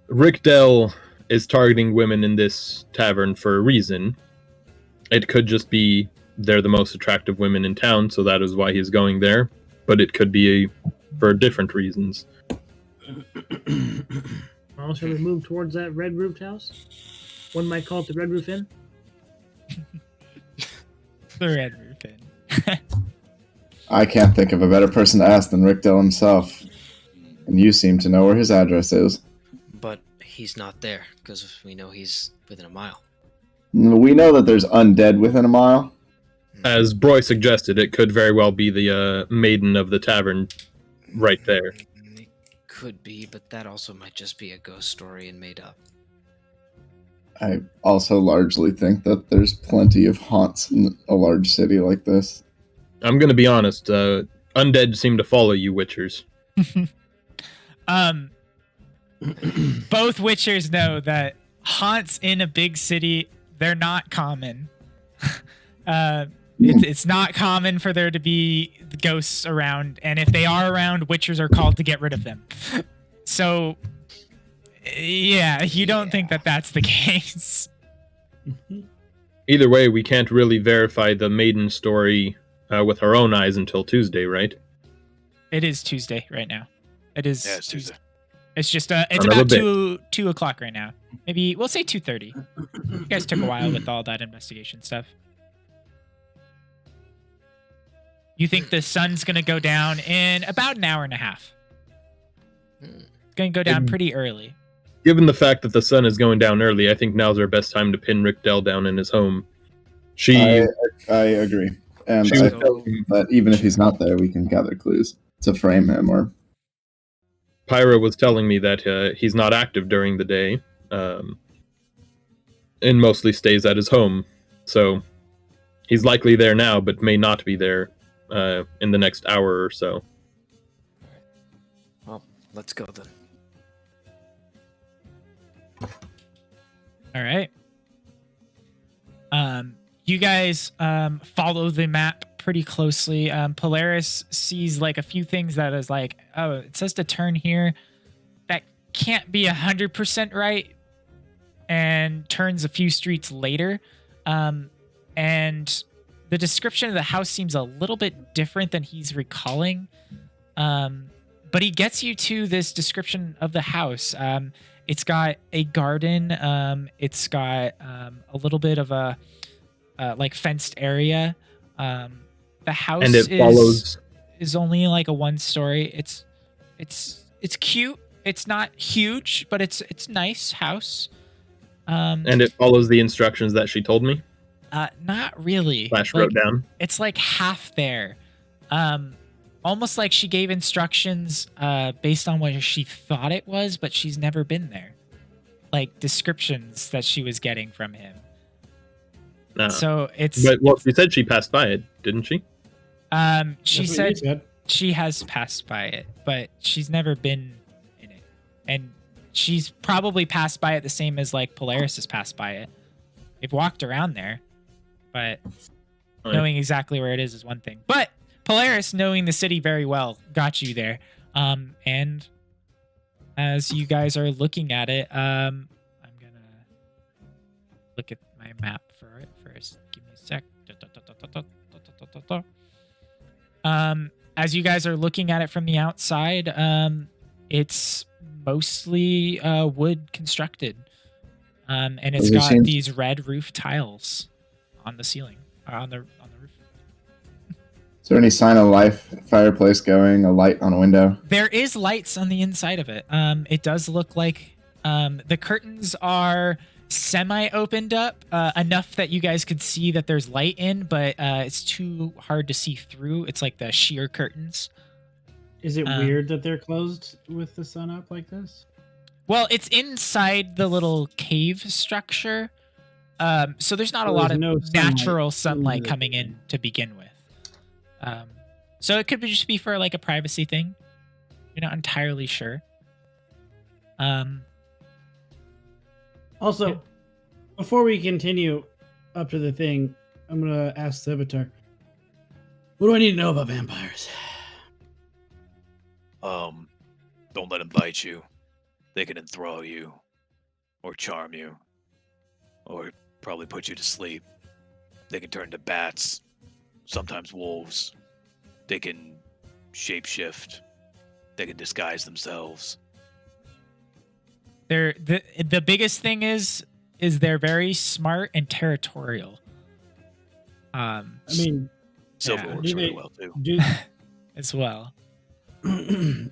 Rick Dell is targeting women in this tavern for a reason, it could just be they're the most attractive women in town, so that is why he's going there. But it could be for different reasons. Well, shall we move towards that red roofed house? One might call it the Red Roof Inn. The red roof inn. I can't think of a better person to ask than Rick Dill himself. And you seem to know where his address is. But he's not there, because we know he's within a mile. We know that there's undead within a mile. As Broy suggested, it could very well be the maiden of the tavern right there. It could be, but that also might just be a ghost story and made up. I also largely think that there's plenty of haunts in a large city like this. I'm going to be honest, undead seem to follow you, Witchers. Both Witchers know that haunts in a big city, they're not common. It's not common for there to be ghosts around, and if they are around, Witchers are called to get rid of them. So Yeah, you don't think that that's the case. Either way, we can't really verify the maiden story with our own eyes until Tuesday, right? It is Tuesday right now. It is Yeah, it's Tuesday. It's just it's Son of a about bitch. 2 o'clock right now. Maybe we'll say 2:30. You guys took a while with all that investigation stuff. You think the sun's gonna go down in about an hour and a half. It's gonna go down pretty early. Given the fact that the sun is going down early, I think now's our best time to pin Rick Dell down in his home. I agree, and She I was feel telling- that even if he's not there, we can gather clues to frame him. Or Pyra was telling me that he's not active during the day, and mostly stays at his home. So he's likely there now, but may not be there in the next hour or so. Well, let's go then. All right. You guys follow the map pretty closely. Polaris sees like a few things that is like, oh, it says to turn here. That can't be 100% right, and turns a few streets later. And the description of the house seems a little bit different than he's recalling. But he gets you to this description of the house. It's got a garden. It's got a little bit of a like fenced area. The house And it follows. is only like a 1-story. It's cute. It's not huge, but it's nice house. And it follows the instructions that she told me. Not really. Flash Like, wrote down. it's like half there. Almost like she gave instructions based on what she thought it was, but she's never been there. Like descriptions that she was getting from him. So it's But well, she said she passed by it, didn't she? she That's what you said she has passed by it, but she's never been in it. And she's probably passed by it the same as like Polaris has passed by it. They've walked around there, but Right. knowing exactly where it is one thing. But Polaris, knowing the city very well, got you there. And as you guys are looking at it, I'm gonna look at my map for it first. Give me a sec. As you guys are looking at it from the outside, it's mostly wood constructed. And it's It got seems- these red roof tiles on the ceiling, on the roof. is there any sign of life? Fireplace going, a light on a window. There is lights on the inside of it. It does look like the curtains are semi-opened up enough that you guys could see that there's light in, but it's too hard to see through. It's like the sheer curtains. Is it weird that they're closed with the sun up like this? Well, it's inside the little cave structure, so there's not a So lot there's of no sunlight natural sunlight into the coming thing. in to begin with. So it could just be for like a privacy thing. You're not entirely sure. Also, before we continue up to the thing, I'm gonna ask the Avatar. What do I need to know about vampires? Don't let them bite you. They can enthrall you, or charm you, or probably put you to sleep. They can turn into bats, sometimes wolves. They can shapeshift. They can disguise themselves. They're the biggest thing is they're very smart and territorial. I mean, Silver Yeah. works Do really they- well too. do As well.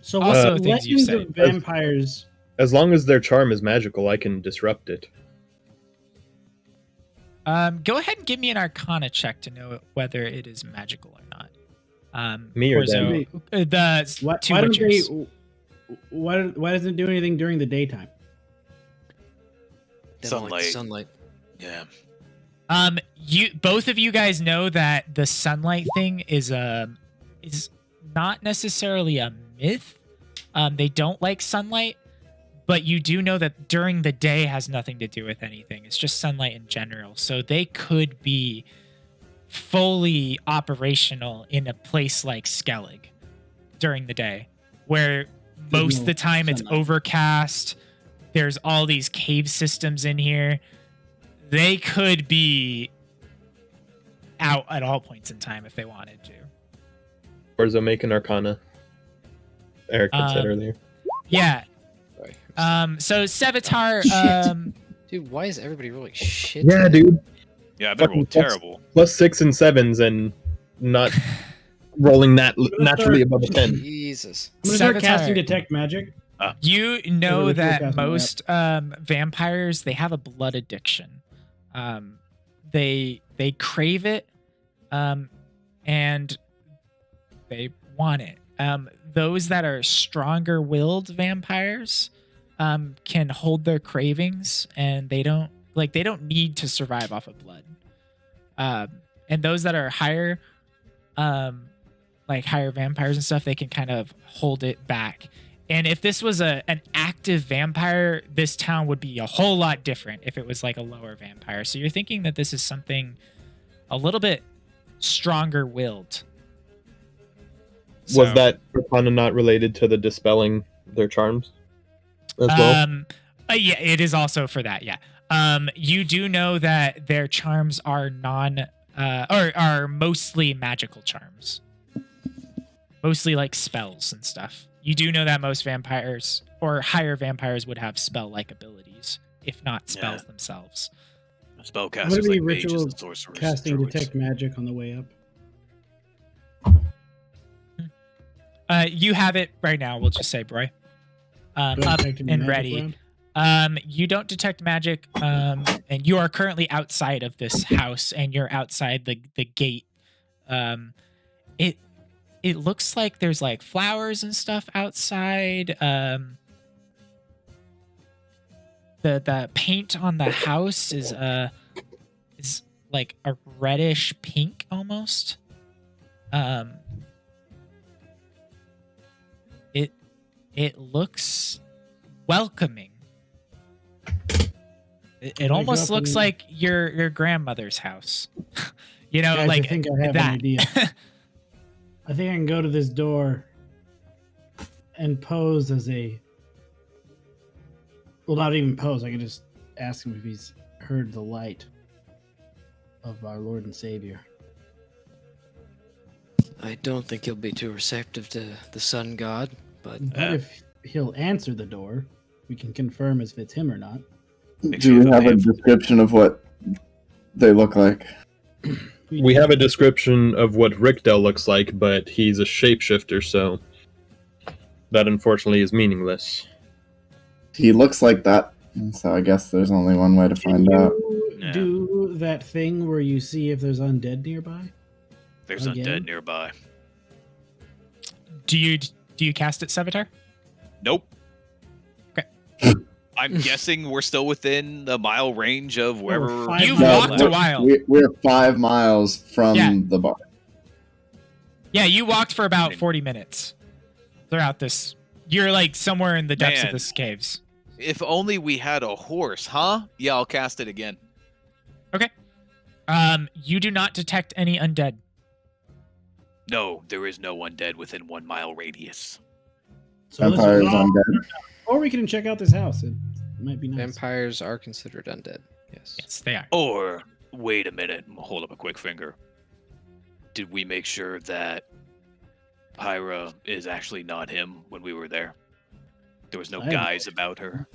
so Also what things you've legends of said. vampires? As long as their charm is magical, I can disrupt it. Go ahead and give me an Arcana check to know whether it is magical or not. Me or Corzo, the Why, two why don't witchers. they? Why doesn't it do anything during the daytime? They don't like Sunlight. sunlight. Yeah. You both of you guys know that the sunlight thing is not necessarily a myth. They don't like sunlight, but you do know that during the day has nothing to do with anything. It's just sunlight in general. So they could be fully operational in a place like Skellig during the day, where most of the time it's sunlight. overcast. there's all these cave systems in here. They could be out at all points in time if they wanted to. Or is it make an Arcana? Eric had said earlier. Yeah. Sorry. So Sevatar, Dude, why is everybody rolling shit? Yeah, today? dude. Yeah, I've been rolling Fucking terrible. Plus 6 and 7s and not rolling that naturally above a 10. Jesus. I'm gonna start Saboteur. casting detect magic. you know Ritual that casting, most vampires, they have a blood addiction. They crave it, and they want it. Those that are stronger-willed vampires can hold their cravings, and they don't need to survive off of blood. And those that are higher, like higher vampires and stuff, they can kind of hold it back. And if this was an active vampire, this town would be a whole lot different if it was like a lower vampire. So you're thinking that this is something a little bit stronger willed. Was that Arcana not related to the dispelling their charms as well? Yeah, it is also for that. Yeah. You do know that their charms are are mostly magical charms, mostly like spells and stuff. You do know that most vampires or higher vampires would have spell-like abilities, if not spells themselves. Spell I'm gonna casters be like mages ritual and sorcerers. casting druids. detect magic on the way up. You have it right now. We'll just say, Broy. Do I Up detect any and magic ready. around? You don't detect magic, and you are currently outside of this house, and you're outside the gate. It looks like there's like flowers and stuff outside. The paint on the house is like a reddish pink almost. It looks welcoming. It almost looks like your grandmother's house. You know, Guys, like I think I have that. an idea. I think I can go to this door and pose as a. Well, not even pose. I can just ask him if he's heard the light of our Lord and Savior. I don't think he'll be too receptive to the sun god, but But if he'll answer the door, we can confirm if it's him or not. Do we have a description of what they look like? We have a description of what Rickdell looks like, but he's a shapeshifter, so that unfortunately is meaningless. He looks like that, so I guess there's only one way to find out. Yeah. Do that thing where you see if there's undead nearby? There's Again? undead nearby. Do you cast it, Sevatar? Nope. Okay. I'm guessing we're still within the mile range of wherever. fine. You've No, walked a while. We're 5 miles from Yeah. the bar. Yeah, you walked for about 40 minutes throughout this. You're like somewhere in the depths of Man. this caves. If only we had a horse, huh? Yeah, I'll cast it again. Okay. You do not detect any undead. No, there is no undead within 1 mile radius. So let's Vampires go. undead. Or we can check out this house. It might be nice. vampires are considered undead. Yes. Yes, they are. Or, wait a minute, hold up a quick finger. Did we make sure that Pyra is actually not him when we were there? There was no I have- guise about her.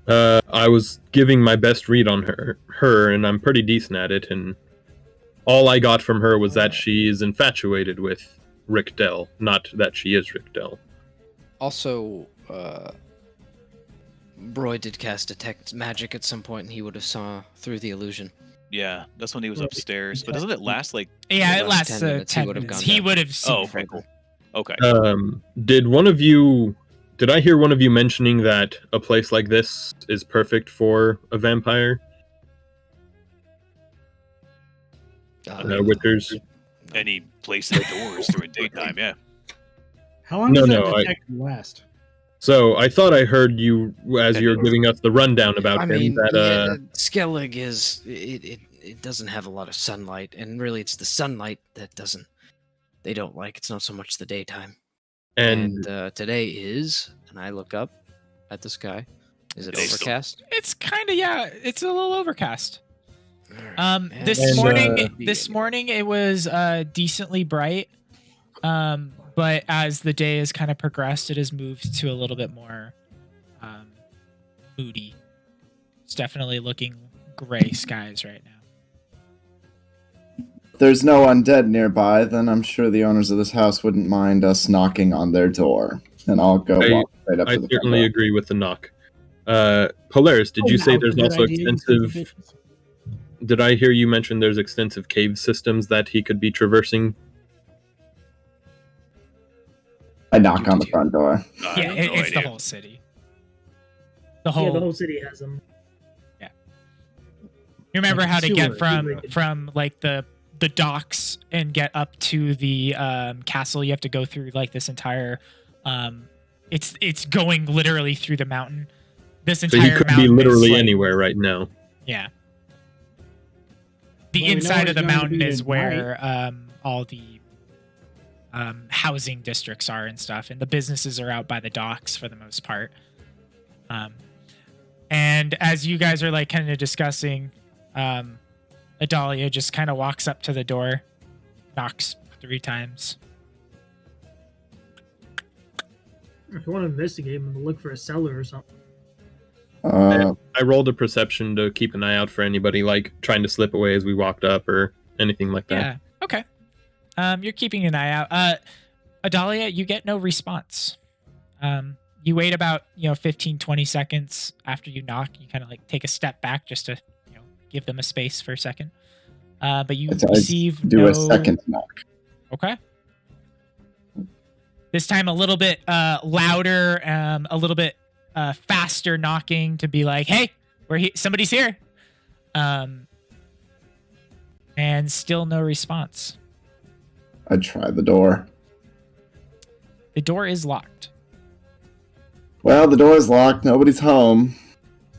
I was giving my best read on her, and I'm pretty decent at it, and all I got from her was that she is infatuated with Rickdell, not that she is Rickdell. Also, Broy did cast detect magic at some point, and he would have saw through the illusion. Yeah, that's when he was Right. upstairs. But doesn't it last like? Yeah, It it lasts lasts 10 minutes. He 10 would have minutes. gone He down. would have seen. Oh, okay, cool. Okay. Did one of you? Did I hear one of you mentioning that a place like this is perfect for a vampire? Witchers. Any place indoors during daytime, yeah. How long No, does that no, I- detect last? So I thought I heard you as you were giving us the rundown about I him. mean, That Skellig is it doesn't have a lot of sunlight, and really it's the sunlight that they don't like. It's not so much the daytime. and Today is, and I look up at the sky. Is it It's overcast? It's kind of, yeah, it's a little overcast. Man, This And, morning it was decently bright. But as the day has kind of progressed, it has moved to a little bit more moody. It's definitely looking gray skies right now. If there's no undead nearby, then I'm sure the owners of this house wouldn't mind us knocking on their door. And I'll go walk right up I to the front certainly door. agree with the knock. Polaris, did you say there's also extensive... Did I hear you mention there's extensive cave systems that he could be traversing? I knock on the front door. I Yeah, have no it's the idea. whole city. Yeah, the whole city has them. You remember Like how to get sewer. from like the docks and get up to the castle? You have to go through like this entire. It's going literally through the mountain. This So entire he could be mountain is, literally like- anywhere right now. Yeah. The Well, we know inside of it's the going to mountain be is at where all the housing districts are and stuff, and the businesses are out by the docks for the most part. And as you guys are like kind of discussing, Adalia just kind of walks up to the door, knocks 3 times. If you want to investigate, I'm gonna look for a cellar or something. I rolled a perception to keep an eye out for anybody like trying to slip away as we walked up or anything like that. Yeah. Okay. You're keeping an eye out. Adalia, you get no response. You wait about 15, 20 seconds after you knock. You kind of like take a step back just to give them a space for a second. But you I receive do no... a second knock. Okay. This time a little bit louder, a little bit faster knocking to be like, "Hey, somebody's here." And still no response. I try the door. The door is locked. Well, the door's locked. Nobody's home.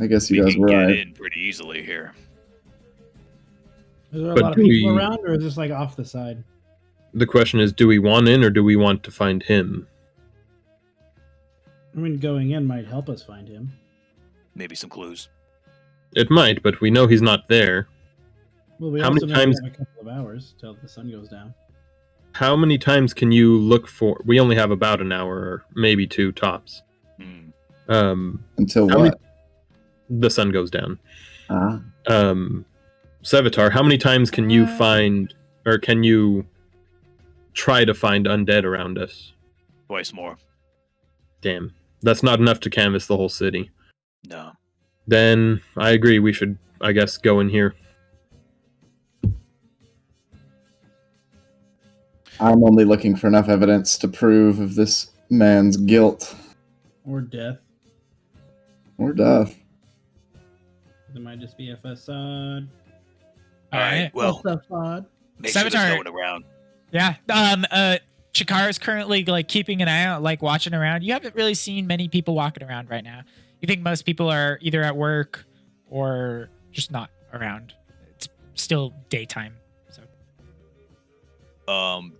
I guess you We guys can were get right. in pretty easily here. Is there a But lot of do people we- around, or is this like off the side? The question is, do we want in or do we want to find him? I mean, going in might help us find him. Maybe some clues. It might, but we know he's not there. Well, we How also many know we times- have a couple of hours till the sun goes down. How many times can you look for? We only have about an hour or maybe 2 tops. Hmm. Until How many- what? The sun goes down. Ah, Sevatar, how many times can you find, or can you try to find undead around us? Twice more. Damn. That's not enough to canvass the whole city. No. Then I agree, we should, I guess, go in here. I'm only looking for enough evidence to prove of this man's guilt Or death. or death. It might just be a facade. All right. Well, a facade. make sure there's Sevatar- no one around. Yeah. Chikara is currently like keeping an eye out, like watching around. You haven't really seen many people walking around right now. You think most people are either at work or just not around. It's still daytime. So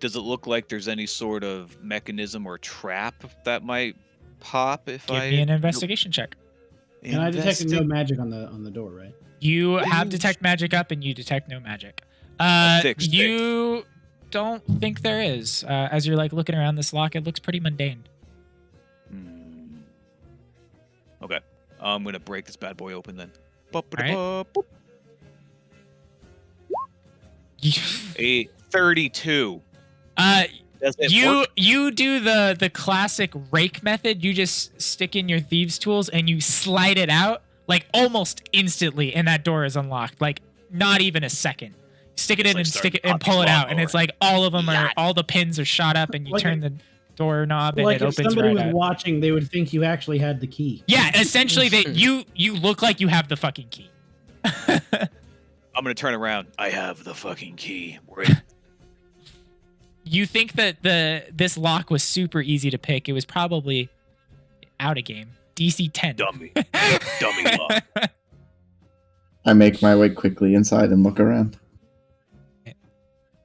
Does it look like there's any sort of mechanism or trap that might pop if give I me an investigation check. And I detected no investi- magic on the door, right? You have detect magic up and you detect no magic. Fixed it. You don't think there is. As you're like looking around this lock, it looks pretty mundane. Hmm. Okay. I'm gonna break this bad boy open then. Alright. Boop. A 32. Does it work? You do the classic rake method. You just stick in your thieves' tools and you slide it out like almost instantly, and that door is unlocked. Like not even a second. Stick it It's in like and stick it and starting pull it popping out, and it's like all of them are all the pins are shot up, and you Like turn the doorknob and Like it if opens somebody right was out. watching, they would think you actually had the key. Yeah, essentially that you look like you have the fucking key. I'm gonna turn around. I have the fucking key. We're in. You think that this lock was super easy to pick. It was probably out of game. DC 10. Dummy. Dummy lock. I make my way quickly inside and look around.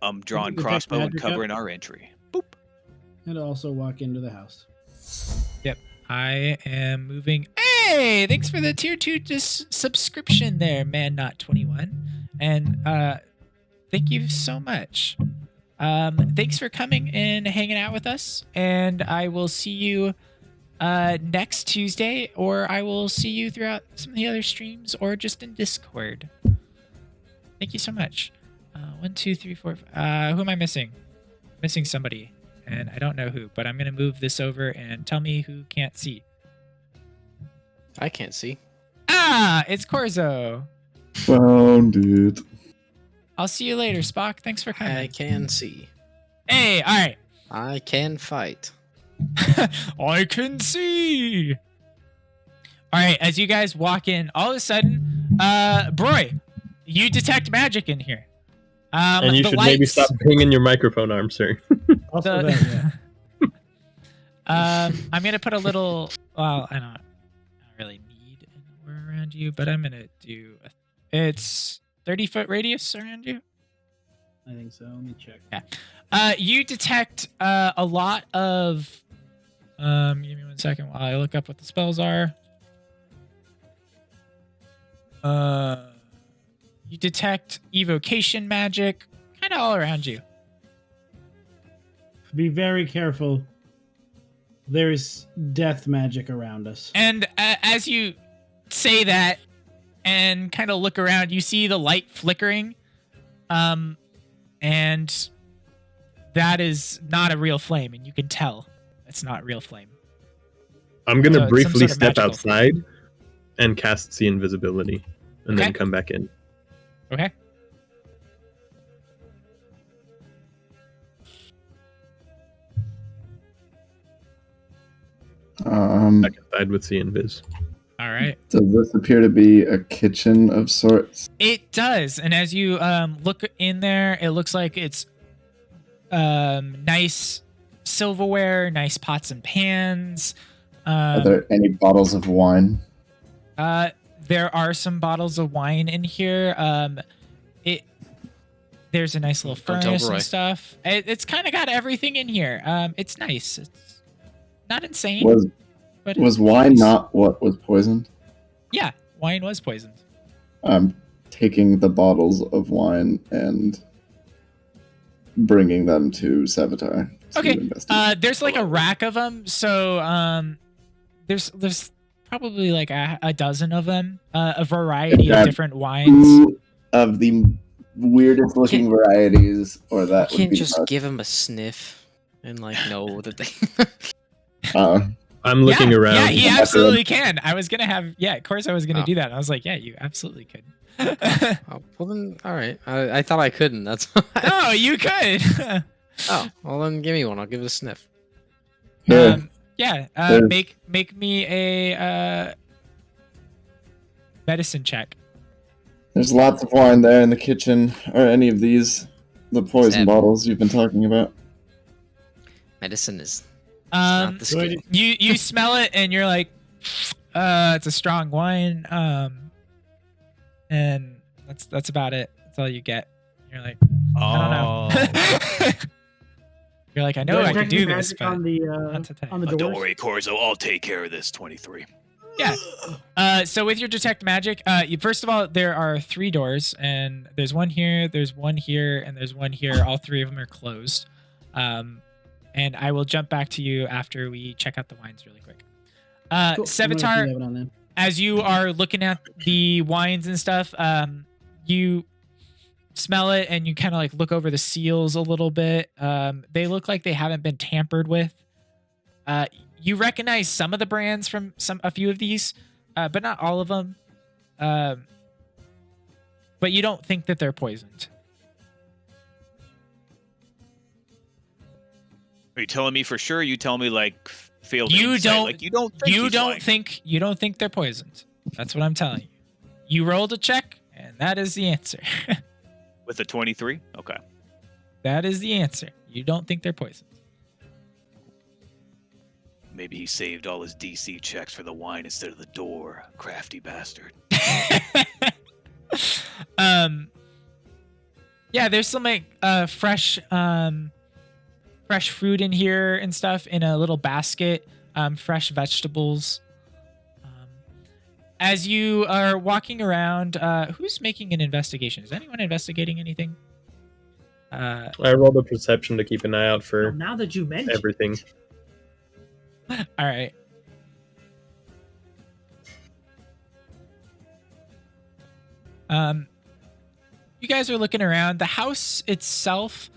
I'm drawing detect crossbow and magic covering our entry. Boop. And also walk into the house. I am moving. Hey, thanks for the tier 2 subscription there, man not 21. And thank you so much. Thanks for coming and hanging out with us, and I will see you next Tuesday, or I will see you throughout some of the other streams, or just in Discord. Thank you so much. 1, 2, 3, 4. Who am I missing? Missing somebody, and I don't know who, but I'm gonna move this over and tell me who can't see. I can't see. Ah, it's Corzo. Found it. I'll see you later, Spock. Thanks for coming. I can see. Hey, all right. I can fight. I can see. All right, as you guys walk in, all of a sudden, Broy, you detect magic in here. And you the should maybe lights- stop pinging your microphone arm, sir. Also, The- that, yeah. I'm gonna put a little. Well, I don't really need an aura around you, but I'm gonna do. It's 30-foot radius around you. I think so. Let me check. You detect a lot of. Give me 1 second while I look up what the spells are. You detect evocation magic, kind of all around you. Be very careful. There's death magic around us. And as you say that and kind of look around, you see the light flickering. And that is not a real flame, and you can tell it's not real flame. I'm gonna So it's some briefly sort of step magical outside and cast see invisibility, and then Okay. come back in. Okay. Back inside with see invis. All right. Does this appear to be a kitchen of sorts? It does, and as you look in there, it looks like it's nice silverware, nice pots and pans. Are there any bottles of wine? There are some bottles of wine in here. There's a nice little Don't tell furnace Roy. and stuff. It's kind of got everything in here. It's nice. It's not insane, but Was it's wine nice. not what was poisoned? Yeah, wine was poisoned. I'm taking the bottles of wine and bringing them to Savitar. to Okay. investigate. There's like a rack of them. So there's probably like a dozen of them. A variety of Okay. different wines. Two of the weirdest looking varieties, or that You would can't be just the give him a sniff and like know that they. I'm looking yeah, around. Yeah, he After absolutely can. I was gonna have. Yeah, of course I was gonna Oh. do that. I was like, yeah, you absolutely could. Oh, well then, all right. I thought I couldn't. That's why. No, you could. Oh, well then, give me one. I'll give it a sniff. Here, Yeah. There's- Make me a medicine check. there's lots of wine there in the kitchen. Are any of these the poison Seven. bottles you've been talking about? Medicine is not the so I skill. You smell it and you're like, it's a strong wine. And that's about it. That's all you get. You're like, I don't know. You're like, I know I can do this, but on the not today. on the Don't doors. worry, Corzo. I'll take care of this. 23. yeah. So with your detect magic, first of all, there are 3 doors, and there's one here, there's one here, and there's one here. All 3 of them are closed. And I will jump back to you after we check out the wines really quick. Cool. I'm gonna see Sevitar, that on them. as you are looking at the wines and stuff, you smell it and you kind of like look over the seals a little bit. They look like they haven't been tampered with. You recognize some of the brands from a few of these, but not all of them. But you don't think that they're poisoned. Are you telling me for sure? You tell me like failed You insight, don't- like you don't think You he's don't lying. think they're poisoned. That's what I'm telling you. You rolled a check, and that is the answer. with a 23. Okay. That is the answer. You don't think they're poisoned. Maybe he saved all his DC checks for the wine instead of the door. Crafty bastard. Yeah, there's some like fresh fruit in here and stuff in a little basket. Fresh vegetables. As you are walking around, who's making an investigation? Is anyone investigating anything? I rolled a perception to keep an eye out Well, for now that you mention everything. All right. You guys are looking around. The house itself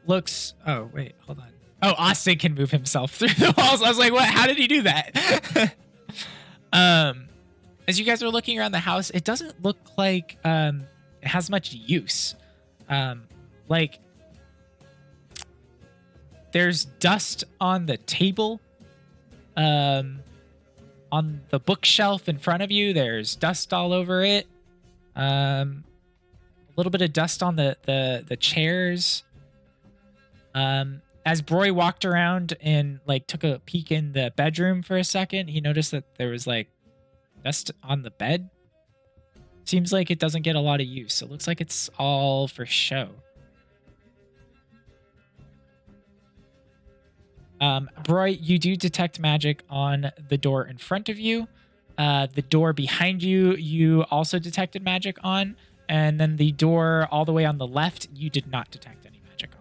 looks. Oh wait, hold on. Oh, Austin can move himself through the walls. I was like, what? How did he do that? As you guys are looking around the house, it doesn't look like it has much use. Like there's dust on the table. On the bookshelf in front of you, there's dust all over it. A little bit of dust on the chairs. As Broy walked around and like took a peek in the bedroom for a second, he noticed that there was like dust on the bed. Seems like it doesn't get a lot of use. It looks like it's all for show. Broy, you do detect magic on the door in front of you. The door behind you, you also detected magic on. And then the door all the way on the left, you did not detect any magic on.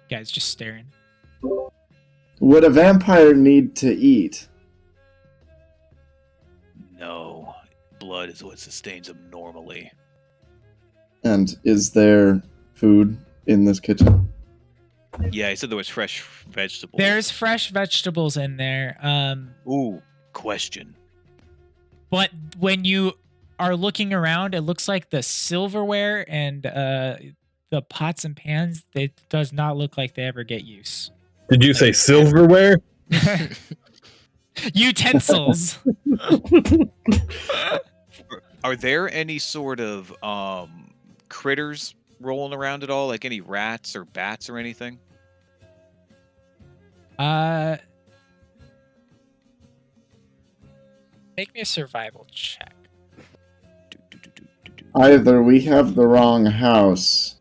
Guys just staring. Would a vampire need to eat? No. Blood is what sustains him normally. And is there food in this kitchen? Yeah, he said there was fresh vegetables. There's fresh vegetables in there. Ooh, question. But when you are looking around, it looks like the silverware and the pots and pans, it does not look like they ever get use. Did you say silverware? Utensils. Are there any sort of critters rolling around at all? Like any rats or bats or anything? Make me a survival check. Either we have the wrong house,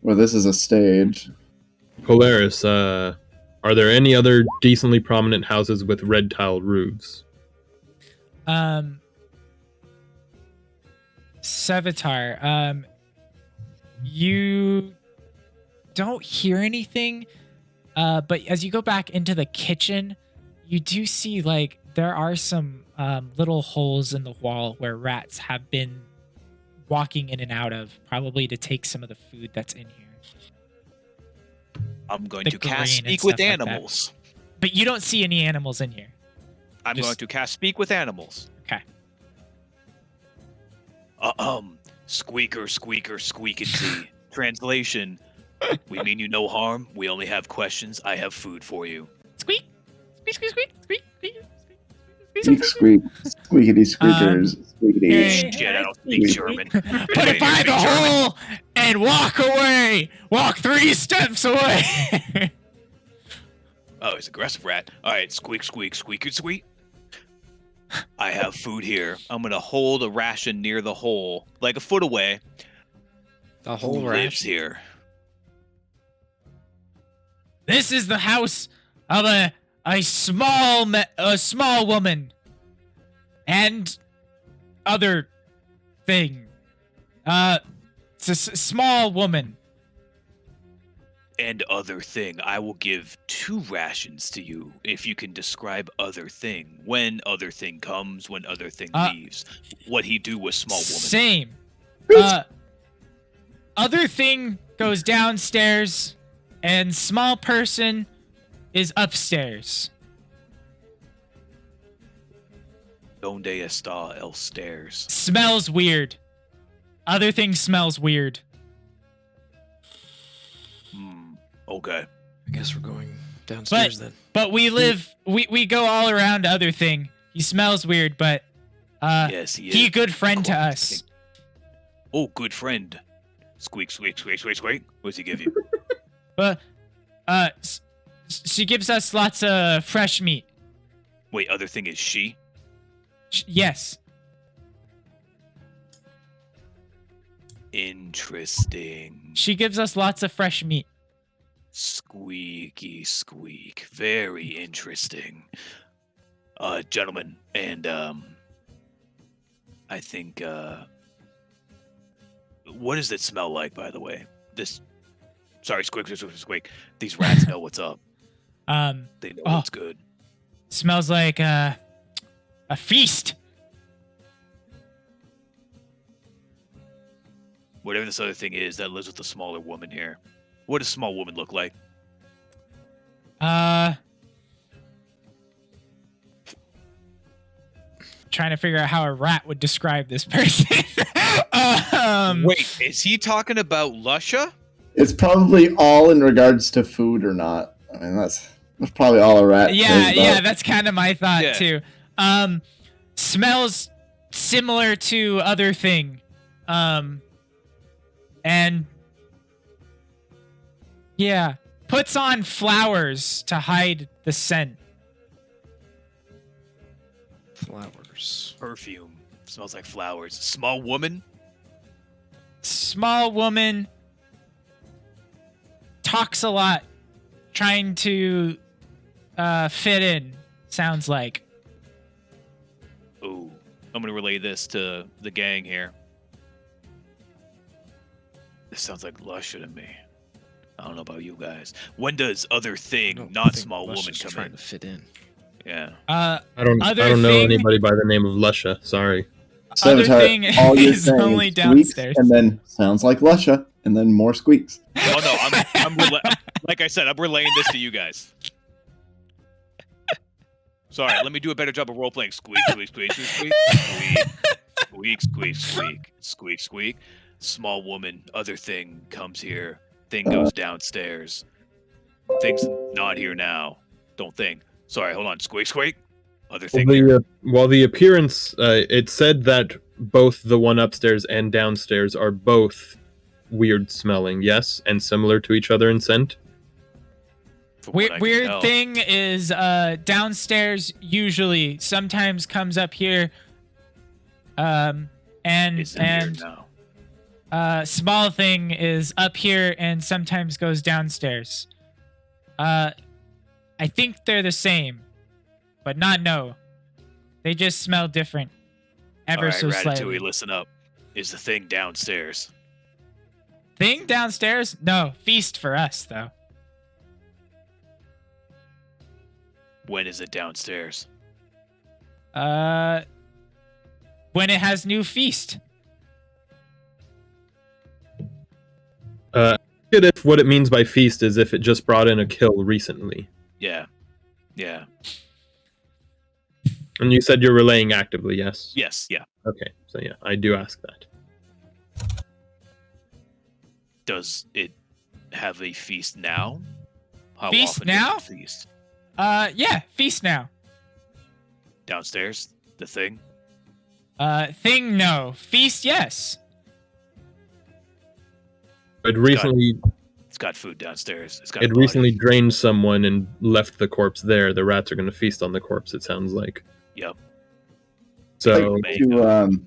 or this is a stage. Polaris, are there any other decently prominent houses with red tile roofs? Sevatar, you don't hear anything, but as you go back into the kitchen, you do see like there are some little holes in the wall where rats have been walking in and out of, probably to take some of the food that's in here. I'm going The to grain cast and Speak with stuff like that. Animals. But you don't see any animals in here. I'm Just- going to cast Speak with Animals. Okay. Squeaker, squeaker, squeakity. Translation: we mean you no harm. We only have questions. I have food for you. Squeak, squeak, squeak, squeak, squeak, squeak, Squeak, squeak, squeakity squeakers, squeakity. Hey. Shit, I don't speak German. Put it by the hole and walk away. Walk 3 steps away. Oh, he's an aggressive rat. All right, squeak, squeak, squeaky, squeak. I have food here. I'm gonna hold a ration near the hole, like a foot away. The whole Who lives ration. here? This is the house of a small woman and other thing. It's a small woman. And other thing. I will give 2 rations to you if you can describe other thing. When other thing comes, when other thing leaves. What he do with small woman. Same. Other thing goes downstairs, and small person is upstairs. Donde está el stairs? Smells weird. Other thing smells weird. Okay. I guess we're going downstairs then. But we go all around other thing. He smells weird, but Yes, he is. he a good friend to According us. Oh, good friend. Squeak, squeak, squeak, squeak, squeak. What's he give you? But she gives us lots of fresh meat. Wait, other thing is she? Yes. Interesting. She gives us lots of fresh meat. Squeaky squeak. Very interesting. Gentlemen, and I think what does it smell like, by the way? Sorry, squeak. These rats know what's up. They know what's good. Smells like a feast. Whatever this other thing is that lives with the smaller woman here. What does small woman look like? Trying to figure out how a rat would describe this person. Wait, is he talking about Lusha? It's probably all in regards to food or not. I mean, that's probably all a rat cares about. Yeah, that's kind of my thought Yeah. too. Smells similar to other thing. And yeah, puts on flowers to hide the scent. Flowers. Perfume. Smells like flowers. Small woman? Small woman talks a lot, trying to fit in, sounds like. Ooh. I'm gonna relay this to the gang here. This sounds like Lusha to me. I don't know about you guys. When does other I thing, don't not think small woman, Lusha's come trying in? to fit in. Yeah. I don't Other know thing- anybody by the name of Lusha. Sorry. Other Sabotage, thing all you're is saying only squeaks, downstairs. and then sounds like Lusha, and then more squeaks. Oh no, like I said, I'm relaying this to you guys. Sorry, let me do a better job of role playing. Squeak, squeak, squeak, squeak, squeak, squeak, squeak, squeak, squeak, squeak. Small woman, other thing comes here. Thing goes downstairs. Thing's not here now. Don't think. Sorry, hold on. Squeak, squeak. Other thing here. While the appearance, it said that both the one upstairs and downstairs are both weird smelling, yes, and similar to each other in scent. From what I can Weird tell. thing is downstairs usually sometimes comes up here. And It's in here now. small thing is up here and sometimes goes downstairs. I think they're the same, but not no. They just smell different. Ever All right, so Ratatouille, slightly. listen up. Is the thing downstairs? Thing downstairs? No, feast for us though. When is it downstairs? When it has new feast. If what it means by feast is if it just brought in a kill recently. Yeah. Yeah. And you said you're relaying actively, yes? Yes, yeah. Okay, so yeah, I do ask that. Does it have a feast now? How Feast often now? does it feast? Yeah, feast now. Downstairs? The thing? Thing no. Feast yes. It recently It's got food downstairs. It's got it a body. recently drained someone and left the corpse there. The rats are going to feast on the corpse, it sounds like. Yep. So Like to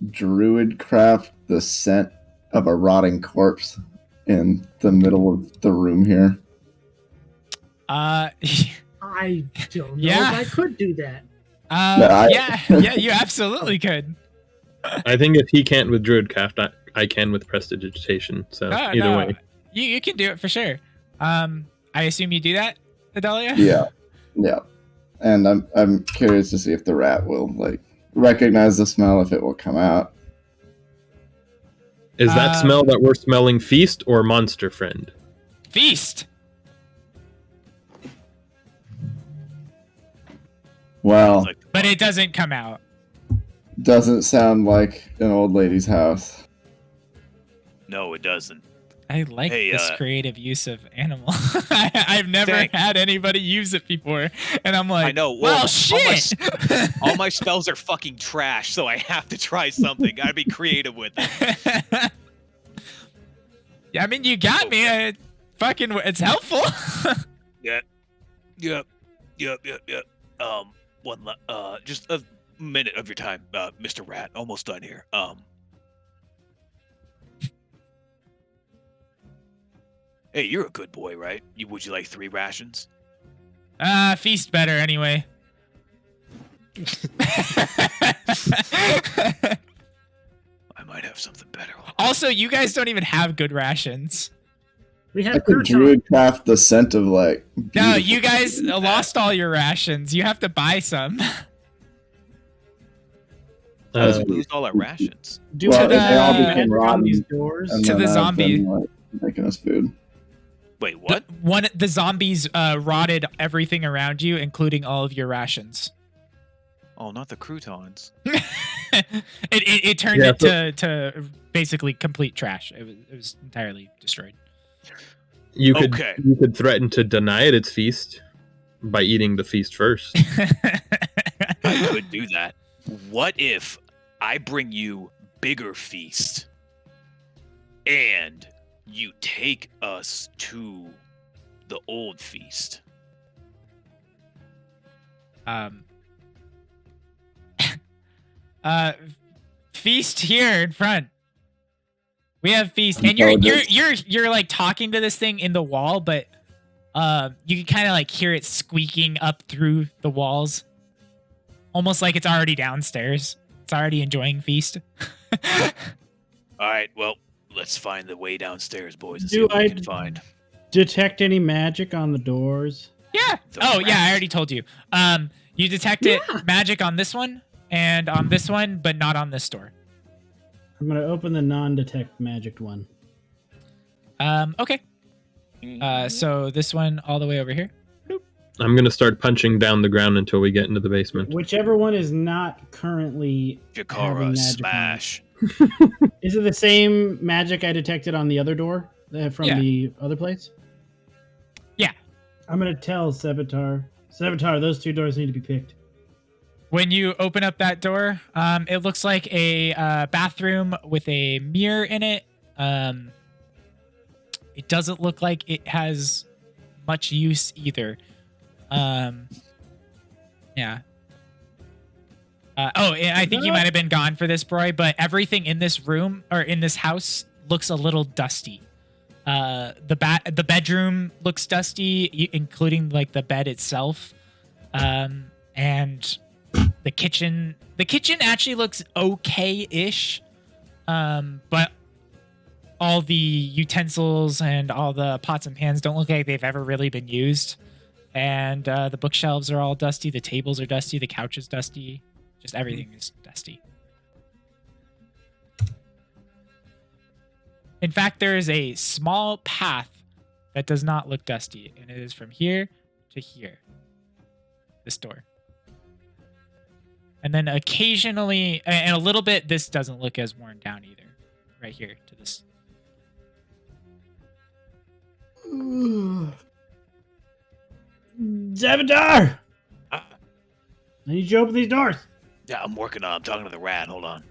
druid craft the scent of a rotting corpse in the middle of the room here. I don't know Yeah. if I could do that. yeah, you absolutely could. I think if he can't with druidcraft, I can with prestidigitation. So Oh, either no. way. You can do it for sure. I assume you do that, Adelia? Yeah. And I'm curious to see if the rat will like recognize the smell, if it will come out. Is that smell that we're smelling feast or monster friend? Feast. Well, Like, But it doesn't come out. doesn't sound like an old lady's house. no, it doesn't. I like Hey, this creative use of animal. I've never Thank- had anybody use it before, and I'm like, I know. well, Well, shit. All my spells are fucking trash, so I have to try something. Gotta be creative with it. Yeah, I mean, you got me. fucking, it's helpful. Yep. Just a minute of your time, Mr. Rat. Almost done here. Hey, you're a good boy, right? Would you like 3 rations? Feast better anyway. I might have something better. Also, you guys don't even have good rations. We I have could crouton. druid craft the scent of like. No, beautiful you guys food. lost all your rations. You have to buy some. How does Uh, we lose all our rations? Do Well, we they all have became magic on rotten, these doors? And to then the I've zombie. been, like, making us food. Wait, what? The zombies rotted everything around you, including all of your rations. Oh, not the croutons. it turned Yeah, it to basically complete trash. It was entirely destroyed. you could Okay. you could threaten to deny it its feast by eating the feast first. I could do that. What if I bring you bigger feast and you take us to the old feast? Feast here in front. We have feast, and you're like talking to this thing in the wall, but you can kind of like hear it squeaking up through the walls, almost like it's already downstairs. It's already enjoying feast. All right, well, let's find the way downstairs, boys, and see Do what we I can find. detect any magic on the doors? Yeah. The Oh, yeah. I rat. already told you. You detected magic on this one and on this one, but not on this door. I'm gonna open the non-detect magic one. Okay. So this one all the way over here. I'm gonna start punching down the ground until we get into the basement. Whichever one is not currently having Jakara, magic smash. on it. Is it the same magic I detected on the other door from Yeah. the other place? Yeah. I'm gonna tell Sevatar. Sevatar, those 2 doors need to be picked. When you open up that door, it looks like a bathroom with a mirror in it. It doesn't look like it has much use either. Yeah. And I think you might have been gone for this, Broy, but everything in this room or in this house looks a little dusty. The bedroom looks dusty, including like the bed itself. And the kitchen actually looks okay-ish. But all the utensils and all the pots and pans don't look like they've ever really been used. And the bookshelves are all dusty. The tables are dusty. The couch is dusty. Just everything is dusty. In fact, there is a small path that does not look dusty, and it is from here to here. This door. And then occasionally, and a little bit, this doesn't look as worn down either. Right here to this. Sevatar! Ah. I need you to open these doors. Yeah, I'm working on. I'm talking to the rat. Hold on.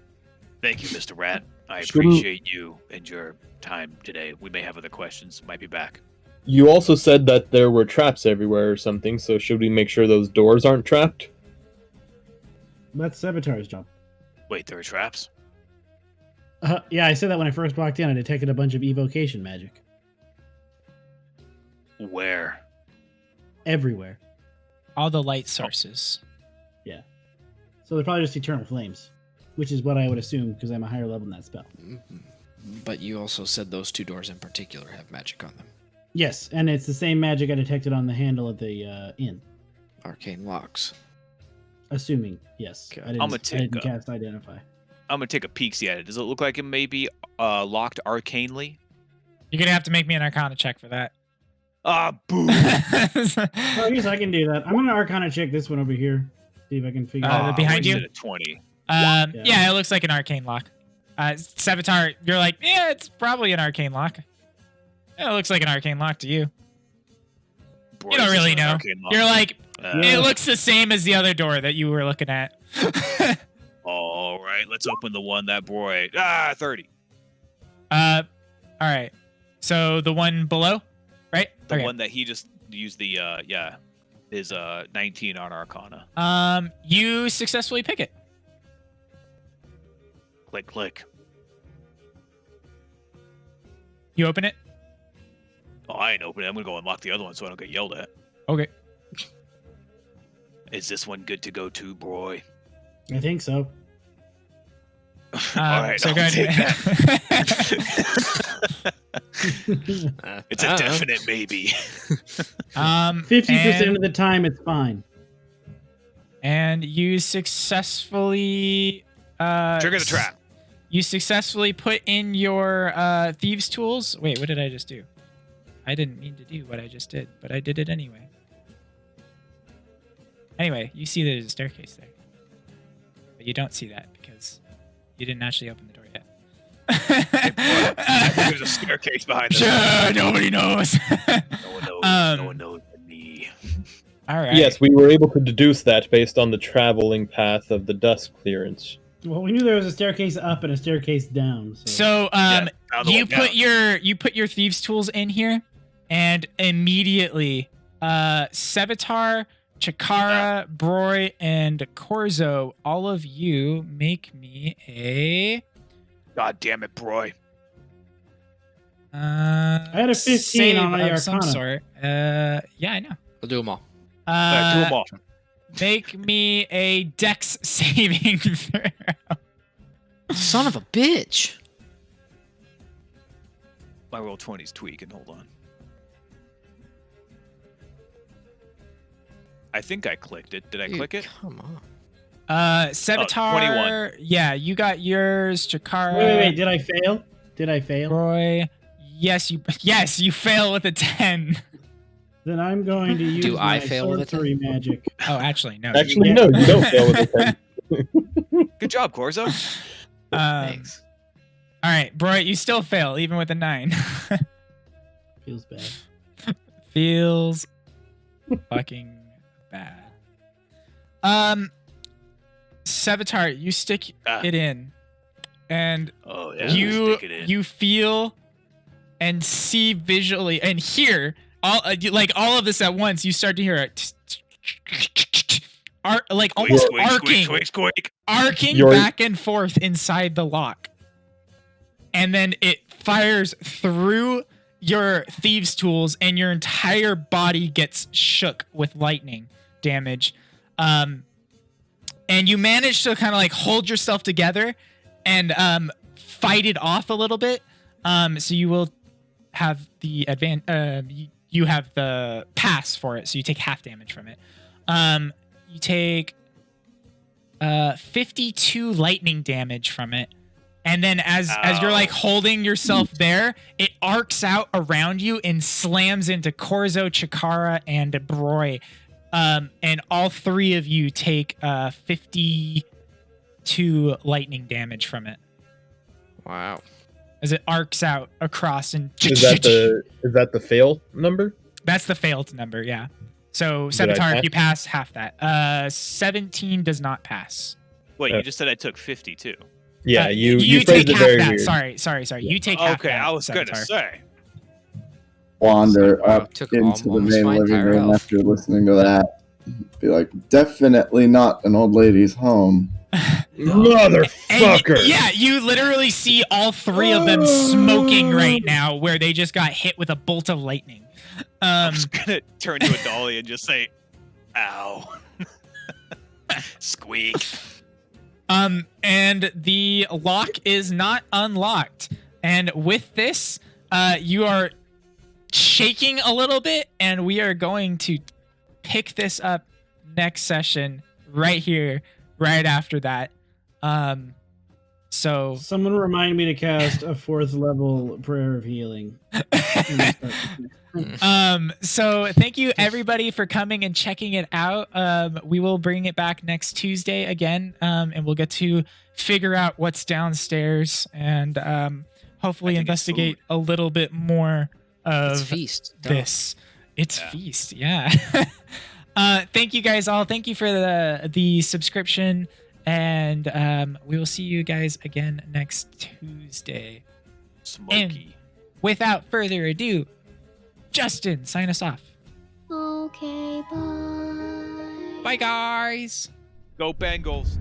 Thank you, Mr. Rat. I Shouldn't- appreciate you and your time today. We may have other questions. Might be back. You also said that there were traps everywhere or something, so should we make sure those doors aren't trapped? That's Sevatar's job. Wait, there are traps? Yeah, I said that when I first walked in. I detected a bunch of evocation magic Where? everywhere. All the light sources. So they're probably just eternal flames, which is what I would assume because I'm a higher level in that spell. But you also said those 2 doors in particular have magic on them. Yes, and it's the same magic I detected on the handle of the inn. Arcane locks. Assuming, yes. Okay. I didn't, I'ma I take didn't cast Identify. I'm gonna take a peek at it. Does it look like it may be locked arcanely? You're going to have to make me an Arcana check for that. Ah, boo! Oh, I guess I can do that. I'm going to Arcana check this one over here. See if I can figure Uh, out. behind you? wasted a 20. Yeah, it looks like an arcane lock. Sevatar, you're like, yeah, it's probably an arcane lock. Yeah, it looks like an arcane lock to you. Boy, You don't is this really an know. arcane lock. You're like, Yeah. it looks the same as the other door that you were looking at. All right, let's open the one that boy. 30. All right. So the one below? right? The Okay. one that he just used the his 19 on Arcana. You successfully pick it. Click, click. You open it. Oh, I ain't opening it. I'm gonna go unlock the other one so I don't get yelled at. Okay. Is this one good to go too, boy? I think so. All right, so I'll go ahead. take that. It's a I don't know. definite maybe. 50% of the time, it's fine. And you successfully Trigger the trap. You successfully put in your thieves' tools. Wait, what did I just do? I didn't mean to do what I just did, but I did it anyway. Anyway, you see there's a staircase there. But you don't see that because you didn't actually open the door yet. There's a staircase behind us. Sure, nobody knows. No one knows. No one knows but me. All right. Yes, we were able to deduce that based on the traveling path of the dust clearance. Well, we knew there was a staircase up and a staircase down. So found the you one put down. your thieves tools in here, and immediately Sevatar, Chikara, Broy, and Corzo, all of you make me a God damn it, Broy. I had a 15 save on my of some Arcana. sort. Yeah, I know. We'll do them all. All right, do them all. Make me a Dex saving throw. Son of a bitch. My roll 20's tweaking. Hold on. I think I clicked it. Did I Dude, click it? Come on. Sevatar. 21. Yeah, you got yours. Chikara. Wait. Did I fail? Did I fail? Roy. Yes, you fail with a 10. Then I'm going to use Do my I fail with a 10? sorcery magic. Oh, actually, no. Actually, Yeah. no, you don't fail with a 10. Good job, Corzo. Thanks. All right, Broy, you still fail even with a 9. Feels bad. Feels fucking bad. Sevatar, you stick it in, and Oh yeah. you Stick it in. you feel and see visually and hear all all of this at once. You start to hear it, almost Squeak, arcing, squeak, squeak, squeak. arcing You're- back and forth inside the lock, and then it fires through your thieves' tools, and your entire body gets shook with lightning damage. And you manage to kind of hold yourself together and fight it off a little bit. So you will have the you have the pass for it, so you take half damage from it. You take 52 lightning damage from it. And then as you're holding yourself there, it arcs out around you and slams into Corzo, Chikara, and Broy. And all three of you take 52 lightning damage from it Wow. as it arcs out across. And Is that the fail number? that's the failed number, yeah. So Did I Sevatar, pass? if you pass half that. 17 does not pass. Wait, you just said I took 52. Yeah, you take phrased it half very that. weird. Sorry. You take half Okay, that. I was gonna Sevatar. say. Wander Wow, up took into the almost main my living entire room health. after listening to that. Be like, definitely not an old lady's home. Motherfucker! And yeah, you literally see all three of them smoking right now, where they just got hit with a bolt of lightning. I'm just gonna turn to a dolly and just say, "Ow." Squeak. And the lock is not unlocked. And with this, you are shaking a little bit, and we are going to pick this up next session right here, right after that. So Someone remind me to cast a 4th level prayer of healing. so thank you everybody for coming and checking it out. We will bring it back next Tuesday again, and we'll get to figure out what's downstairs and hopefully I think it's investigate a little bit more It's of feast. Duh. this. It's Yeah. feast, yeah. Thank you guys all. Thank you for the subscription, and we will see you guys again next Tuesday. Smoky. Without further ado, Justin, sign us off. Okay, bye. Bye, guys. Go Bengals.